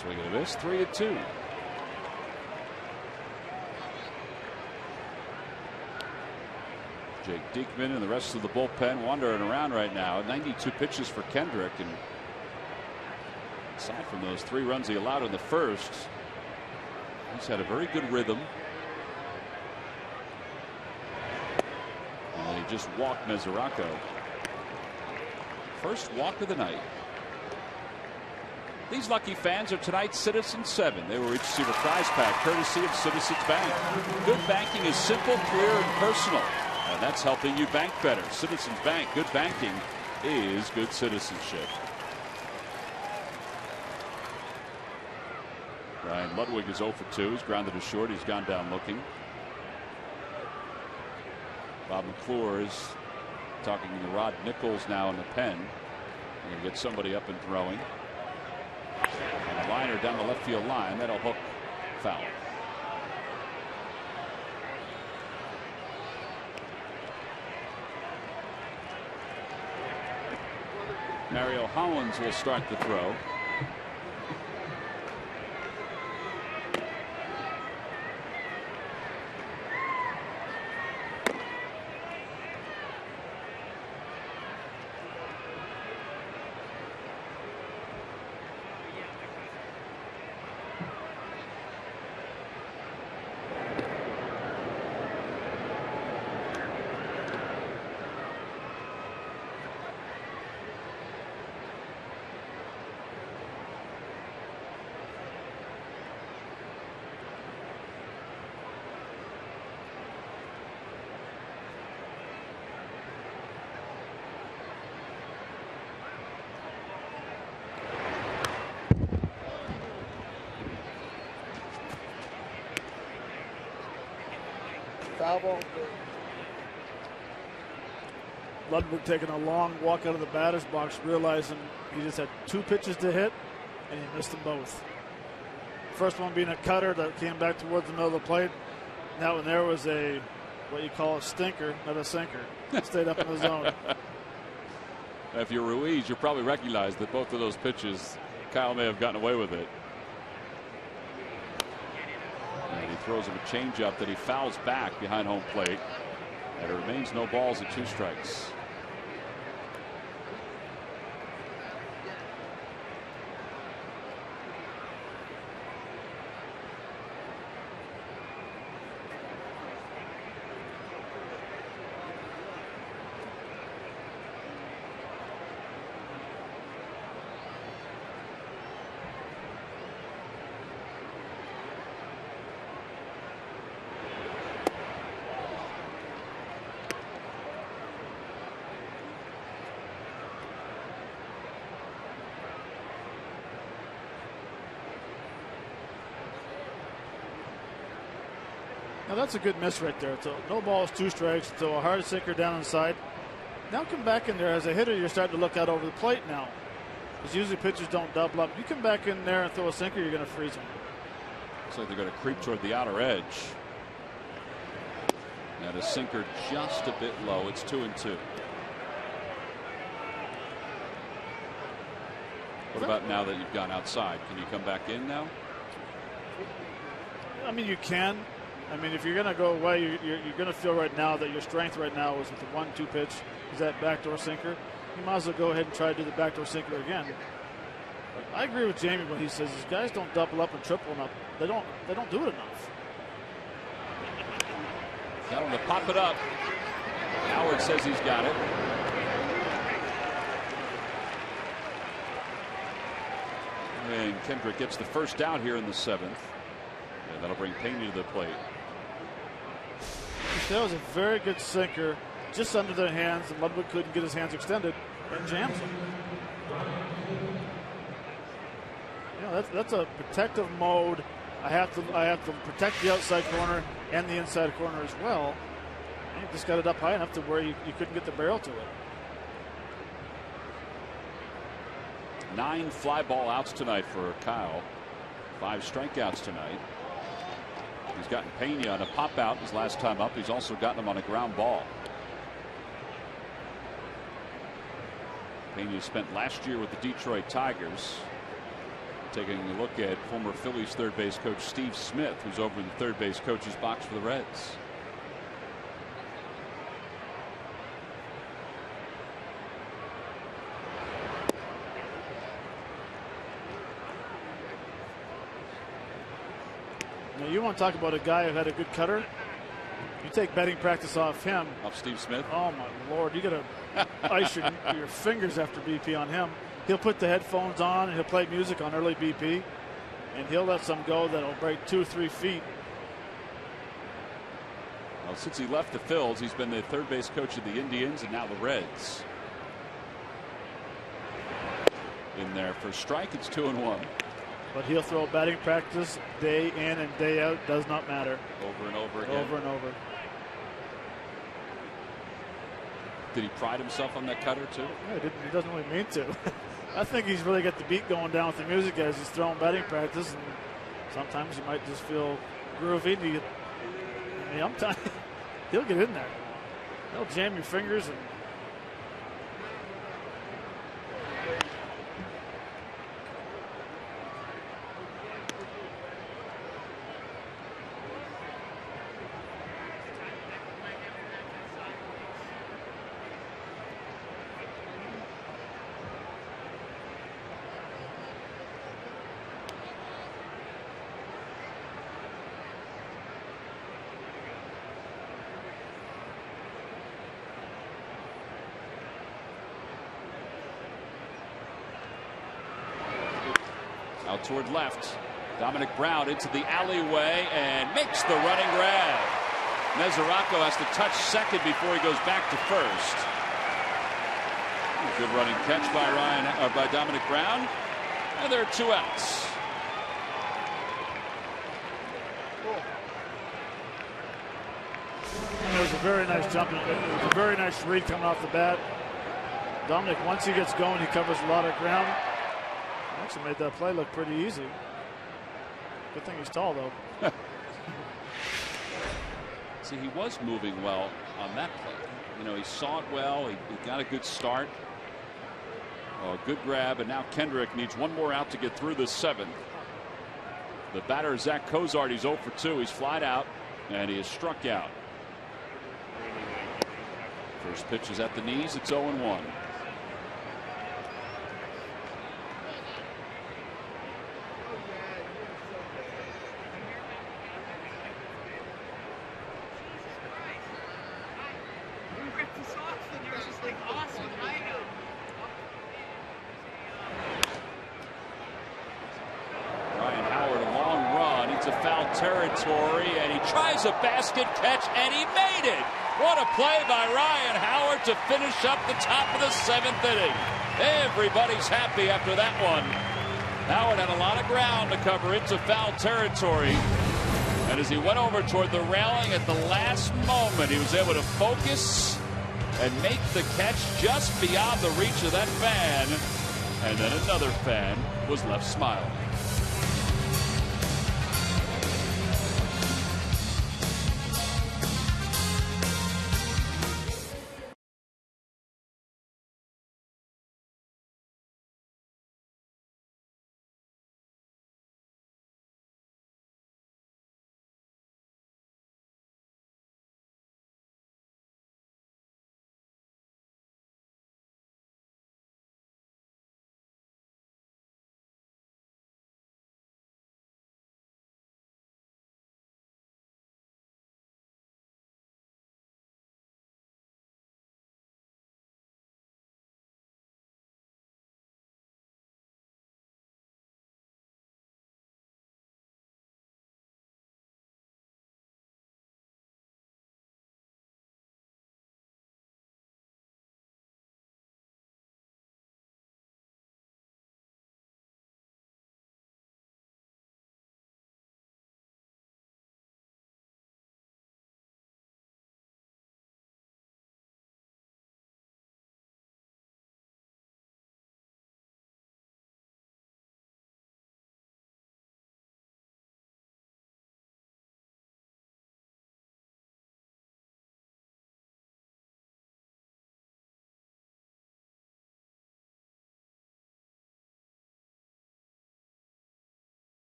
Swing and a miss, 3-2. Jake Diekman and the rest of the bullpen wandering around right now. 92 pitches for Kendrick, and aside from those 3 runs he allowed in the first, he's had a very good rhythm. And he just walked Mesoraco. First walk of the night. These lucky fans are tonight's Citizens 7. They will receive a prize pack courtesy of Citizens Bank. Good banking is simple, clear, and personal. And that's helping you bank better. Citizens Bank, good banking is good citizenship. Ryan Ludwig is 0 for 2. He's grounded to short. He's gone down looking. Bob McClure is talking to Rod Nichols now in the pen. They're going to get somebody up and throwing. And a liner down the left field line. That'll hook foul. Mario Hollins will start the throw. Foul ball. Ludwig taking a long walk out of the batter's box, realizing he just had 2 pitches to hit, and he missed them both. First one being a cutter that came back towards the middle of the plate. That one there was a, what you call a stinker, not a sinker. Stayed up in the zone. If you're Ruiz, you'll probably recognize that both of those pitches, Kyle may have gotten away with it. And he throws him a changeup that he fouls back behind home plate. And it remains no balls and 2 strikes. Now that's a good miss right there. So no balls, 2 strikes. So a hard sinker down inside. Now come back in there as a hitter. You're starting to look out over the plate now, because usually pitchers don't double up. You come back in there and throw a sinker, you're going to freeze them. Looks like they're going to creep toward the outer edge. And a sinker just a bit low. It's 2-2. What about now that you've gone outside? Can you come back in now? I mean, you can. I mean, if you're going to go away, you're going to feel right now that your strength right now is with the 1-2 pitch, is that backdoor sinker. You might as well go ahead and try to do the backdoor sinker again. But I agree with Jamie when he says these guys don't double up and triple enough. They don't do it enough. Got him to pop it up. Howard says he's got it. And Kendrick gets the first out here in the 7th. And that'll bring Pena to the plate. That was a very good sinker, just under their hands, and Ludwig couldn't get his hands extended and jams him. That's a protective mode. I have to protect the outside corner and the inside corner as well. And you just got it up high enough to where you couldn't get the barrel to it. 9 fly ball outs tonight for Kyle. 5 strikeouts tonight. He's gotten Pena on a pop out his last time up. He's also gotten him on a ground ball. Pena spent last year with the Detroit Tigers. Taking a look at former Phillies third base coach Steve Smith, who's over in the third base coach's box for the Reds. Now you want to talk about a guy who had a good cutter? You take betting practice off him. Off Steve Smith? Oh my Lord! You got to ice your fingers after BP on him. He'll put the headphones on and he'll play music on early BP, and he'll let some go that'll break 2-3 feet. Well, since he left the Phils, he's been the third base coach of the Indians and now the Reds. In there for strike, it's 2-1. But he'll throw batting practice day in and day out. Does not matter. Over and over again. Over and over. Did he pride himself on that cutter too? Yeah, he doesn't really mean to. I think he's really got the beat going down with the music as he's throwing batting practice, and sometimes you might just feel groovy. I'm telling you, he'll get in there. He'll jam your fingers and. Out toward left. Dominic Brown into the alleyway and makes the running grab. Mesoraco has to touch second before he goes back to first. Good running catch by Dominic Brown. And there are 2 outs. It was a very nice jump. It was a very nice read coming off the bat. Dominic, once he gets going, he covers a lot of ground. Actually made that play look pretty easy. Good thing he's tall, though. See, he was moving well on that play. You know, he saw it well. He got a good start. Oh, good grab, and now Kendrick needs one more out to get through the 7th. The batter, Zach Cozart, he's 0 for 2. He's flied out, and he is struck out. First pitch is at the knees. It's 0-1. Territory, and he tries a basket catch, and he made it. What a play by Ryan Howard to finish up the top of the 7th inning. Everybody's happy after that one. Howard had a lot of ground to cover into foul territory, and as he went over toward the railing at the last moment, he was able to focus and make the catch just beyond the reach of that fan, and then another fan was left smiling.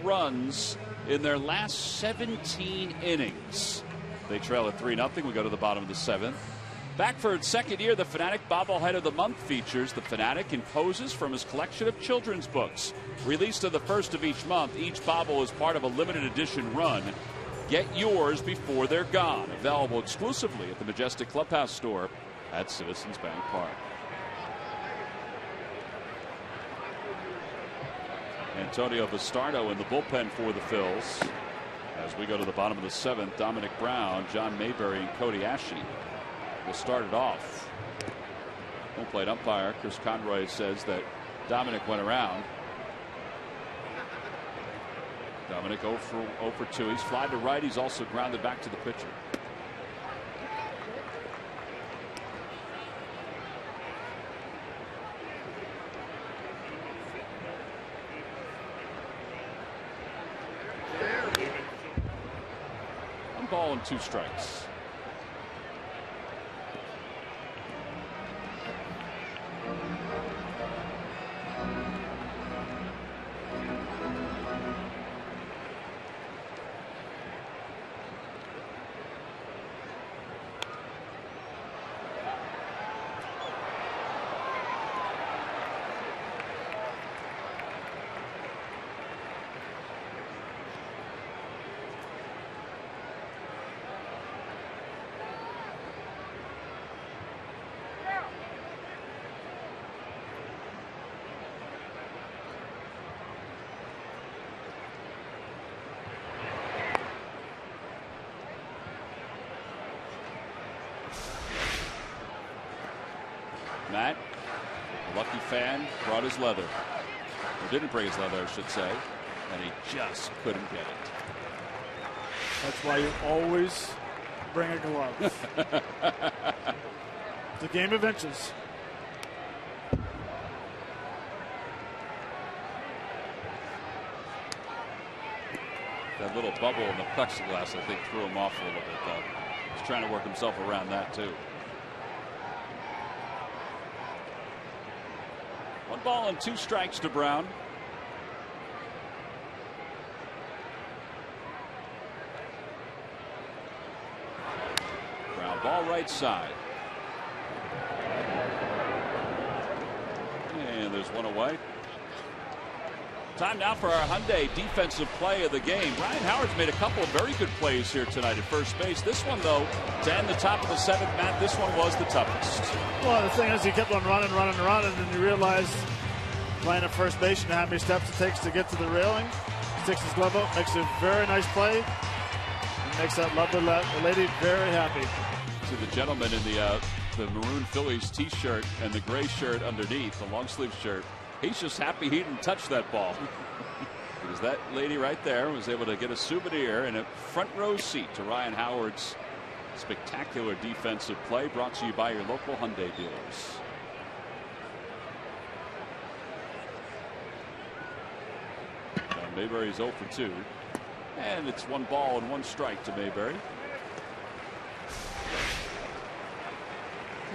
runs in their last 17 innings. They trail at 3-0. We go to the bottom of the 7th. Back for its second year, the Fanatic Bobblehead of the Month features the Fanatic in poses from his collection of children's books. Released on the first of each month, each bobble is part of a limited edition run. Get yours before they're gone. Available exclusively at the Majestic Clubhouse store at Citizens Bank Park. Antonio Bastardo in the bullpen for the Phils. As we go to the bottom of the 7th, Dominic Brown, John Mayberry, and Cody Ashe will start it off. Home plate umpire Chris Conroy says that Dominic went around. Dominic 0 for 2. He's fly to right. He's also grounded back to the pitcher. One ball and 2 strikes. Matt, a lucky fan, brought his leather. Or didn't bring his leather, I should say. And he just couldn't get it. That's why you always bring a glove. It's a game of inches. That little bubble in the plexiglass, I think, threw him off a little bit, though. He's trying to work himself around that, too. 1 ball and 2 strikes to Brown. Ground ball right side. And there's one away. Time now for our Hyundai defensive play of the game. Ryan Howard's made a couple of very good plays here tonight at first base. This one, though, to end the top of the 7th, Matt, this one was the toughest. Well, the thing is, he kept on running, and you realize playing at first base, you know how many steps it takes to get to the railing. Sticks his glove up, makes a very nice play, and makes that lovely lady very happy. To the gentleman in the maroon Phillies t-shirt and the gray shirt underneath, the long sleeve shirt. He's just happy he didn't touch that ball. Because that lady right there was able to get a souvenir and a front row seat to Ryan Howard's spectacular defensive play, brought to you by your local Hyundai dealers. Now Mayberry's 0 for 2. And it's 1 ball and 1 strike to Mayberry.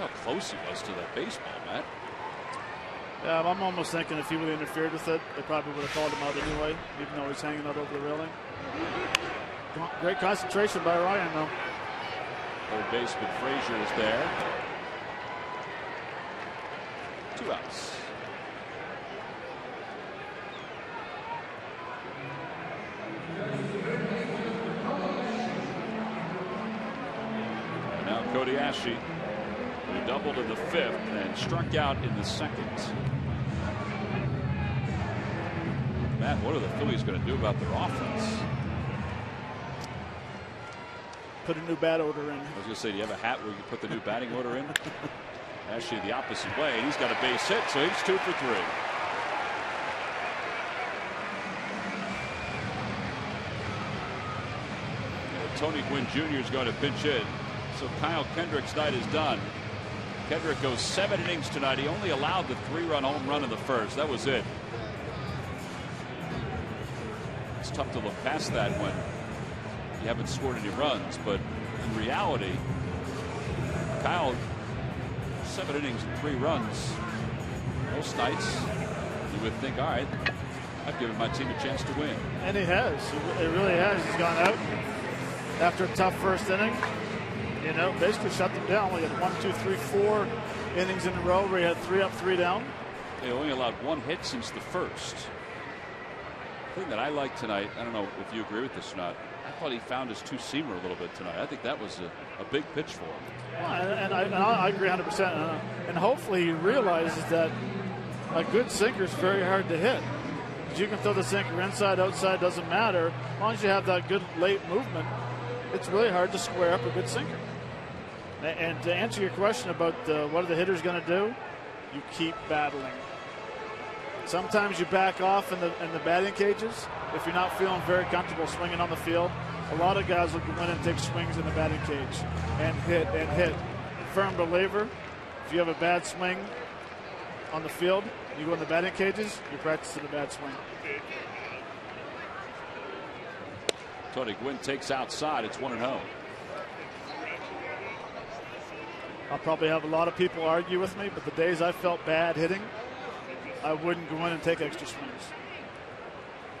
Look how close he was to that baseball, Matt. Yeah, I'm almost thinking if he would have interfered with it, they probably would have called him out anyway, even though he's hanging out over the railing. Great concentration by Ryan, though. Third baseman Frazier is there. 2 outs. And now Cody Ashe, who doubled in the 5th and struck out in the 2nd. Matt, what are the Phillies going to do about their offense? Put a new bat order in. I was going to say, do you have a hat where you can put the new batting order in? Actually, the opposite way. He's got a base hit, so he's 2 for 3. Tony Gwynn Jr. is going to pinch in. So Kyle Kendrick's night is done. Kendrick goes 7 innings tonight. He only allowed the 3-run home run in the 1st. That was it. It's tough to look past that when you haven't scored any runs, but in reality, Kyle, 7 innings and 3 runs. Most nights, you would think, all right, I've given my team a chance to win. And he has. He really has. He's gone out after a tough first inning. You know, basically shut them down. We had 1, 2, 3, 4 innings in a row where he had 3 up, 3 down. They only allowed 1 hit since the first. The thing that I like tonight, I don't know if you agree with this or not, I thought he found his two-seamer a little bit tonight. I think that was a big pitch for him. Well, and I agree 100%. And hopefully he realizes that a good sinker is very hard to hit. Because you can throw the sinker inside, outside, doesn't matter. As long as you have that good late movement, it's really hard to square up a good sinker. And to answer your question about what are the hitters going to do, you keep battling. Sometimes you back off in the batting cages if you're not feeling very comfortable swinging on the field. A lot of guys will go in and take swings in the batting cage and hit and hit. Firm believer, if you have a bad swing on the field, you go in the batting cages, you're practicing a bad swing. Tony Gwynn takes outside. It's 1-0. I'll probably have a lot of people argue with me, but the days I felt bad hitting, I wouldn't go in and take extra swings.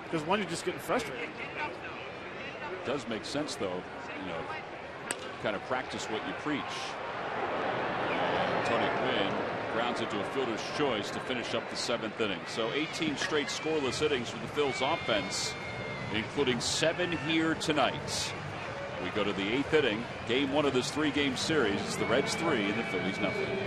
Because one, you're just getting frustrated. It does make sense, though. You know, kind of practice what you preach. Tony Gwynn grounds it to a fielder's choice to finish up the 7th inning. So 18 straight scoreless innings for the Phillies offense, including 7 here tonight. We go to the 8th inning. Game 1 of this 3-game series. It's the Reds 3 and the Phillies nothing.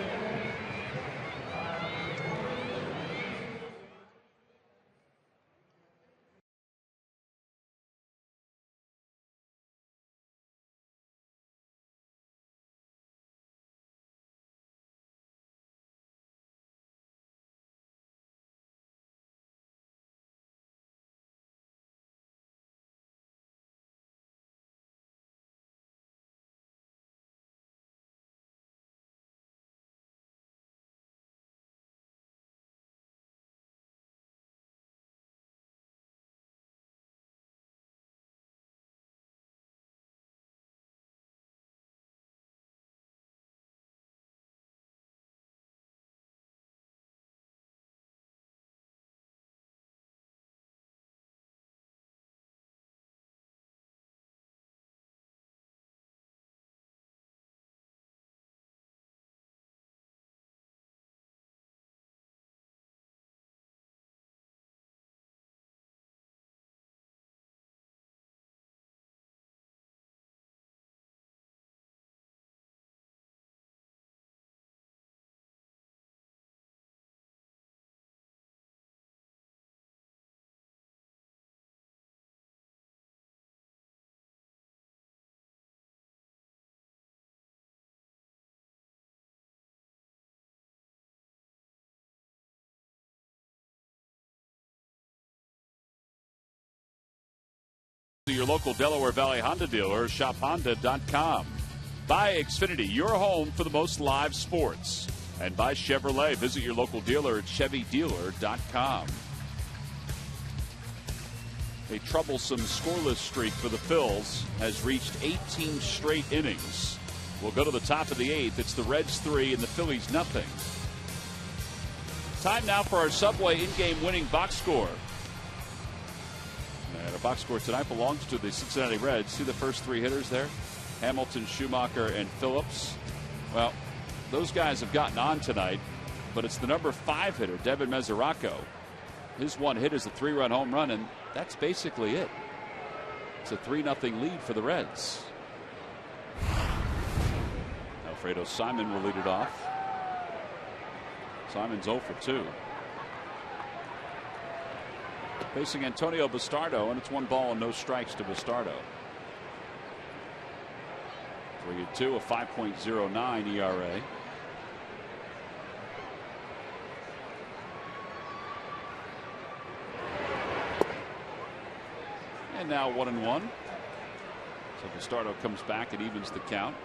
Your local Delaware Valley Honda dealer, shophonda.com. By Xfinity, your home for the most live sports. And by Chevrolet, visit your local dealer at chevydealer.com. A troublesome scoreless streak for the Phils has reached 18 straight innings. We'll go to the top of the 8th. It's the Reds 3 and the Phillies nothing. Time now for our Subway in-game winning box score. And our box score tonight belongs to the Cincinnati Reds. See the first 3 hitters there? Hamilton, Schumacher, and Phillips. Well, those guys have gotten on tonight, but it's the number 5 hitter, Devin Mesoraco. His one hit is a 3-run home run, and that's basically it. It's a 3-0 lead for the Reds. Alfredo Simon will lead it off. Simon's 0 for 2. Facing Antonio Bastardo, and it's 1 ball and no strikes to Bastardo. 3-2, a 5.09 ERA. And now 1-1. So Bastardo comes back and evens the count.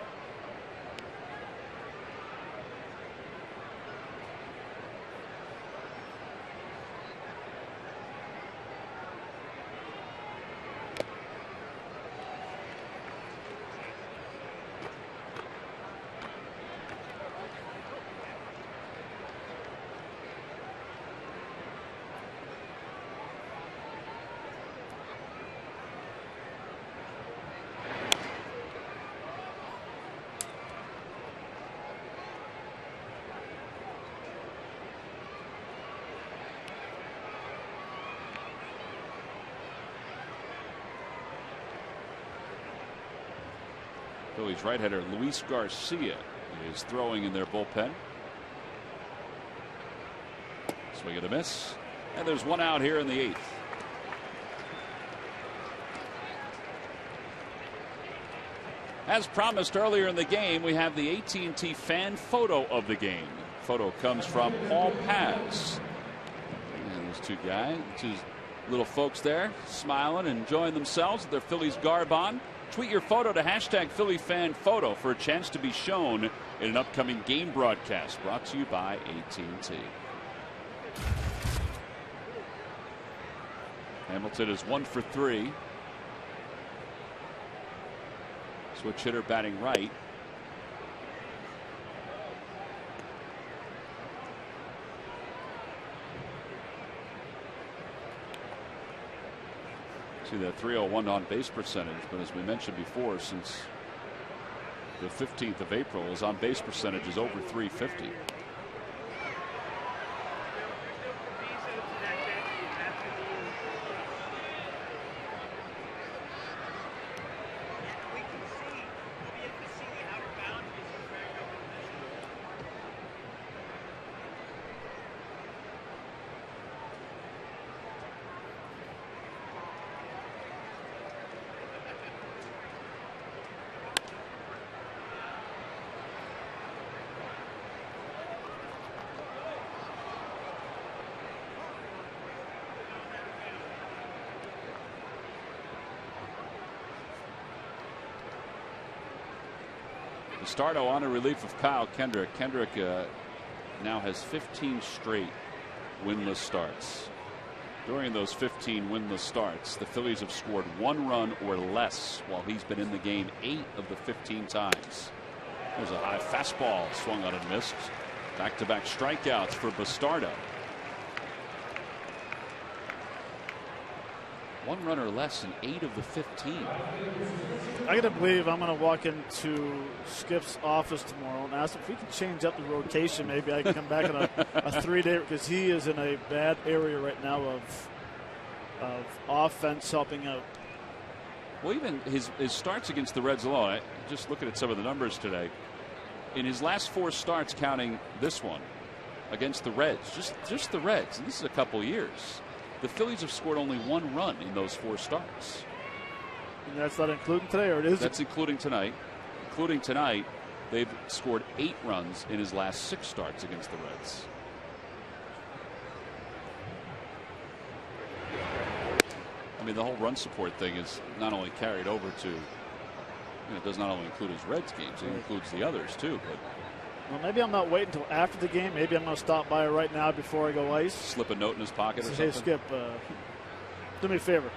Phillies right-hander Luis Garcia is throwing in their bullpen. Swing and a miss. And there's one out here in the 8th. As promised earlier in the game, we have the AT&T fan photo of the game. Photo comes from Paul Paz. And those two little folks there smiling and enjoying themselves with their Phillies garb on. Tweet your photo to #PhillyFanPhoto for a chance to be shown in an upcoming game broadcast brought to you by AT&T. Hamilton is 1 for 3. Switch hitter batting right. See that 301 on base percentage, but as we mentioned before, since the 15th of April, his on base percentage is over 350. Stardo on a relief of Kyle Kendrick. Kendrick now has 15 straight winless starts. During those 15 winless starts, the Phillies have scored 1 run or less while he's been in the game 8 of the 15 times. There's a high fastball swung on and missed. Back-to-back strikeouts for Bastardo. 1 run or less in 8 of the 15. I gotta believe I'm gonna walk into Skip's office tomorrow and ask him if we can change up the rotation. Maybe I can come back on a 3-day, because he is in a bad area right now of offense helping out. Well, even his starts against the Reds alone. Just looking at some of the numbers today, in his last 4 starts, counting this one against the Reds, just the Reds, and this is a couple years. The Phillies have scored only 1 run in those 4 starts. And that's not including today, or it is? That's including tonight. Including tonight, they've scored 8 runs in his last 6 starts against the Reds. I mean, the whole run support thing is not only carried over to, it does not only include his Reds games, it includes the others too. But well, maybe I'm not waiting until after the game. Maybe I'm going to stop by right now before I go ice. Slip a note in his pocket or something. Hey, Skip, do me a favor.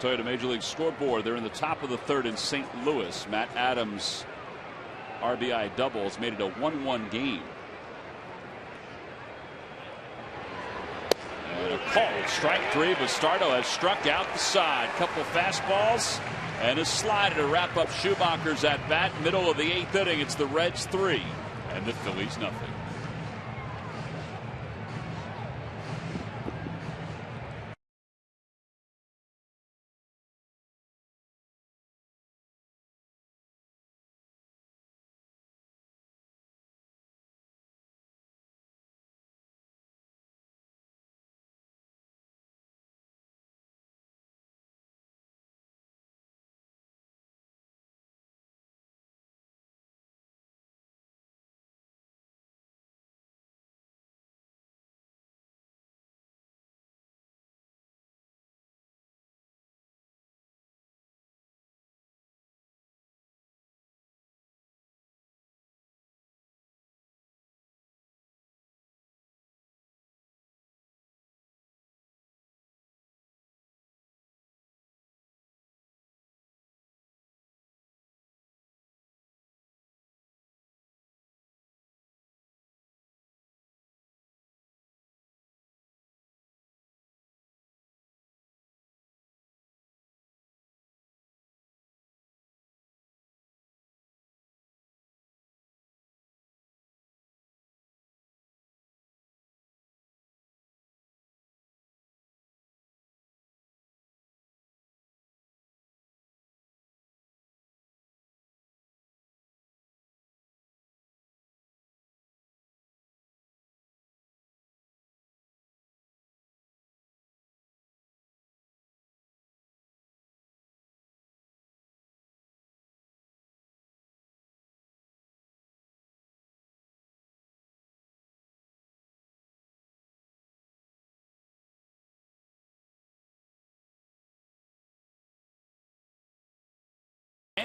Toyota Major League scoreboard. They're in the top of the 3rd in St. Louis. Matt Adams' RBI doubles made it a 1-1 game. And a called strike 3. Bastardo has struck out the side. Couple fastballs and a slider to wrap up Schumacher's at bat. Middle of the 8th inning. It's the Reds 3 and the Phillies nothing.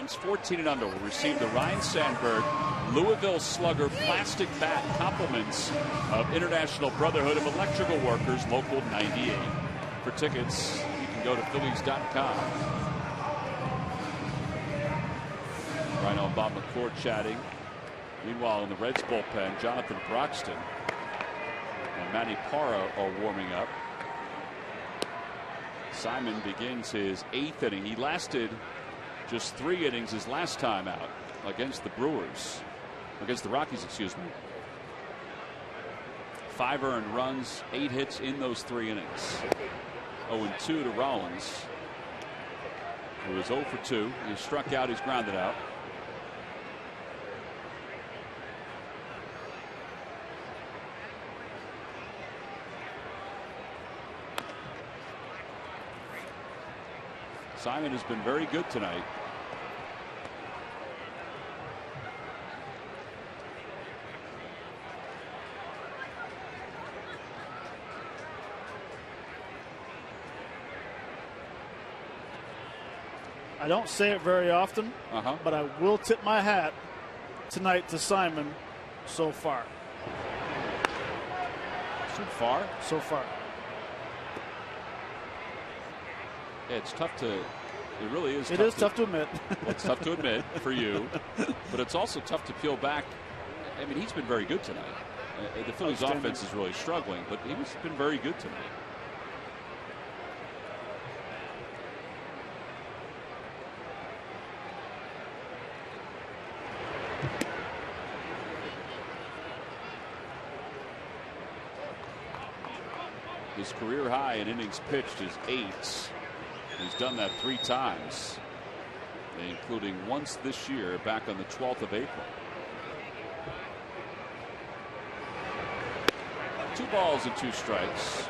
innings, 14 and under, will receive the Ryan Sandberg Louisville Slugger plastic bat compliments of International Brotherhood of Electrical Workers, Local 98. For tickets, you can go to Phillies.com. Rhino and Bob McClure chatting. Meanwhile, in the Reds bullpen, Jonathan Broxton and Manny Parra are warming up. Simon begins his 8th inning. He lasted just 3 innings his last time out against the Rockies, excuse me. 5 earned runs, 8 hits in those 3 innings. 0-2 to Rollins, who was 0 for 2. He struck out, he's grounded out. Simon has been very good tonight. I don't say it very often, but I will tip my hat tonight to Simon so far. So far? So far. It's tough to. It really is. It is tough to admit. Well, it's tough to admit for you, but it's also tough to peel back. I mean, he's been very good tonight. The Phillies' offense is really struggling, but he's been very good tonight. His career high in innings pitched is 8. He's done that 3 times, including once this year back on the 12th of April. 2 balls and 2 strikes.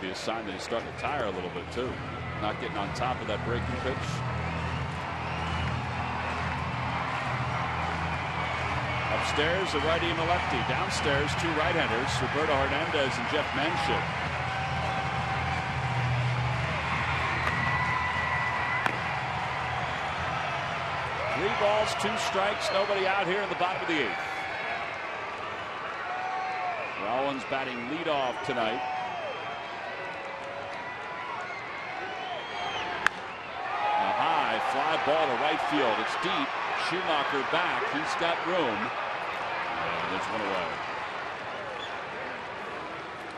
Be a sign that he's starting to tire a little bit too, not getting on top of that breaking pitch. Upstairs a righty and a lefty, downstairs 2 right-handers, Roberto Hernandez and Jeff Manship. Three balls, 2 strikes, nobody out here in the bottom of the 8th. Rollins batting leadoff tonight. Fly ball to right field. It's deep. Schumacher back. He's got room. And there's one away.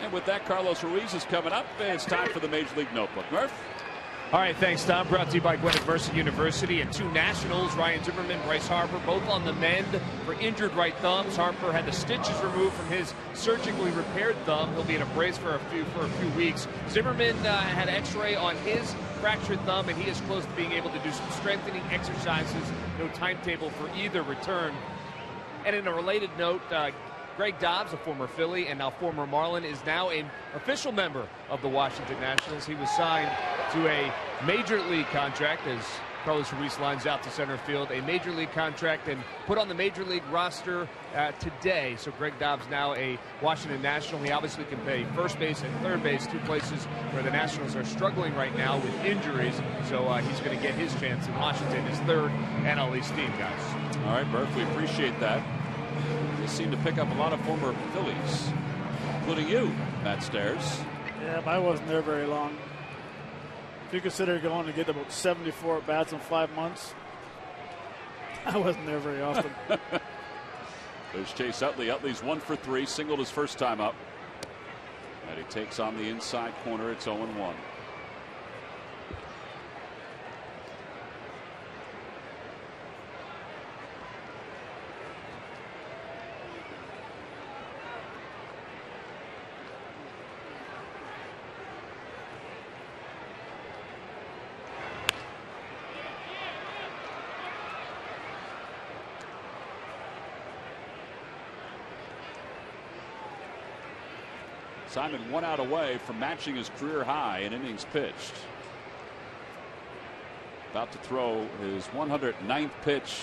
And with that, Carlos Ruiz is coming up. It's time for the Major League Notebook. Murph? All right, thanks, Tom. Brought to you by Gwinnett Mercy University and 2 Nationals, Ryan Zimmerman, Bryce Harper, both on the mend for injured right thumbs. Harper had the stitches removed from his surgically repaired thumb. He'll be in a brace for a few weeks. Zimmerman had an X-ray on his fractured thumb, and he is close to being able to do some strengthening exercises. No timetable for either return. And in a related note, Greg Dobbs, a former Philly and now former Marlin, is now an official member of the Washington Nationals. He was signed to a major league contract as Carlos Ruiz lines out to center field, a major league contract, and put on the major league roster today. So Greg Dobbs now a Washington National. He obviously can play first base and third base, 2 places where the Nationals are struggling right now with injuries. So he's going to get his chance in Washington, his 3rd NL East team, guys. All right, Murph, we appreciate that. They seem to pick up a lot of former Phillies, including you, Matt Stairs. Yeah, but I wasn't there very long. If you consider going to get about 74 at-bats in 5 months, I wasn't there very often. There's Chase Utley. Utley's 1 for 3, singled his first time up. And he takes on the inside corner. It's 0-1. Simon 1 out away from matching his career high in innings pitched. About to throw his 109th pitch.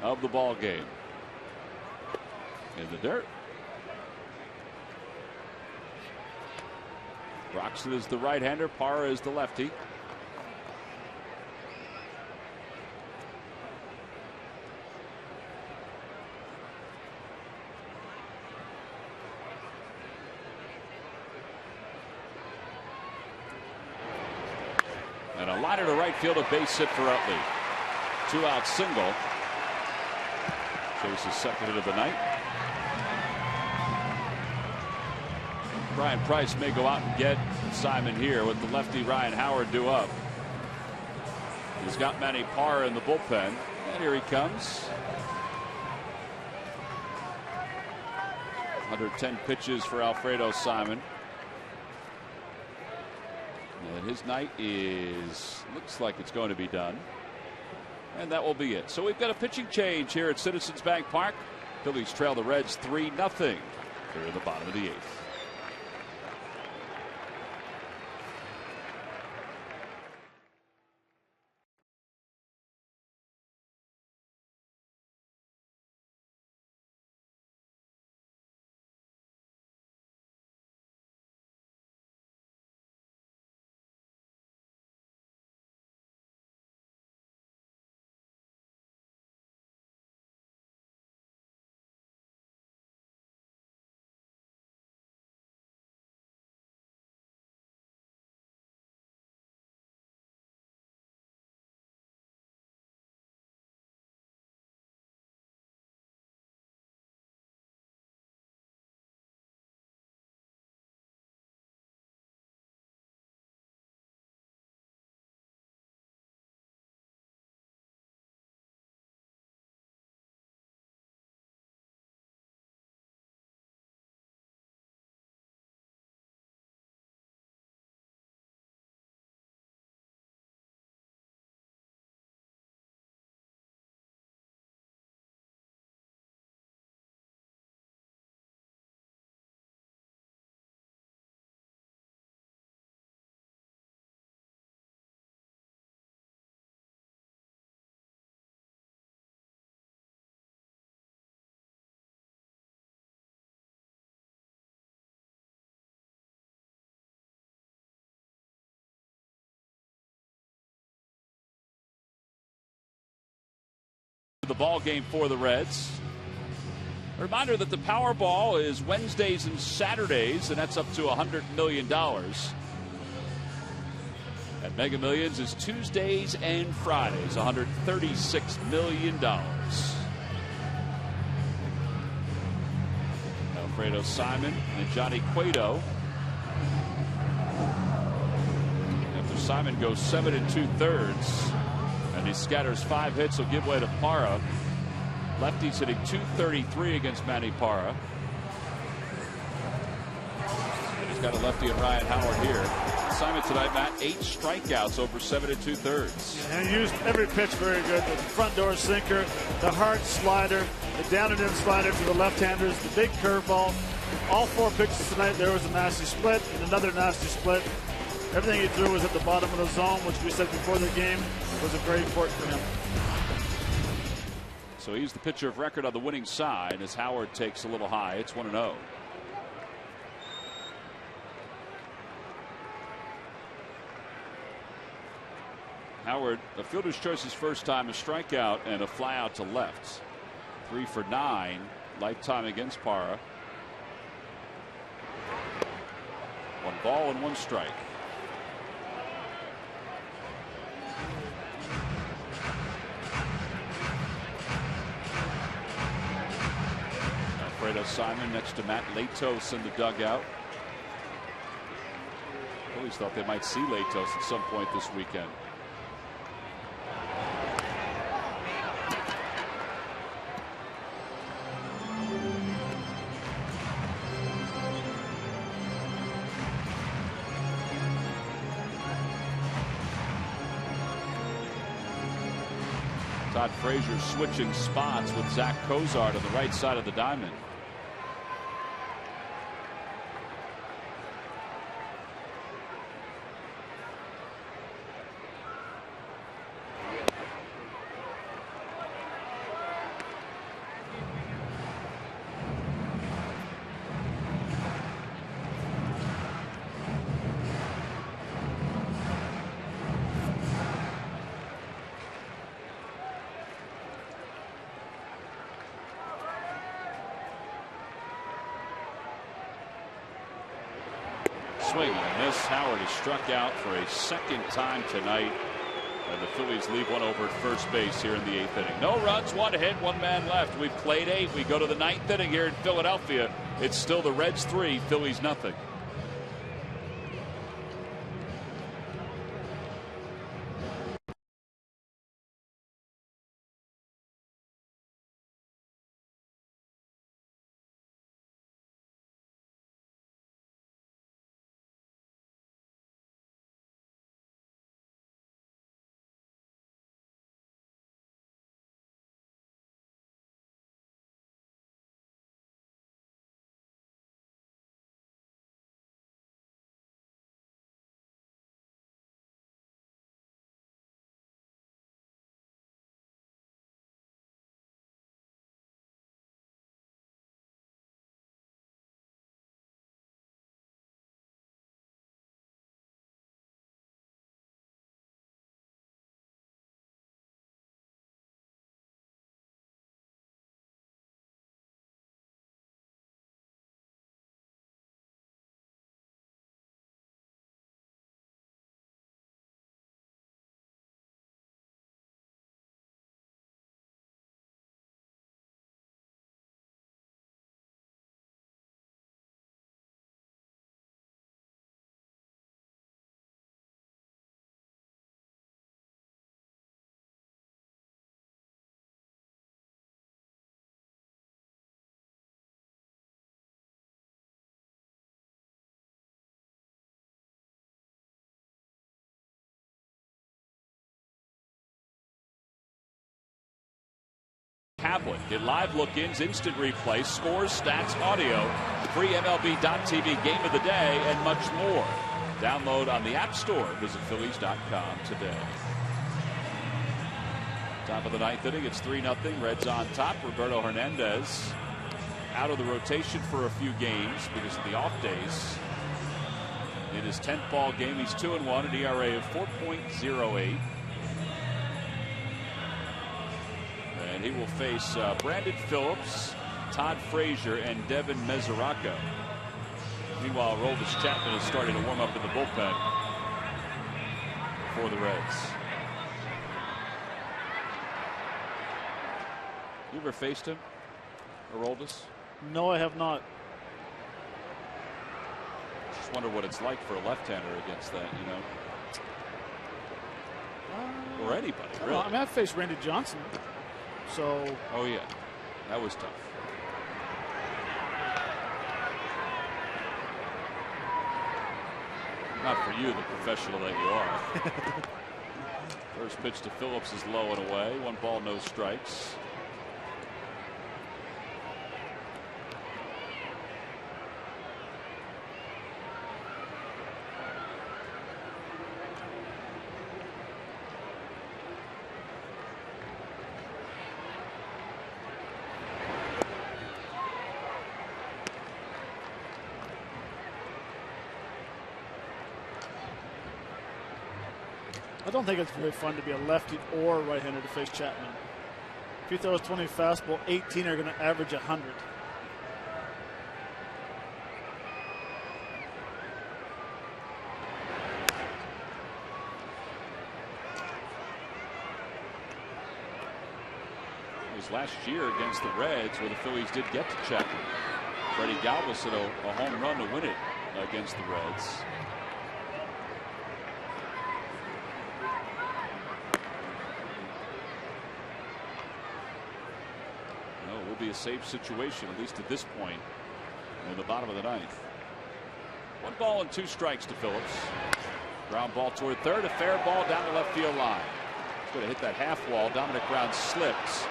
Of the ball game. In the dirt. Broxton is the right-hander. Parra is the lefty. And a liner to right field, a base hit for Utley. 2-out single. Chase's second hit of the night. Brian Price may go out and get Simon here with the lefty Ryan Howard due up. He's got Manny Parra in the bullpen. And here he comes. 110 pitches for Alfredo Simon. And his night looks like it's going to be done. And that will be it. So we've got a pitching change here at Citizens Bank Park. Phillies trail the Reds 3-0 here in the bottom of the 8th. The ball game for the Reds. A reminder that the Powerball is Wednesdays and Saturdays, and that's up to $100 million. And Mega Millions is Tuesdays and Fridays, $136 million. Alfredo Simon and Johnny Cueto. After Simon goes 7 2/3. And he scatters 5 hits. He'll give way to Parra. Lefty's hitting .233 against Manny Parra. And he's got a lefty and Ryan Howard here. Simon tonight, Matt, 8 strikeouts over 7 2/3. And he used every pitch very good. The front door sinker, the hard slider, the down and in slider to the left-handers, the big curveball. All 4 pitches tonight, there was a nasty split and another nasty split. Everything he threw was at the bottom of the zone, which we said before the game was very important for him. So he's the pitcher of record on the winning side as Howard takes a little high. It's 1-0. Howard, a fielder's choice his first time, a strikeout and a fly out to left. 3 for 9 lifetime against Parra. 1 ball and 1 strike. Alfredo Simon next to Matt Latos in the dugout. Always thought they might see Latos at some point this weekend. Todd Frazier switching spots with Zach Cozart on the right side of the diamond. Swing and a miss. Howard is struck out for a second time tonight, and the Phillies leave one over at first base here in the 8th inning. No runs, 1 hit, 1 man left. We've played 8. We go to the 9th inning here in Philadelphia. It's still the Reds 3, Phillies nothing. Kaplan did live look-ins, instant replay, scores, stats, audio, free MLB.tv game of the day, and much more. Download on the App Store. Visit Phillies.com today. Top of the 9th inning, it's 3-0. Reds on top. Roberto Hernandez out of the rotation for a few games because of the off days. In his 10th ball game, he's 2-1, an ERA of 4.08. And he will face Brandon Phillips, Todd Frazier, and Devin Mesoraco. Meanwhile, Aroldis Chapman is starting to warm up in the bullpen for the Reds. You ever faced him, Aroldis? No, I have not. Just wonder what it's like for a left-hander against that, you know. Or anybody, really. I mean, I've faced Randy Johnson. So. Oh yeah, that was tough. Not for you, the professional that you are. First pitch to Phillips is low and away. 1 ball, no strikes. I don't think it's very fun to be a lefty or right-hander to face Chapman. If he throws 20 fastball, 18 are going to average 100. It was last year against the Reds where the Phillies did get to Chapman. Freddie Galvis hit a home run to win it against the Reds. Be a safe situation, at least at this point in the bottom of the 9th. 1 ball and 2 strikes to Phillips. Ground ball toward third, a fair ball down the left field line. He's going to hit that half wall. Dominic Brown slips.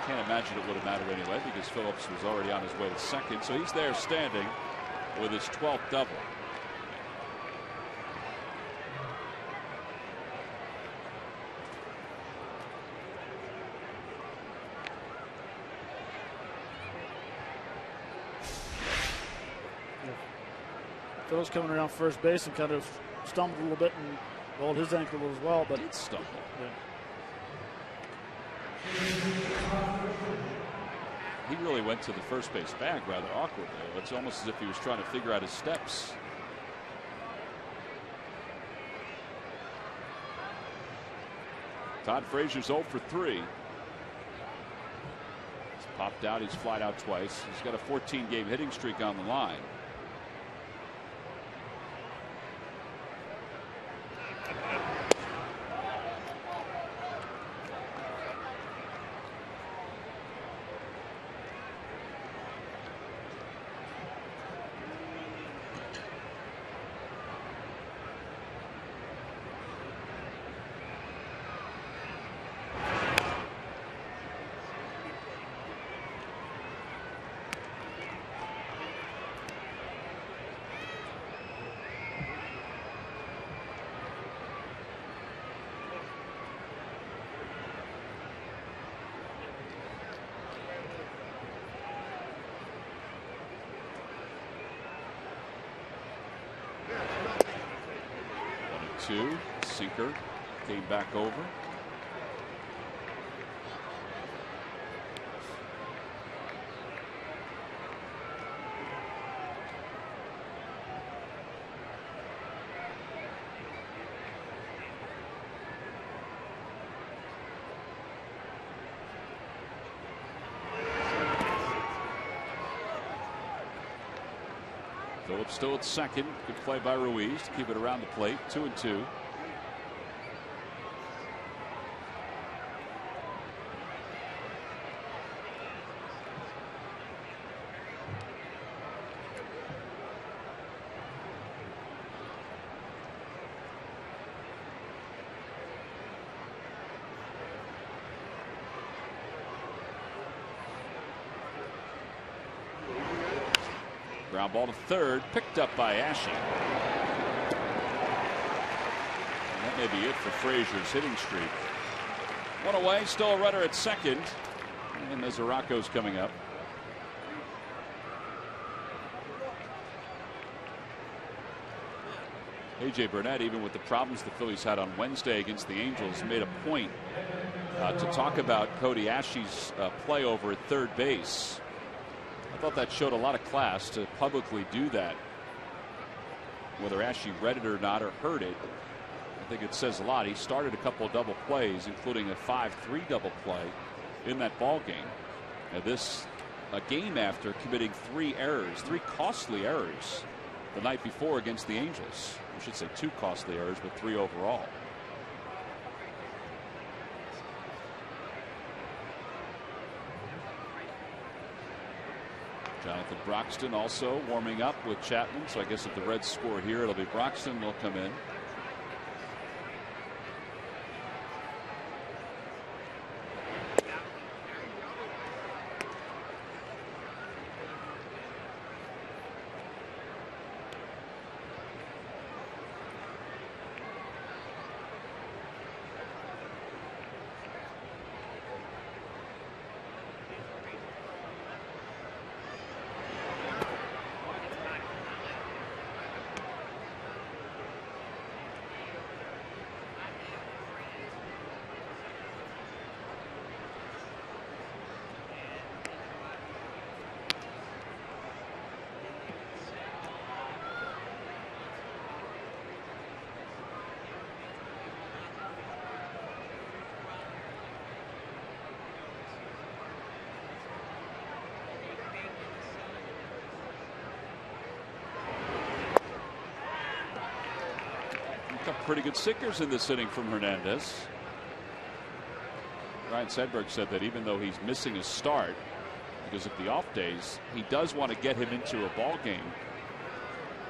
Can't imagine it would have mattered anyway because Phillips was already on his way to second. So he's there standing with his 12th double. Phillips coming around first base and kind of stumbled a little bit and rolled his ankle as well. But did stumble. Yeah. He really went to the first base bag rather awkwardly. It's almost as if he was trying to figure out his steps. Todd Frazier's 0 for 3. He's popped out. He's flied out twice. He's got a 14-game hitting streak on the line. Sinker came back over. Phillips still at second. Good play by Ruiz to keep it around the plate. 2-2. Ground ball to third, picked up by Ashe. And that may be it for Frazier's hitting streak. One away, still a runner at second. And Mesoraco's coming up. A.J. Burnett, even with the problems the Phillies had on Wednesday against the Angels, made a point to talk about Cody Ashe's play over at third base. I thought that showed a lot of class to publicly do that. Whether Ashe read it or not or heard it, I think it says a lot. He started a couple of double plays, including a 5-3 double play in that ball game. And this a game after committing 3 errors, 3 costly errors the night before against the Angels. I should say 2 costly errors, but 3 overall. Jonathan Broxton also warming up with Chapman. So I guess if the Reds score here, it'll be Broxton will come in. Pretty good sinkers in this inning from Hernandez. Ryan Sedberg said that even though he's missing a start because of the off days, he does want to get him into a ball game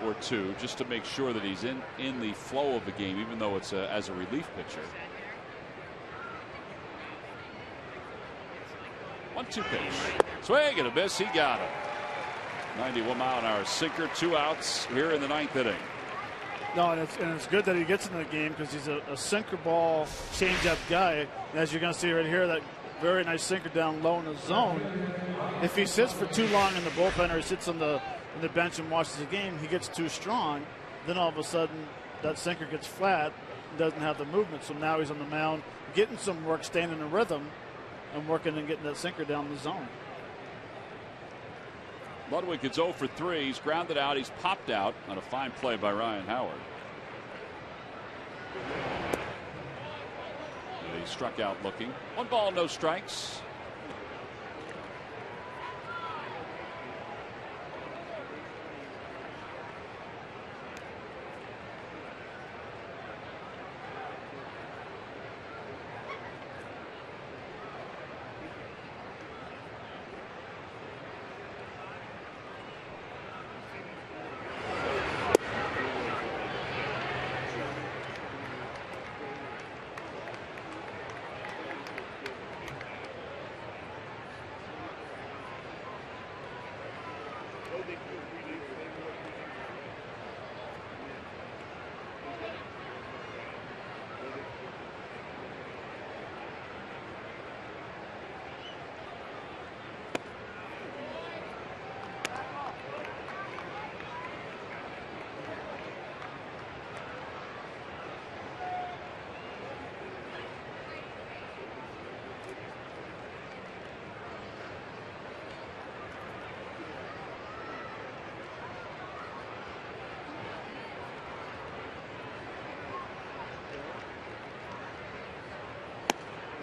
or two just to make sure that he's in the flow of the game, even though it's as a relief pitcher. 1-2 pitch. Swing and a miss. He got him. 91-mile-an-hour sinker. 2 outs here in the 9th inning. No, and it's good that he gets into the game because he's a sinker ball changeup guy. And as you're going to see right here, that very nice sinker down low in the zone. If he sits for too long in the bullpen or he sits on the bench and watches the game, he gets too strong. Then all of a sudden, that sinker gets flat, doesn't have the movement. So now he's on the mound, getting some work, staying in a rhythm, and working and getting that sinker down the zone. Ludwig is 0 for 3. He's grounded out. He's popped out on a fine play by Ryan Howard. He struck out looking. 1 ball, no strikes.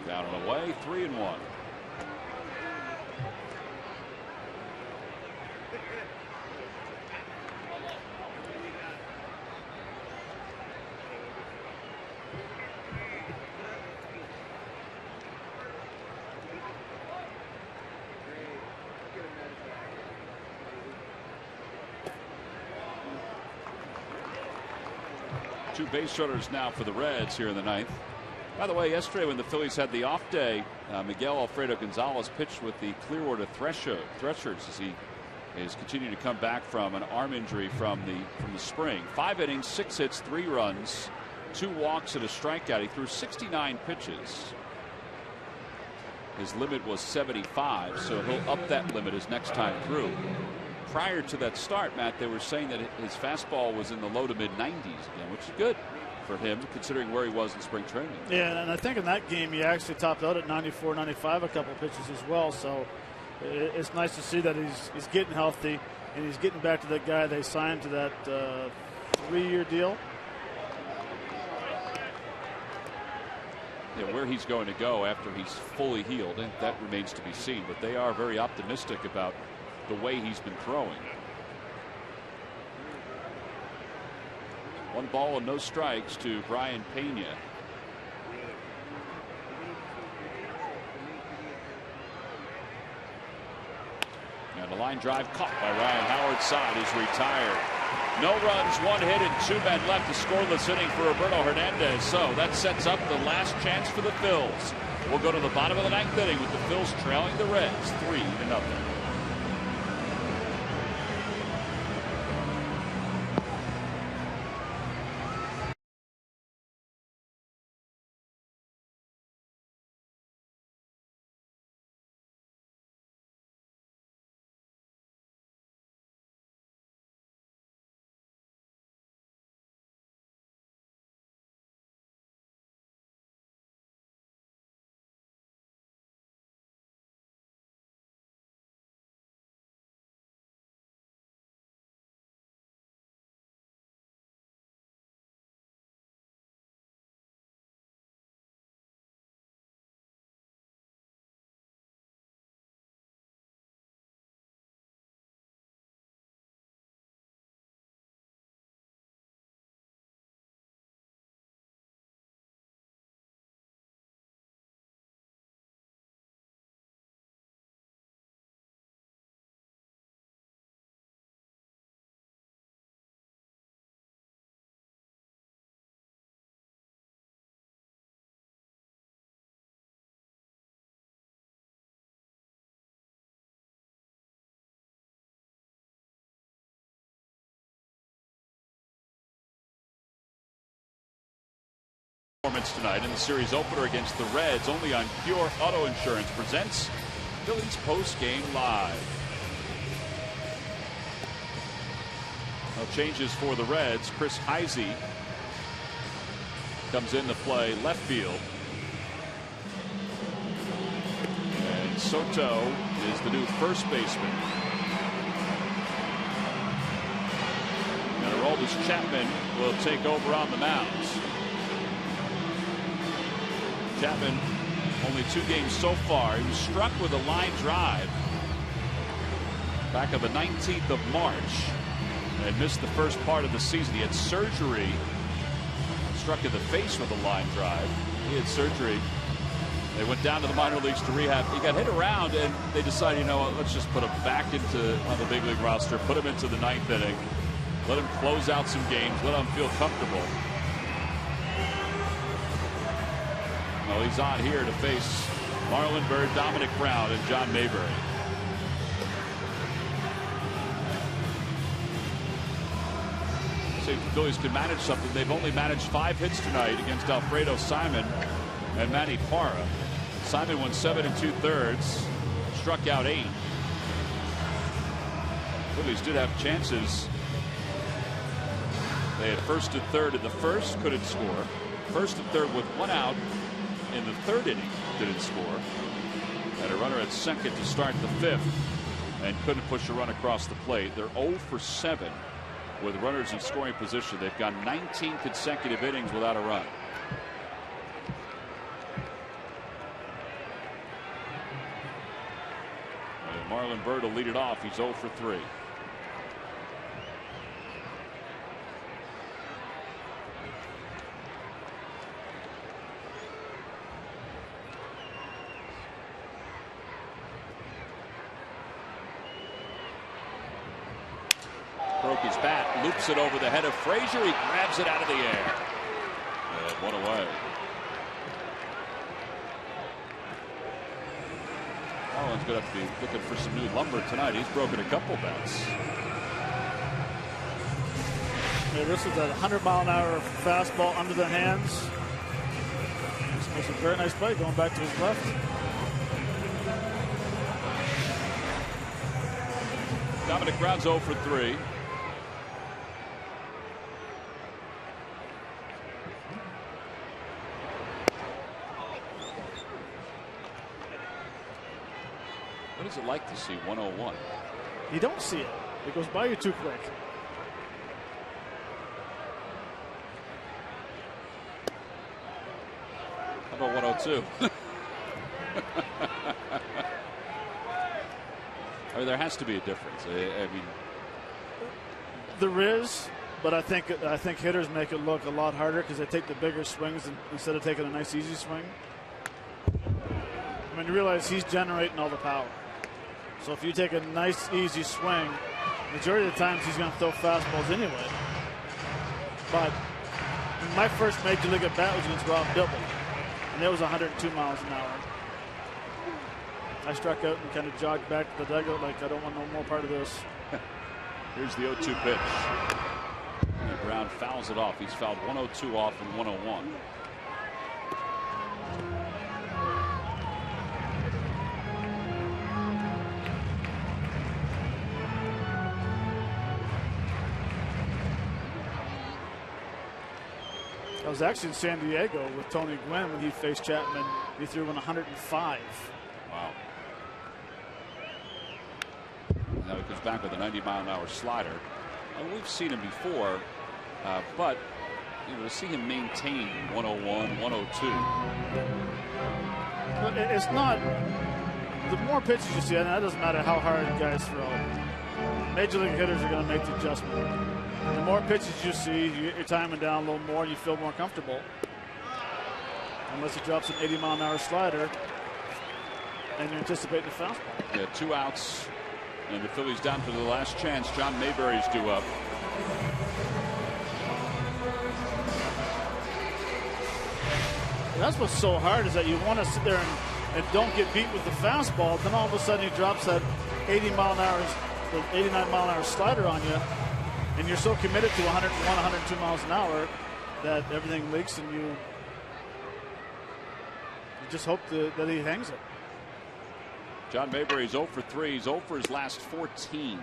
Down and away, 3-1. Two base runners now for the Reds here in the 9th. By the way, yesterday when the Phillies had the off day, Miguel Alfredo Gonzalez pitched with the Clearwater Threshers as he is continuing to come back from an arm injury from the spring. 5 innings, 6 hits, 3 runs, 2 walks and a strikeout. He threw 69 pitches. His limit was 75, so he'll up that limit his next time through. Prior to that start, Matt, they were saying that his fastball was in the low to mid 90s again, which is good for him considering where he was in spring training. Yeah, and I think in that game he actually topped out at 94, 95 a couple pitches as well. So it's nice to see that he's getting healthy and he's getting back to that guy they signed to that 3-year deal. Yeah, where he's going to go after he's fully healed, and that remains to be seen. But they are very optimistic about the way he's been throwing. 1 ball and no strikes to Brian Pena. And the line drive caught by Ryan Howard's side is retired. No runs, 1 hit, and 2 men left. A scoreless inning for Roberto Hernandez. So that sets up the last chance for the Phils. We'll go to the bottom of the 9th inning with the Phils trailing the Reds 3-0. Performance tonight in the series opener against the Reds, only on Pure Auto Insurance presents Phillies post-game live. No changes for the Reds. Chris Heisey comes in to play left field. And Soto is the new first baseman. And Aroldis Chapman will take over on the mounds. Chapman, only 2 games so far. He was struck with a line drive back on the 19th of March and missed the first part of the season. He had surgery, struck in the face with a line drive. He had surgery. They went down to the minor leagues to rehab. He got hit around, and they decided, you know what, let's just put him back on the big league roster, put him into the 9th inning, let him close out some games, let him feel comfortable. Well, he's on here to face Marlon Byrd, Dominic Brown, and John Mayberry. See if the Phillies can manage something. They've only managed 5 hits tonight against Alfredo Simon and Manny Parra. Simon won 7 2/3, struck out 8. Phillies did have chances. They had first and third in the first, couldn't score. First and third with 1 out in the 3rd inning, didn't score. Had a runner at second to start the 5th and couldn't push a run across the plate. They're 0 for 7 with runners in scoring position. They've gone 19 consecutive innings without a run. And Marlon Byrd will lead it off. He's 0 for 3. Broke his bat, loops it over the head of Frazier. He grabs it out of the air. And 1 away. Marlon's going to have to be looking for some new lumber tonight. He's broken a couple bats. Yeah, this is a 100-mile-an-hour fastball under the hands. It's a very nice play going back to his left. Dominic Brown's 0 for 3. What is it like to see 101? You don't see it. It goes by you too quick. How about 102? I mean, there has to be a difference. I mean, there is, but I think hitters make it look a lot harder because they take the bigger swings instead of taking a nice easy swing. I mean, you realize he's generating all the power. So if you take a nice easy swing, majority of the times he's going to throw fastballs anyway. But my first major league at bat was against Rob Dibble, and it was 102 miles an hour. I struck out and kind of jogged back to the dugout like I don't want no more part of this. Here's the 0-2 pitch. And Brown fouls it off. He's fouled 102 off and 101. I was actually in San Diego with Tony Gwynn when he faced Chapman. He threw in 105. Wow. Now he comes back with a 90-mile-an-hour slider. And we've seen him before, but you know, to see him maintain 101, 102. But it's not. The more pitches you see, and that doesn't matter how hard guys throw. Major league hitters are going to make the adjustment. The more pitches you see, you're timing down a little more, and you feel more comfortable. Unless he drops an 80-mile-an-hour slider, and you anticipate the fastball. Yeah, 2 outs. And the Phillies down to the last chance. John Mayberry's due up. And that's what's so hard is that you want to sit there and don't get beat with the fastball. Then all of a sudden he drops that 80-mile-an-hour, the 89-mile-an-hour slider on you, and you're so committed to 101, 102 miles an hour that everything leaks and you You just hope that he hangs it. John Mayberry's 0 for 3. He's 0 for his last 14. And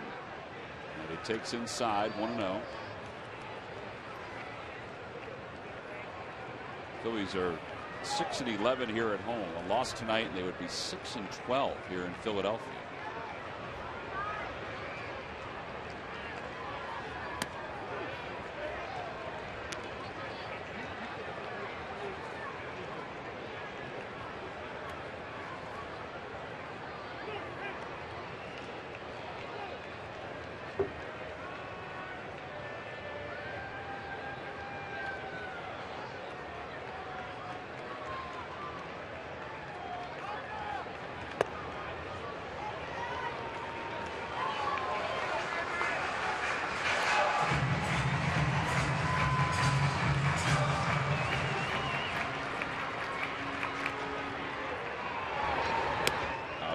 he takes inside 1-0. Phillies are 6-11 here at home. A loss tonight, and they would be 6-12 here in Philadelphia.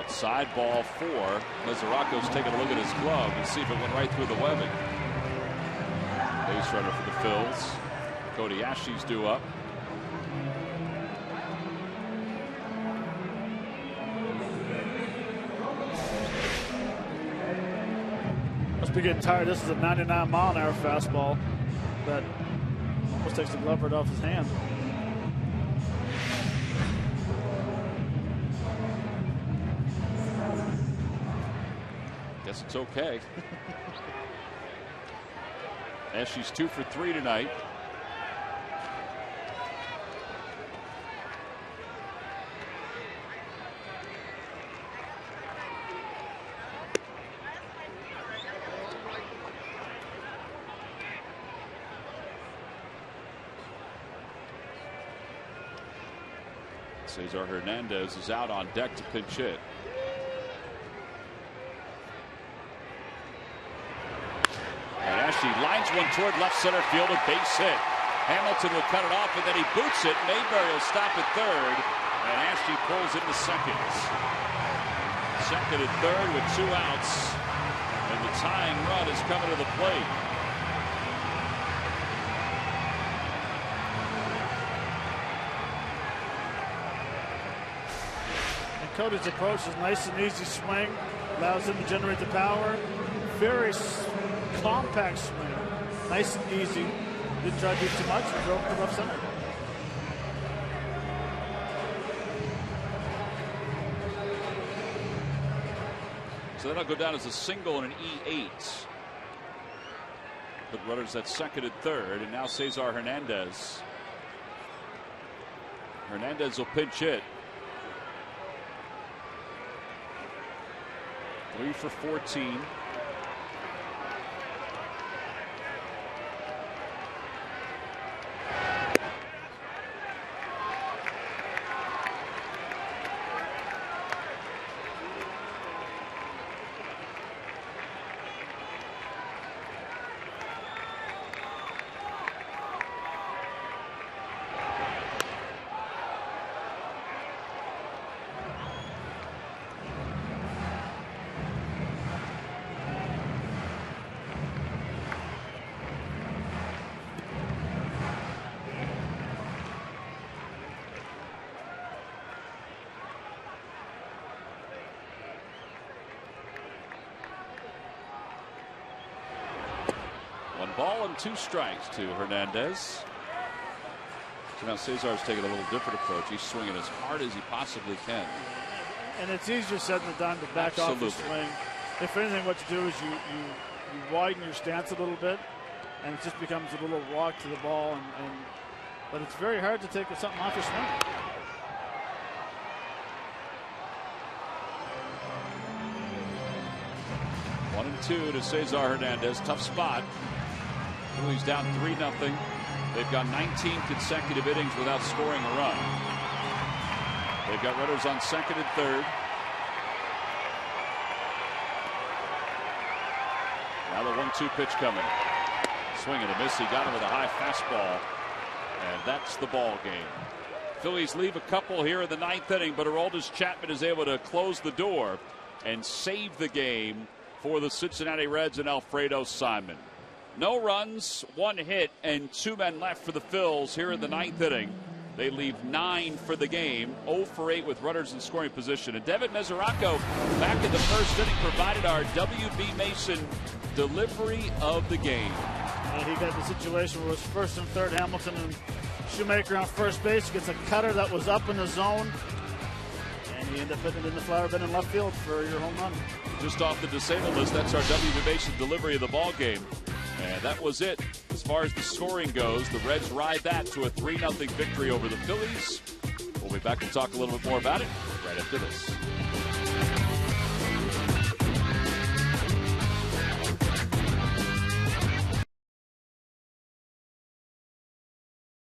Side ball 4. Mesoraco's taking a look at his glove and see if it went right through the webbing. Base runner for the Phils. Cody Ashley's due up. Must be getting tired. This is a 99-mile-an-hour fastball that almost takes the glove right off his hand. Guess it's okay. Ashley's 2 for 3 tonight. Cesar Hernandez is out on deck to pinch hit. Ashley lines one toward left center field, a base hit. Hamilton will cut it off, and then he boots it. Mayberry will stop at third, and Ashley pulls into second. Second and third with 2 outs, and the tying run is coming to the plate. And Cody's approach is nice and easy swing, allows him to generate the power. Very compact swing, nice and easy. Didn't try to do too much and drove to left center. So that'll go down as a single and an E8. Put runners at second and third, and now Cesar Hernandez. Hernandez will pinch hit. 3 for 14. Ball and 2 strikes to Hernandez. So now Cesar's taking a little different approach. He's swinging as hard as he possibly can. And it's easier said than done to back off the swing. If anything, what you do is you widen your stance a little bit, and it just becomes a little walk to the ball. But it's very hard to take something off your swing. One and 2 to Cesar Hernandez. Tough spot. Phillies down 3-0. They've got 19 consecutive innings without scoring a run. They've got runners on second and third. Now the 1-2 pitch coming. Swing and a miss. He got him with a high fastball. And that's the ball game. Phillies leave a couple here in the 9th inning, but Aroldis Chapman is able to close the door and save the game for the Cincinnati Reds and Alfredo Simon. No runs, 1 hit, and 2 men left for the Phils here in the 9th inning. They leave 9 for the game, 0 for 8 with runners in scoring position. And Devin Mesoraco, back in the first inning, provided our W.B. Mason delivery of the game. He got the situation where it was first and third, Hamilton and Shoemaker on first base. He gets a cutter that was up in the zone, and he ended up hitting it in the flower bin in left field for your home run. Just off the disabled list, that's our W.B. Mason delivery of the ball game. And that was it. As far as the scoring goes, the Reds ride that to a 3-0 victory over the Phillies. We'll be back and talk a little bit more about it right after this.